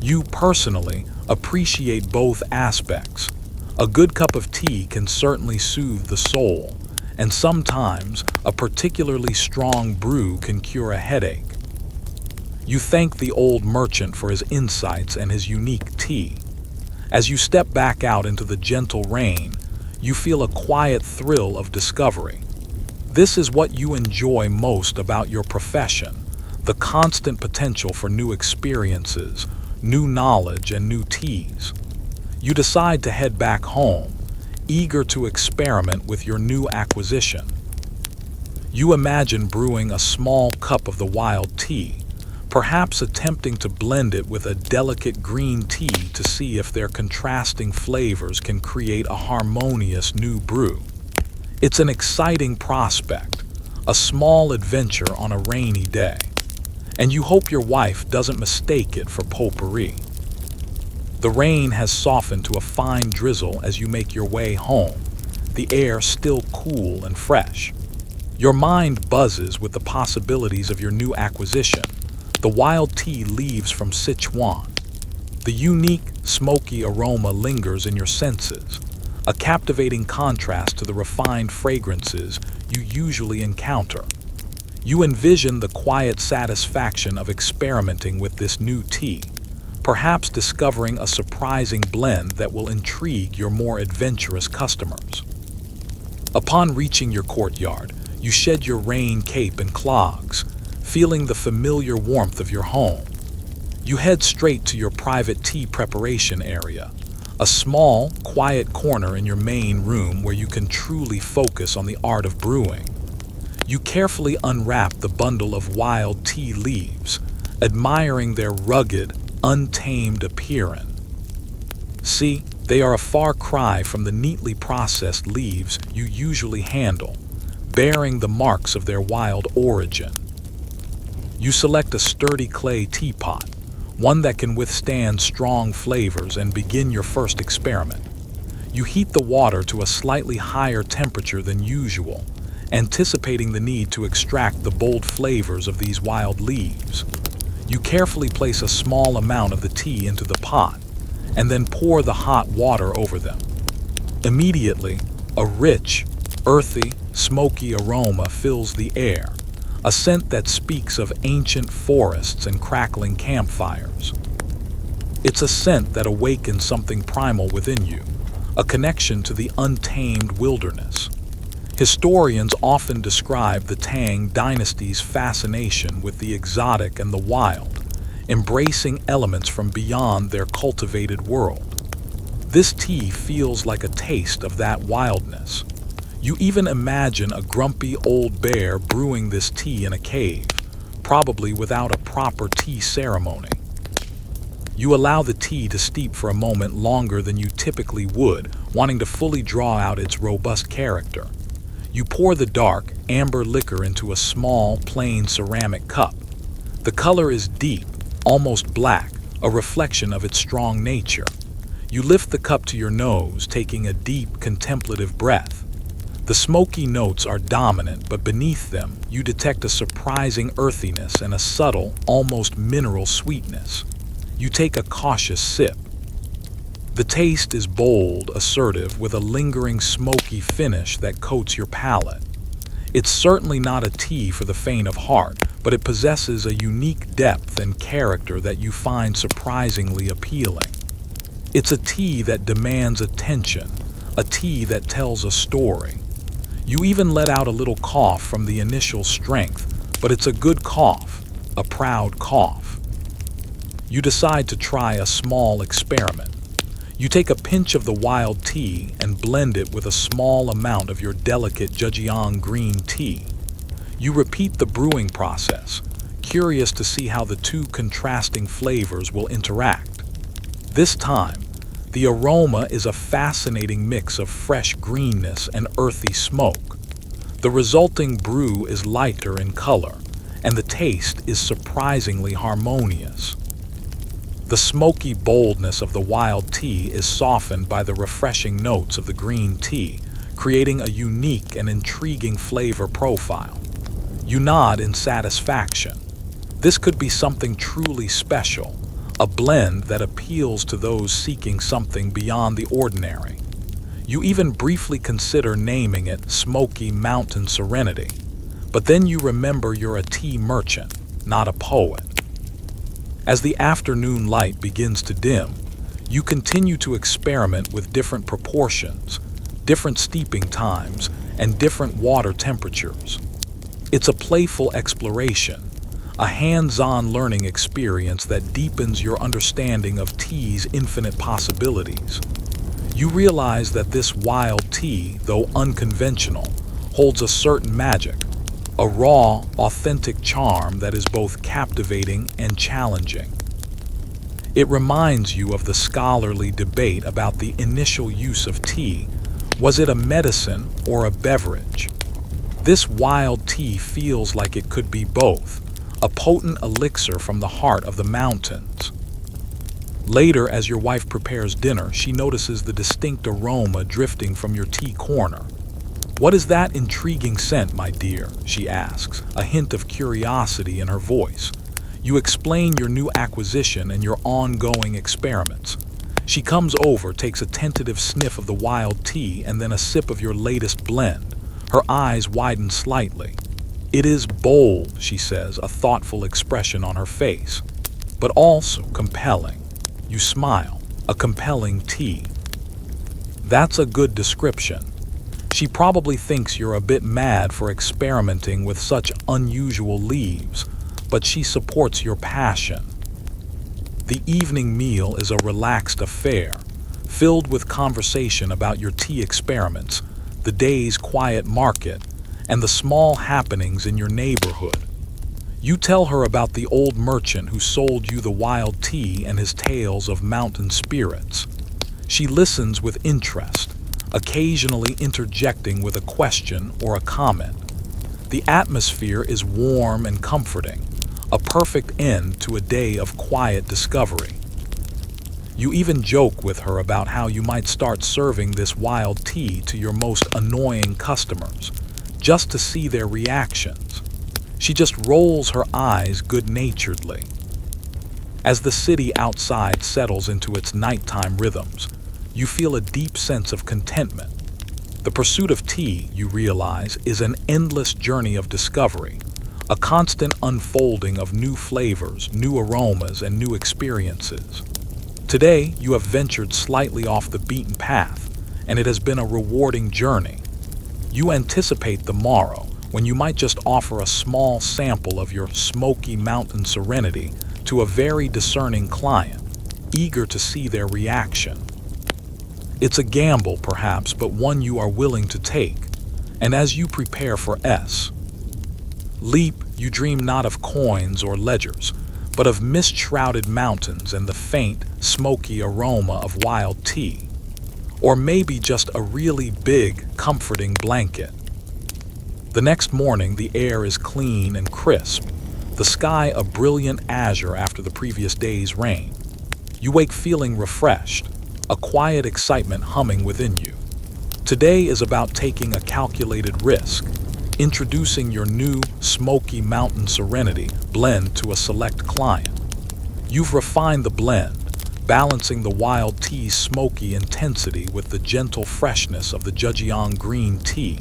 You personally appreciate both aspects. A good cup of tea can certainly soothe the soul, and sometimes a particularly strong brew can cure a headache. You thank the old merchant for his insights and his unique tea. As you step back out into the gentle rain, you feel a quiet thrill of discovery. This is what you enjoy most about your profession, the constant potential for new experiences, new knowledge, and new teas. You decide to head back home, eager to experiment with your new acquisition. You imagine brewing a small cup of the wild tea, perhaps attempting to blend it with a delicate green tea to see if their contrasting flavors can create a harmonious new brew. It's an exciting prospect, a small adventure on a rainy day, and you hope your wife doesn't mistake it for potpourri. The rain has softened to a fine drizzle as you make your way home, the air still cool and fresh. Your mind buzzes with the possibilities of your new acquisition, the wild tea leaves from Sichuan. The unique, smoky aroma lingers in your senses, a captivating contrast to the refined fragrances you usually encounter. You envision the quiet satisfaction of experimenting with this new tea, perhaps discovering a surprising blend that will intrigue your more adventurous customers. Upon reaching your courtyard, you shed your rain cape and clogs, feeling the familiar warmth of your home. You head straight to your private tea preparation area, a small, quiet corner in your main room where you can truly focus on the art of brewing. You carefully unwrap the bundle of wild tea leaves, admiring their rugged, untamed appearance. See, they are a far cry from the neatly processed leaves you usually handle, bearing the marks of their wild origin. You select a sturdy clay teapot, one that can withstand strong flavors, and begin your first experiment. You heat the water to a slightly higher temperature than usual, anticipating the need to extract the bold flavors of these wild leaves. You carefully place a small amount of the tea into the pot, and then pour the hot water over them. Immediately, a rich, earthy, smoky aroma fills the air, a scent that speaks of ancient forests and crackling campfires. It's a scent that awakens something primal within you, a connection to the untamed wilderness. Historians often describe the Tang Dynasty's fascination with the exotic and the wild, embracing elements from beyond their cultivated world. This tea feels like a taste of that wildness. You even imagine a grumpy old bear brewing this tea in a cave, probably without a proper tea ceremony. You allow the tea to steep for a moment longer than you typically would, wanting to fully draw out its robust character. You pour the dark, amber liquor into a small, plain ceramic cup. The color is deep, almost black, a reflection of its strong nature. You lift the cup to your nose, taking a deep, contemplative breath. The smoky notes are dominant, but beneath them, you detect a surprising earthiness and a subtle, almost mineral sweetness. You take a cautious sip. The taste is bold, assertive, with a lingering smoky finish that coats your palate. It's certainly not a tea for the faint of heart, but it possesses a unique depth and character that you find surprisingly appealing. It's a tea that demands attention, a tea that tells a story. You even let out a little cough from the initial strength, but it's a good cough, a proud cough. You decide to try a small experiment. You take a pinch of the wild tea and blend it with a small amount of your delicate Zhang green tea. You repeat the brewing process, curious to see how the two contrasting flavors will interact. This time, the aroma is a fascinating mix of fresh greenness and earthy smoke. The resulting brew is lighter in color, and the taste is surprisingly harmonious. The smoky boldness of the wild tea is softened by the refreshing notes of the green tea, creating a unique and intriguing flavor profile. You nod in satisfaction. This could be something truly special, a blend that appeals to those seeking something beyond the ordinary. You even briefly consider naming it Smoky Mountain Serenity, but then you remember you're a tea merchant, not a poet. As the afternoon light begins to dim, you continue to experiment with different proportions, different steeping times, and different water temperatures. It's a playful exploration, a hands-on learning experience that deepens your understanding of tea's infinite possibilities. You realize that this wild tea, though unconventional, holds a certain magic, a raw, authentic charm that is both captivating and challenging. It reminds you of the scholarly debate about the initial use of tea. Was it a medicine or a beverage? This wild tea feels like it could be both, a potent elixir from the heart of the mountains. Later, as your wife prepares dinner, she notices the distinct aroma drifting from your tea corner. "What is that intriguing scent, my dear?" she asks, a hint of curiosity in her voice. You explain your new acquisition and your ongoing experiments. She comes over, takes a tentative sniff of the wild tea, and then a sip of your latest blend. Her eyes widen slightly. "It is bold," she says, a thoughtful expression on her face, "but also compelling." You smile. "A compelling tea." That's a good description. She probably thinks you're a bit mad for experimenting with such unusual leaves, but she supports your passion. The evening meal is a relaxed affair, filled with conversation about your tea experiments, the day's quiet market, and the small happenings in your neighborhood. You tell her about the old merchant who sold you the wild tea and his tales of mountain spirits. She listens with interest, occasionally interjecting with a question or a comment. The atmosphere is warm and comforting, a perfect end to a day of quiet discovery. You even joke with her about how you might start serving this wild tea to your most annoying customers, just to see their reactions. She just rolls her eyes good-naturedly. As the city outside settles into its nighttime rhythms, you feel a deep sense of contentment. The pursuit of tea, you realize, is an endless journey of discovery, a constant unfolding of new flavors, new aromas, and new experiences. Today, you have ventured slightly off the beaten path, and it has been a rewarding journey. You anticipate the morrow, when you might just offer a small sample of your smoky mountain serenity to a very discerning client, eager to see their reaction. It's a gamble, perhaps, but one you are willing to take, and as you prepare for Leap, you dream not of coins or ledgers, but of mist-shrouded mountains and the faint, smoky aroma of wild tea. Or maybe just a really big, comforting blanket. The next morning, the air is clean and crisp, the sky a brilliant azure after the previous day's rain. You wake feeling refreshed, a quiet excitement humming within you. Today is about taking a calculated risk, introducing your new smoky mountain serenity blend to a select client. You've refined the blend, balancing the wild tea's smoky intensity with the gentle freshness of the Zhejiang green tea,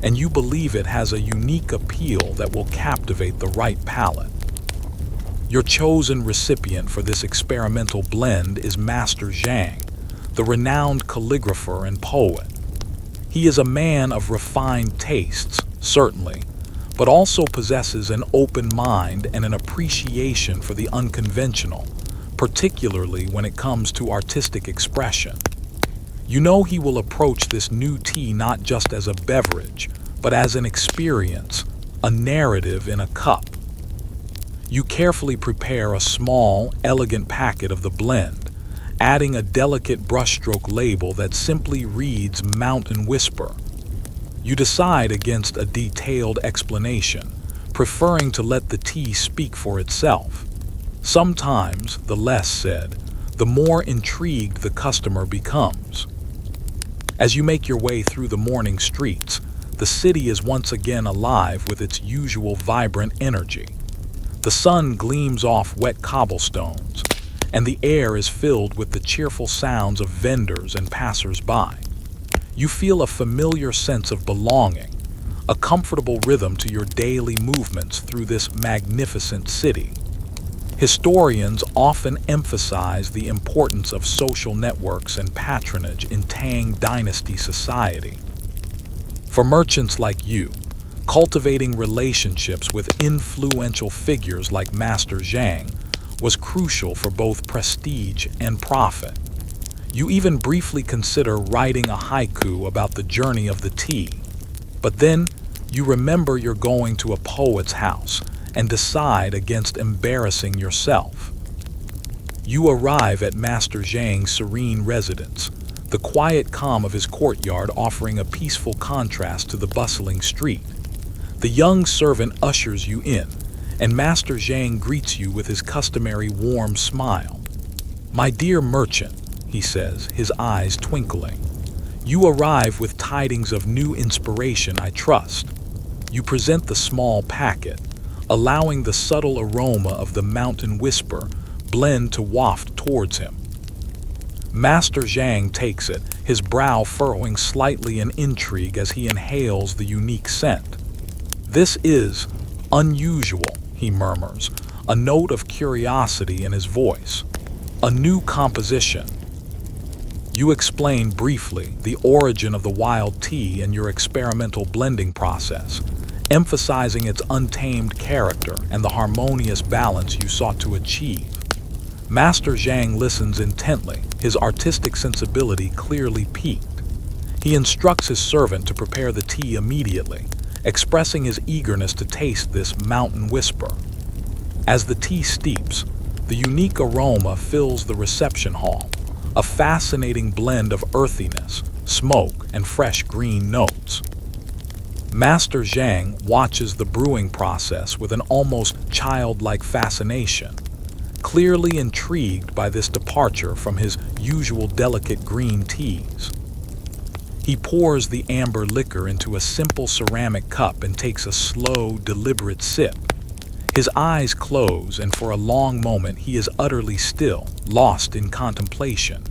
and you believe it has a unique appeal that will captivate the right palate. Your chosen recipient for this experimental blend is Master Zhang, the renowned calligrapher and poet. He is a man of refined tastes, certainly, but also possesses an open mind and an appreciation for the unconventional, particularly when it comes to artistic expression. You know he will approach this new tea not just as a beverage, but as an experience, a narrative in a cup. You carefully prepare a small, elegant packet of the blend, adding a delicate brushstroke label that simply reads Mountain Whisper. You decide against a detailed explanation, preferring to let the tea speak for itself. Sometimes, the less said, the more intrigued the customer becomes. As you make your way through the morning streets, the city is once again alive with its usual vibrant energy. The sun gleams off wet cobblestones, and the air is filled with the cheerful sounds of vendors and passers-by. You feel a familiar sense of belonging, a comfortable rhythm to your daily movements through this magnificent city. Historians often emphasize the importance of social networks and patronage in Tang Dynasty society. For merchants like you, cultivating relationships with influential figures like Master Zhang was crucial for both prestige and profit. You even briefly consider writing a haiku about the journey of the tea, but then you remember you're going to a poet's house and decide against embarrassing yourself. You arrive at Master Zhang's serene residence, the quiet calm of his courtyard offering a peaceful contrast to the bustling street. The young servant ushers you in, and Master Zhang greets you with his customary warm smile. "My dear merchant," he says, his eyes twinkling, "you arrive with tidings of new inspiration, I trust." You present the small packet, allowing the subtle aroma of the Mountain Whisper blend to waft towards him. Master Zhang takes it, his brow furrowing slightly in intrigue as he inhales the unique scent. "This is unusual," he murmurs, a note of curiosity in his voice. "A new composition." You explain briefly the origin of the wild tea and your experimental blending process, emphasizing its untamed character and the harmonious balance you sought to achieve. Master Zhang listens intently, his artistic sensibility clearly piqued. He instructs his servant to prepare the tea immediately, expressing his eagerness to taste this Mountain Whisper. As the tea steeps, the unique aroma fills the reception hall, a fascinating blend of earthiness, smoke, and fresh green notes. Master Zhang watches the brewing process with an almost childlike fascination, clearly intrigued by this departure from his usual delicate green teas. He pours the amber liquor into a simple ceramic cup and takes a slow, deliberate sip, His eyes close, and for a long moment he is utterly still, lost in contemplation.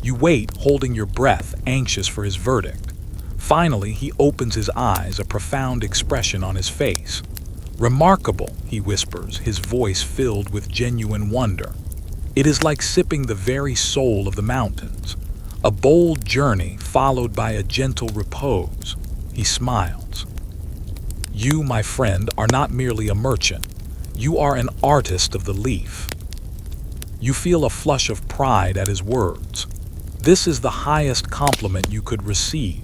You wait, holding your breath, anxious for his verdict. Finally, he opens his eyes, a profound expression on his face. "Remarkable," he whispers, his voice filled with genuine wonder. "It is like sipping the very soul of the mountains. A bold journey followed by a gentle repose." He smiles. "You, my friend, are not merely a merchant. You are an artist of the leaf." You feel a flush of pride at his words. This is the highest compliment you could receive.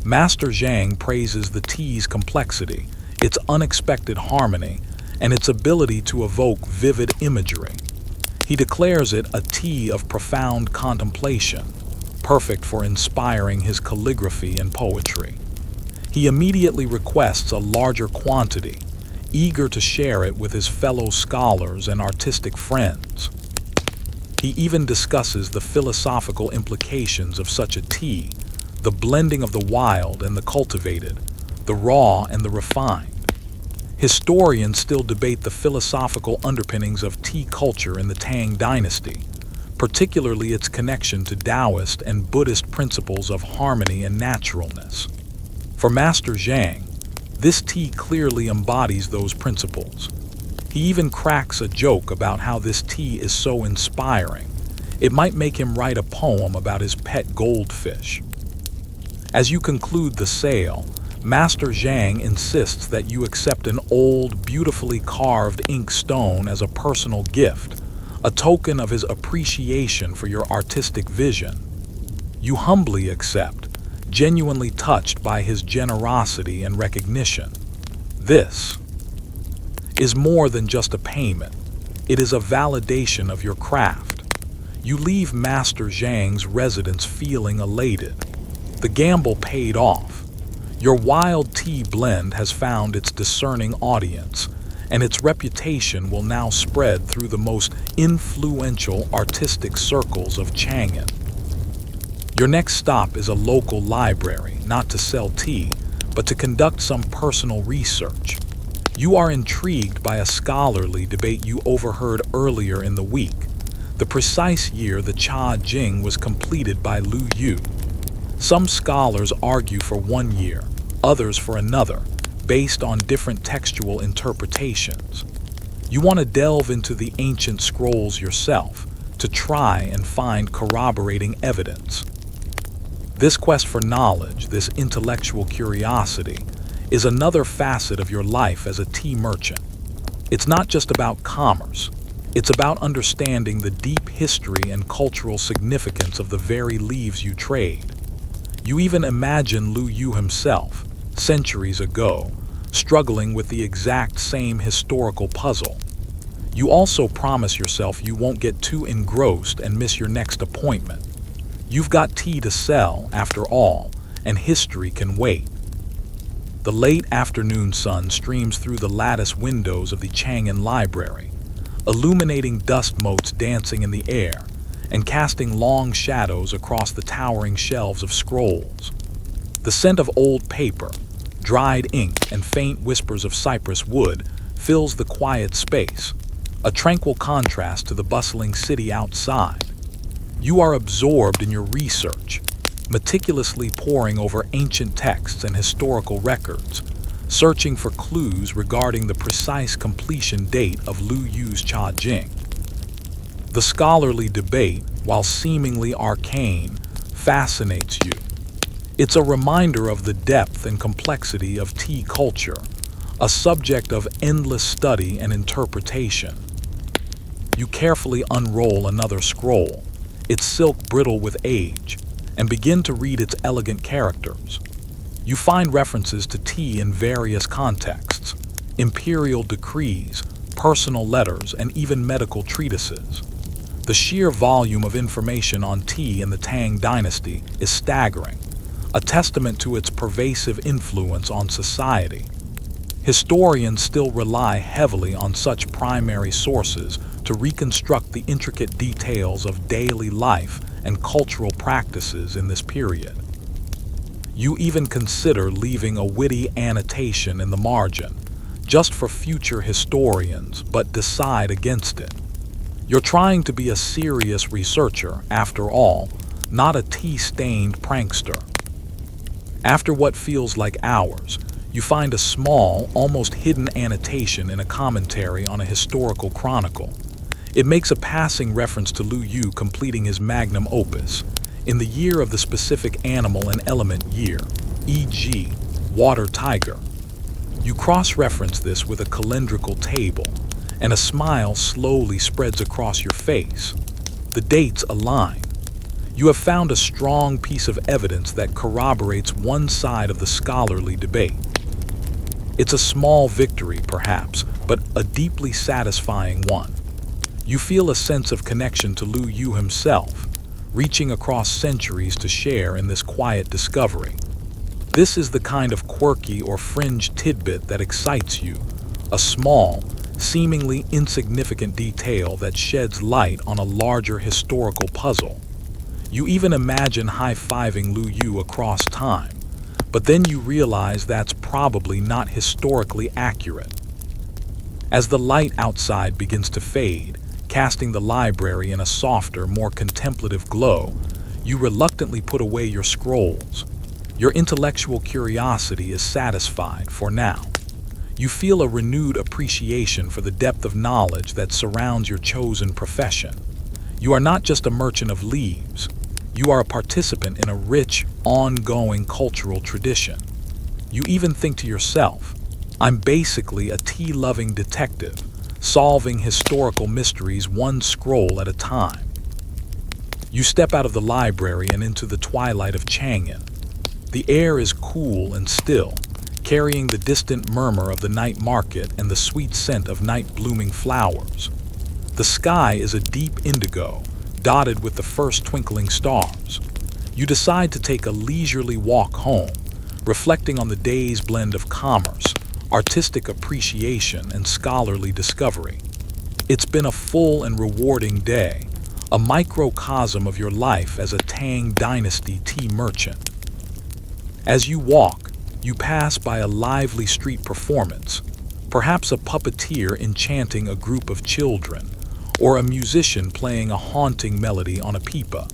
Master Zhang praises the tea's complexity, its unexpected harmony, and its ability to evoke vivid imagery. He declares it a tea of profound contemplation, perfect for inspiring his calligraphy and poetry. He immediately requests a larger quantity, eager to share it with his fellow scholars and artistic friends. He even discusses the philosophical implications of such a tea, the blending of the wild and the cultivated, the raw and the refined. Historians still debate the philosophical underpinnings of tea culture in the Tang Dynasty, particularly its connection to Taoist and Buddhist principles of harmony and naturalness. For Master Zhang, this tea clearly embodies those principles. He even cracks a joke about how this tea is so inspiring. It might make him write a poem about his pet goldfish. As you conclude the sale, Master Zhang insists that you accept an old, beautifully carved ink stone as a personal gift, a token of his appreciation for your artistic vision. You humbly accept, genuinely touched by his generosity and recognition. This is more than just a payment. It is a validation of your craft. You leave Master Zhang's residence feeling elated. The gamble paid off. Your wild tea blend has found its discerning audience, and its reputation will now spread through the most influential artistic circles of Chang'an. Your next stop is a local library, not to sell tea, but to conduct some personal research. You are intrigued by a scholarly debate you overheard earlier in the week, the precise year the Chang'an was completed by Lu Yu. Some scholars argue for 1 year, others for another, based on different textual interpretations. You want to delve into the ancient scrolls yourself to try and find corroborating evidence. This quest for knowledge, this intellectual curiosity, is another facet of your life as a tea merchant. It's not just about commerce. It's about understanding the deep history and cultural significance of the very leaves you trade. You even imagine Lu Yu himself, centuries ago, struggling with the exact same historical puzzle. You also promise yourself you won't get too engrossed and miss your next appointment. You've got tea to sell, after all, and history can wait. The late afternoon sun streams through the lattice windows of the Chang'an Library, illuminating dust motes dancing in the air and casting long shadows across the towering shelves of scrolls. The scent of old paper, dried ink, and faint whispers of cypress wood fills the quiet space, a tranquil contrast to the bustling city outside. You are absorbed in your research, meticulously poring over ancient texts and historical records, searching for clues regarding the precise completion date of Lu Yu's Chang'an. The scholarly debate, while seemingly arcane, fascinates you. It's a reminder of the depth and complexity of tea culture, a subject of endless study and interpretation. You carefully unroll another scroll, its silk brittle with age, and begin to read its elegant characters. You find references to tea in various contexts, imperial decrees, personal letters, and even medical treatises. The sheer volume of information on tea in the Tang Dynasty is staggering, a testament to its pervasive influence on society. Historians still rely heavily on such primary sources to reconstruct the intricate details of daily life and cultural practices in this period. You even consider leaving a witty annotation in the margin, just for future historians, but decide against it. You're trying to be a serious researcher, after all, not a tea-stained prankster. After what feels like hours, you find a small, almost hidden annotation in a commentary on a historical chronicle. It makes a passing reference to Lu Yu completing his magnum opus in the year of the specific animal and element year, e.g., water tiger. You cross-reference this with a calendrical table, and a smile slowly spreads across your face. The dates align. You have found a strong piece of evidence that corroborates one side of the scholarly debate. It's a small victory, perhaps, but a deeply satisfying one. You feel a sense of connection to Lu Yu himself, reaching across centuries to share in this quiet discovery. This is the kind of quirky or fringe tidbit that excites you, a small, seemingly insignificant detail that sheds light on a larger historical puzzle. You even imagine high-fiving Lu Yu across time, but then you realize that's probably not historically accurate. As the light outside begins to fade, casting the library in a softer, more contemplative glow, you reluctantly put away your scrolls. Your intellectual curiosity is satisfied for now. You feel a renewed appreciation for the depth of knowledge that surrounds your chosen profession. You are not just a merchant of leaves. You are a participant in a rich, ongoing cultural tradition. You even think to yourself, I'm basically a tea-loving detective, solving historical mysteries one scroll at a time. You step out of the library and into the twilight of Chang'an. The air is cool and still, carrying the distant murmur of the night market and the sweet scent of night-blooming flowers. The sky is a deep indigo, dotted with the first twinkling stars. You decide to take a leisurely walk home, reflecting on the day's blend of commerce, artistic appreciation, and scholarly discovery. It's been a full and rewarding day, a microcosm of your life as a Tang Dynasty tea merchant. As you walk, you pass by a lively street performance, perhaps a puppeteer enchanting a group of children, or a musician playing a haunting melody on a pipa.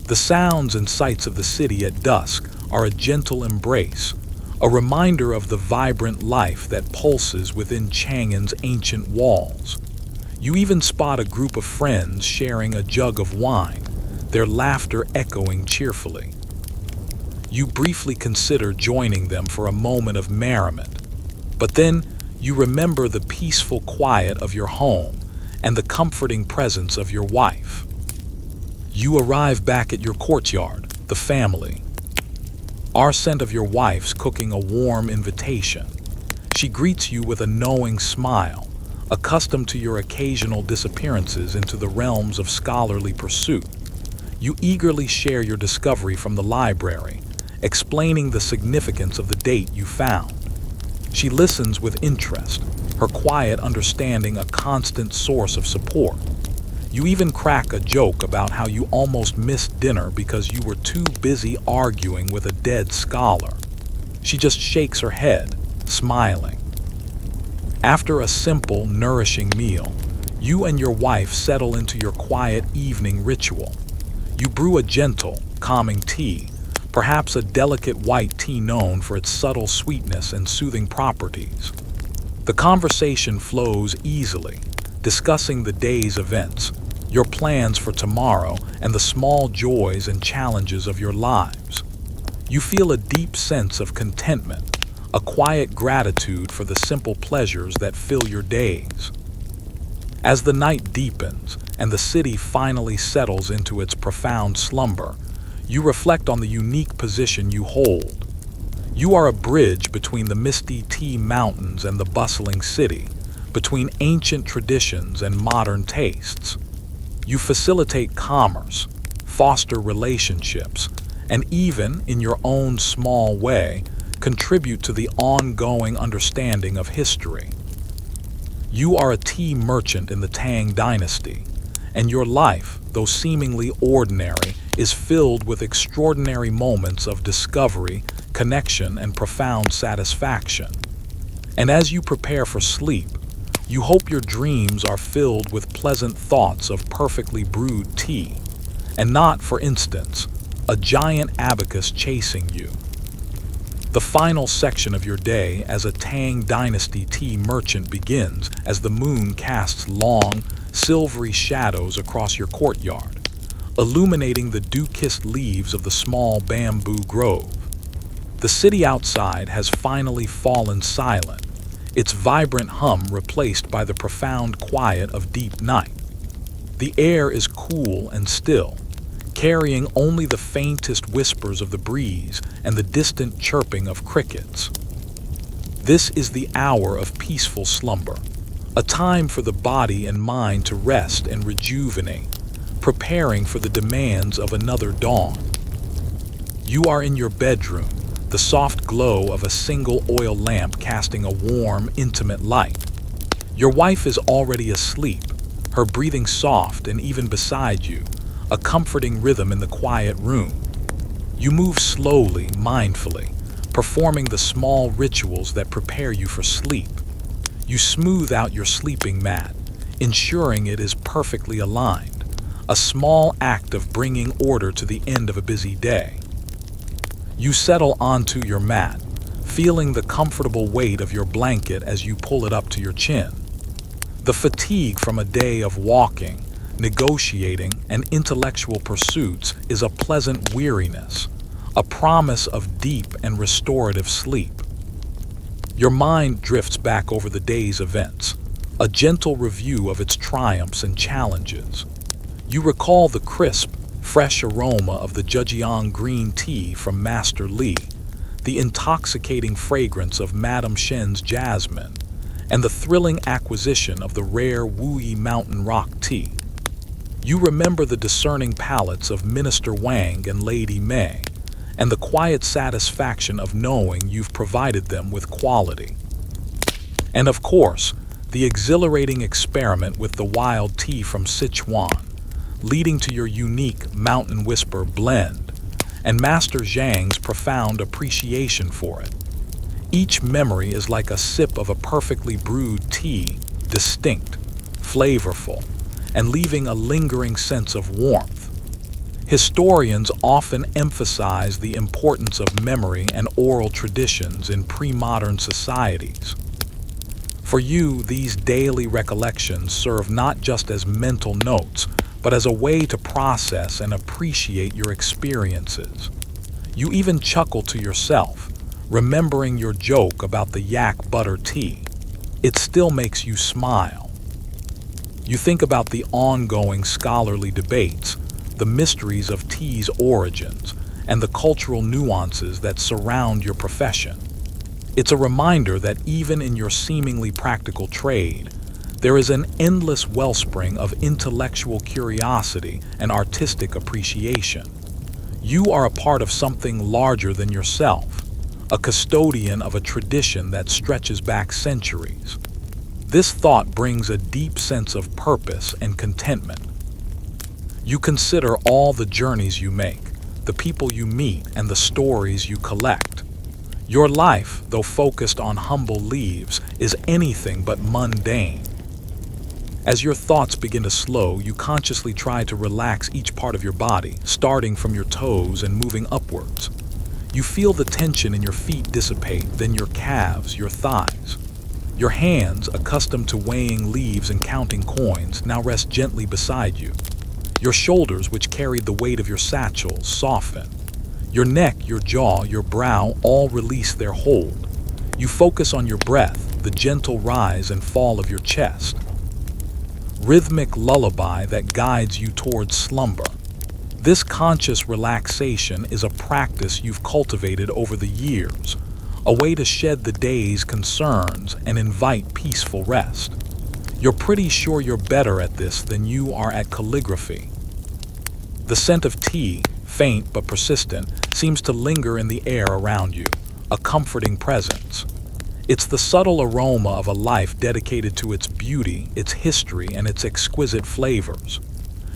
The sounds and sights of the city at dusk are a gentle embrace, a reminder of the vibrant life that pulses within Chang'an's ancient walls. You even spot a group of friends sharing a jug of wine, their laughter echoing cheerfully. You briefly consider joining them for a moment of merriment, but then you remember the peaceful quiet of your home and the comforting presence of your wife. You arrive back at your courtyard, the family. Our scent of your wife's cooking a warm invitation. She greets you with a knowing smile, accustomed to your occasional disappearances into the realms of scholarly pursuit. You eagerly share your discovery from the library, explaining the significance of the date you found. She listens with interest, her quiet understanding a constant source of support. You even crack a joke about how you almost missed dinner because you were too busy arguing with a dead scholar. She just shakes her head, smiling. After a simple, nourishing meal, you and your wife settle into your quiet evening ritual. You brew a gentle, calming tea, perhaps a delicate white tea known for its subtle sweetness and soothing properties. The conversation flows easily, discussing the day's events, your plans for tomorrow, and the small joys and challenges of your lives. You feel a deep sense of contentment, a quiet gratitude for the simple pleasures that fill your days. As the night deepens and the city finally settles into its profound slumber, you reflect on the unique position you hold. You are a bridge between the misty tea mountains and the bustling city, between ancient traditions and modern tastes. You facilitate commerce, foster relationships, and even, in your own small way, contribute to the ongoing understanding of history. You are a tea merchant in the Tang Dynasty, and your life, though seemingly ordinary, is filled with extraordinary moments of discovery, connection, and profound satisfaction. And as you prepare for sleep, you hope your dreams are filled with pleasant thoughts of perfectly brewed tea, and not, for instance, a giant abacus chasing you. The final section of your day as a Tang Dynasty tea merchant begins as the moon casts long, silvery shadows across your courtyard, illuminating the dew-kissed leaves of the small bamboo grove. The city outside has finally fallen silent, its vibrant hum replaced by the profound quiet of deep night. The air is cool and still, carrying only the faintest whispers of the breeze and the distant chirping of crickets. This is the hour of peaceful slumber, a time for the body and mind to rest and rejuvenate, preparing for the demands of another dawn. You are in your bedroom, the soft glow of a single oil lamp casting a warm, intimate light. Your wife is already asleep, her breathing soft and even beside you, a comforting rhythm in the quiet room. You move slowly, mindfully, performing the small rituals that prepare you for sleep. You smooth out your sleeping mat, ensuring it is perfectly aligned, a small act of bringing order to the end of a busy day. You settle onto your mat, feeling the comfortable weight of your blanket as you pull it up to your chin. The fatigue from a day of walking, negotiating, and intellectual pursuits is a pleasant weariness, a promise of deep and restorative sleep. Your mind drifts back over the day's events, a gentle review of its triumphs and challenges. You recall the crisp, fresh aroma of the Zhejiang green tea from Master Li, the intoxicating fragrance of Madame Shen's jasmine, and the thrilling acquisition of the rare Wuyi mountain rock tea. You remember the discerning palates of Minister Wang and Lady Mei, and the quiet satisfaction of knowing you've provided them with quality. And of course, the exhilarating experiment with the wild tea from Sichuan, leading to your unique Mountain Whisper blend, and Master Zhang's profound appreciation for it. Each memory is like a sip of a perfectly brewed tea, distinct, flavorful, and leaving a lingering sense of warmth. Historians often emphasize the importance of memory and oral traditions in pre-modern societies. For you, these daily recollections serve not just as mental notes, but as a way to process and appreciate your experiences. You even chuckle to yourself, remembering your joke about the yak butter tea. It still makes you smile. You think about the ongoing scholarly debates, the mysteries of tea's origins, and the cultural nuances that surround your profession. It's a reminder that even in your seemingly practical trade, there is an endless wellspring of intellectual curiosity and artistic appreciation. You are a part of something larger than yourself, a custodian of a tradition that stretches back centuries. This thought brings a deep sense of purpose and contentment. You consider all the journeys you make, the people you meet, and the stories you collect. Your life, though focused on humble leaves, is anything but mundane. As your thoughts begin to slow, you consciously try to relax each part of your body, starting from your toes and moving upwards. You feel the tension in your feet dissipate, then your calves, your thighs. Your hands, accustomed to weighing leaves and counting coins, now rest gently beside you. Your shoulders, which carried the weight of your satchels, soften. Your neck, your jaw, your brow all release their hold. You focus on your breath, the gentle rise and fall of your chest. Rhythmic lullaby that guides you towards slumber. This conscious relaxation is a practice you've cultivated over the years, a way to shed the day's concerns and invite peaceful rest. You're pretty sure you're better at this than you are at calligraphy. The scent of tea, faint but persistent, seems to linger in the air around you, a comforting presence. It's the subtle aroma of a life dedicated to its beauty, its history, and its exquisite flavors.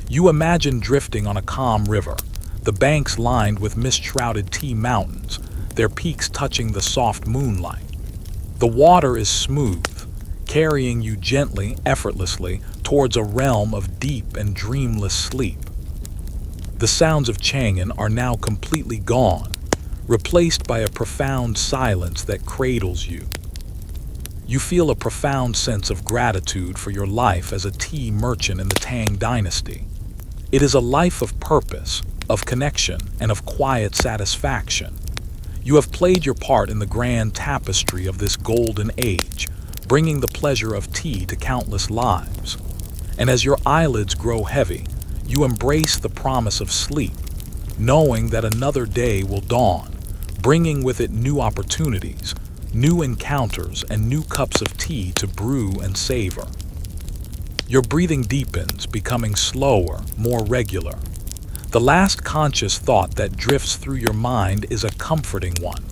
You imagine drifting on a calm river, the banks lined with mist-shrouded tea mountains, their peaks touching the soft moonlight. The water is smooth, carrying you gently, effortlessly, towards a realm of deep and dreamless sleep. The sounds of Chang'an are now completely gone, replaced by a profound silence that cradles you. You feel a profound sense of gratitude for your life as a tea merchant in the Tang Dynasty. It is a life of purpose, of connection, and of quiet satisfaction. You have played your part in the grand tapestry of this golden age, bringing the pleasure of tea to countless lives. And as your eyelids grow heavy, you embrace the promise of sleep, knowing that another day will dawn, bringing with it new opportunities, new encounters, and new cups of tea to brew and savor. Your breathing deepens, becoming slower, more regular. The last conscious thought that drifts through your mind is a comforting one.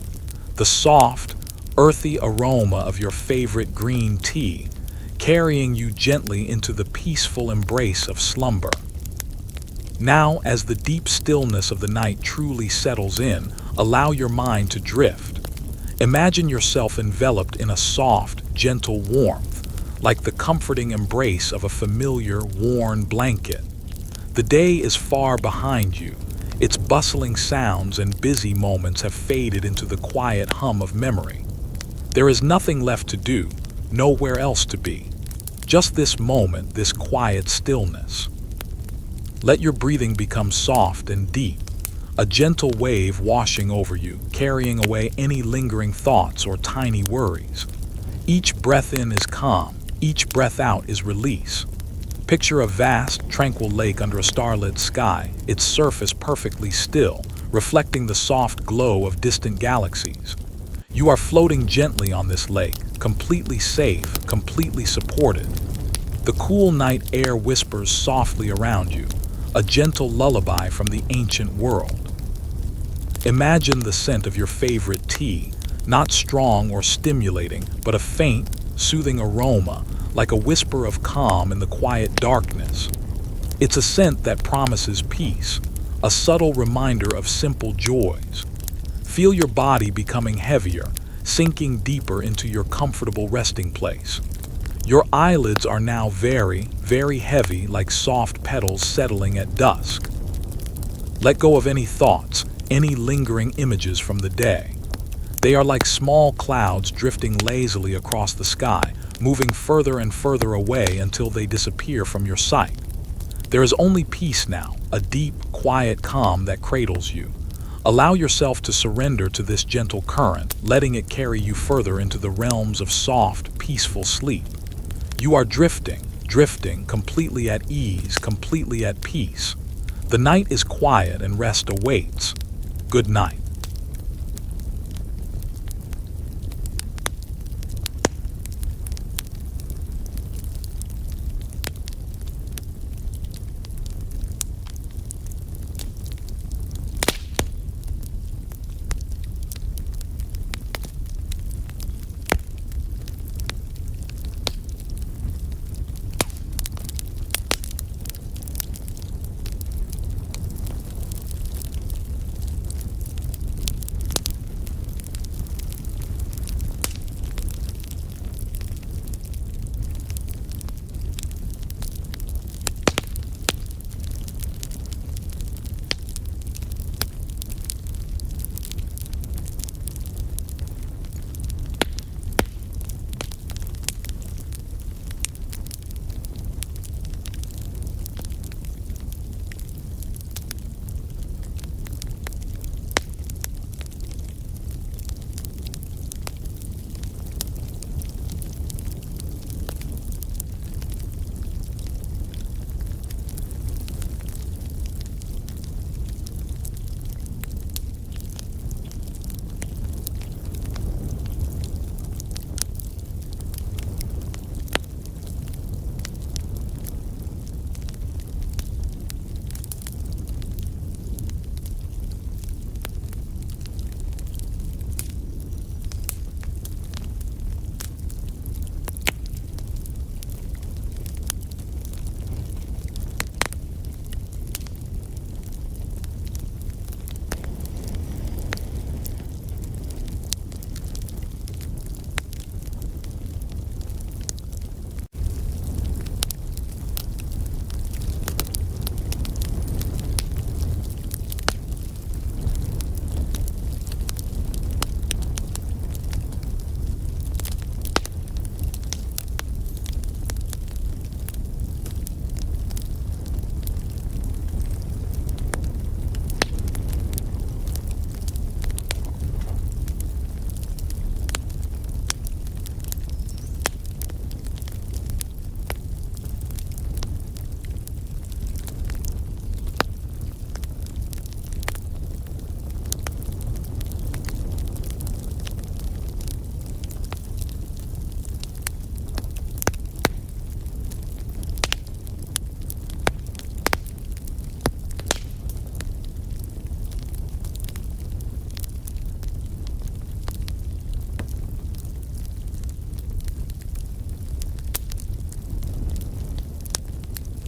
The soft, earthy aroma of your favorite green tea, carrying you gently into the peaceful embrace of slumber. Now, as the deep stillness of the night truly settles in, allow your mind to drift. Imagine yourself enveloped in a soft, gentle warmth, like the comforting embrace of a familiar, worn blanket. The day is far behind you. Its bustling sounds and busy moments have faded into the quiet hum of memory. There is nothing left to do, nowhere else to be. Just this moment, this quiet stillness. Let your breathing become soft and deep, a gentle wave washing over you, carrying away any lingering thoughts or tiny worries. Each breath in is calm, each breath out is release. Picture a vast, tranquil lake under a starlit sky, its surface perfectly still, reflecting the soft glow of distant galaxies. You are floating gently on this lake, completely safe, completely supported. The cool night air whispers softly around you, a gentle lullaby from the ancient world. Imagine the scent of your favorite tea, not strong or stimulating, but a faint, soothing aroma, like a whisper of calm in the quiet darkness. It's a scent that promises peace, a subtle reminder of simple joys. Feel your body becoming heavier, sinking deeper into your comfortable resting place. Your eyelids are now very, very heavy, like soft petals settling at dusk. Let go of any thoughts, any lingering images from the day. They are like small clouds drifting lazily across the sky, moving further and further away until they disappear from your sight. There is only peace now, a deep, quiet calm that cradles you. Allow yourself to surrender to this gentle current, letting it carry you further into the realms of soft, peaceful sleep. You are drifting, completely at ease, completely at peace. The night is quiet and rest awaits. Good night.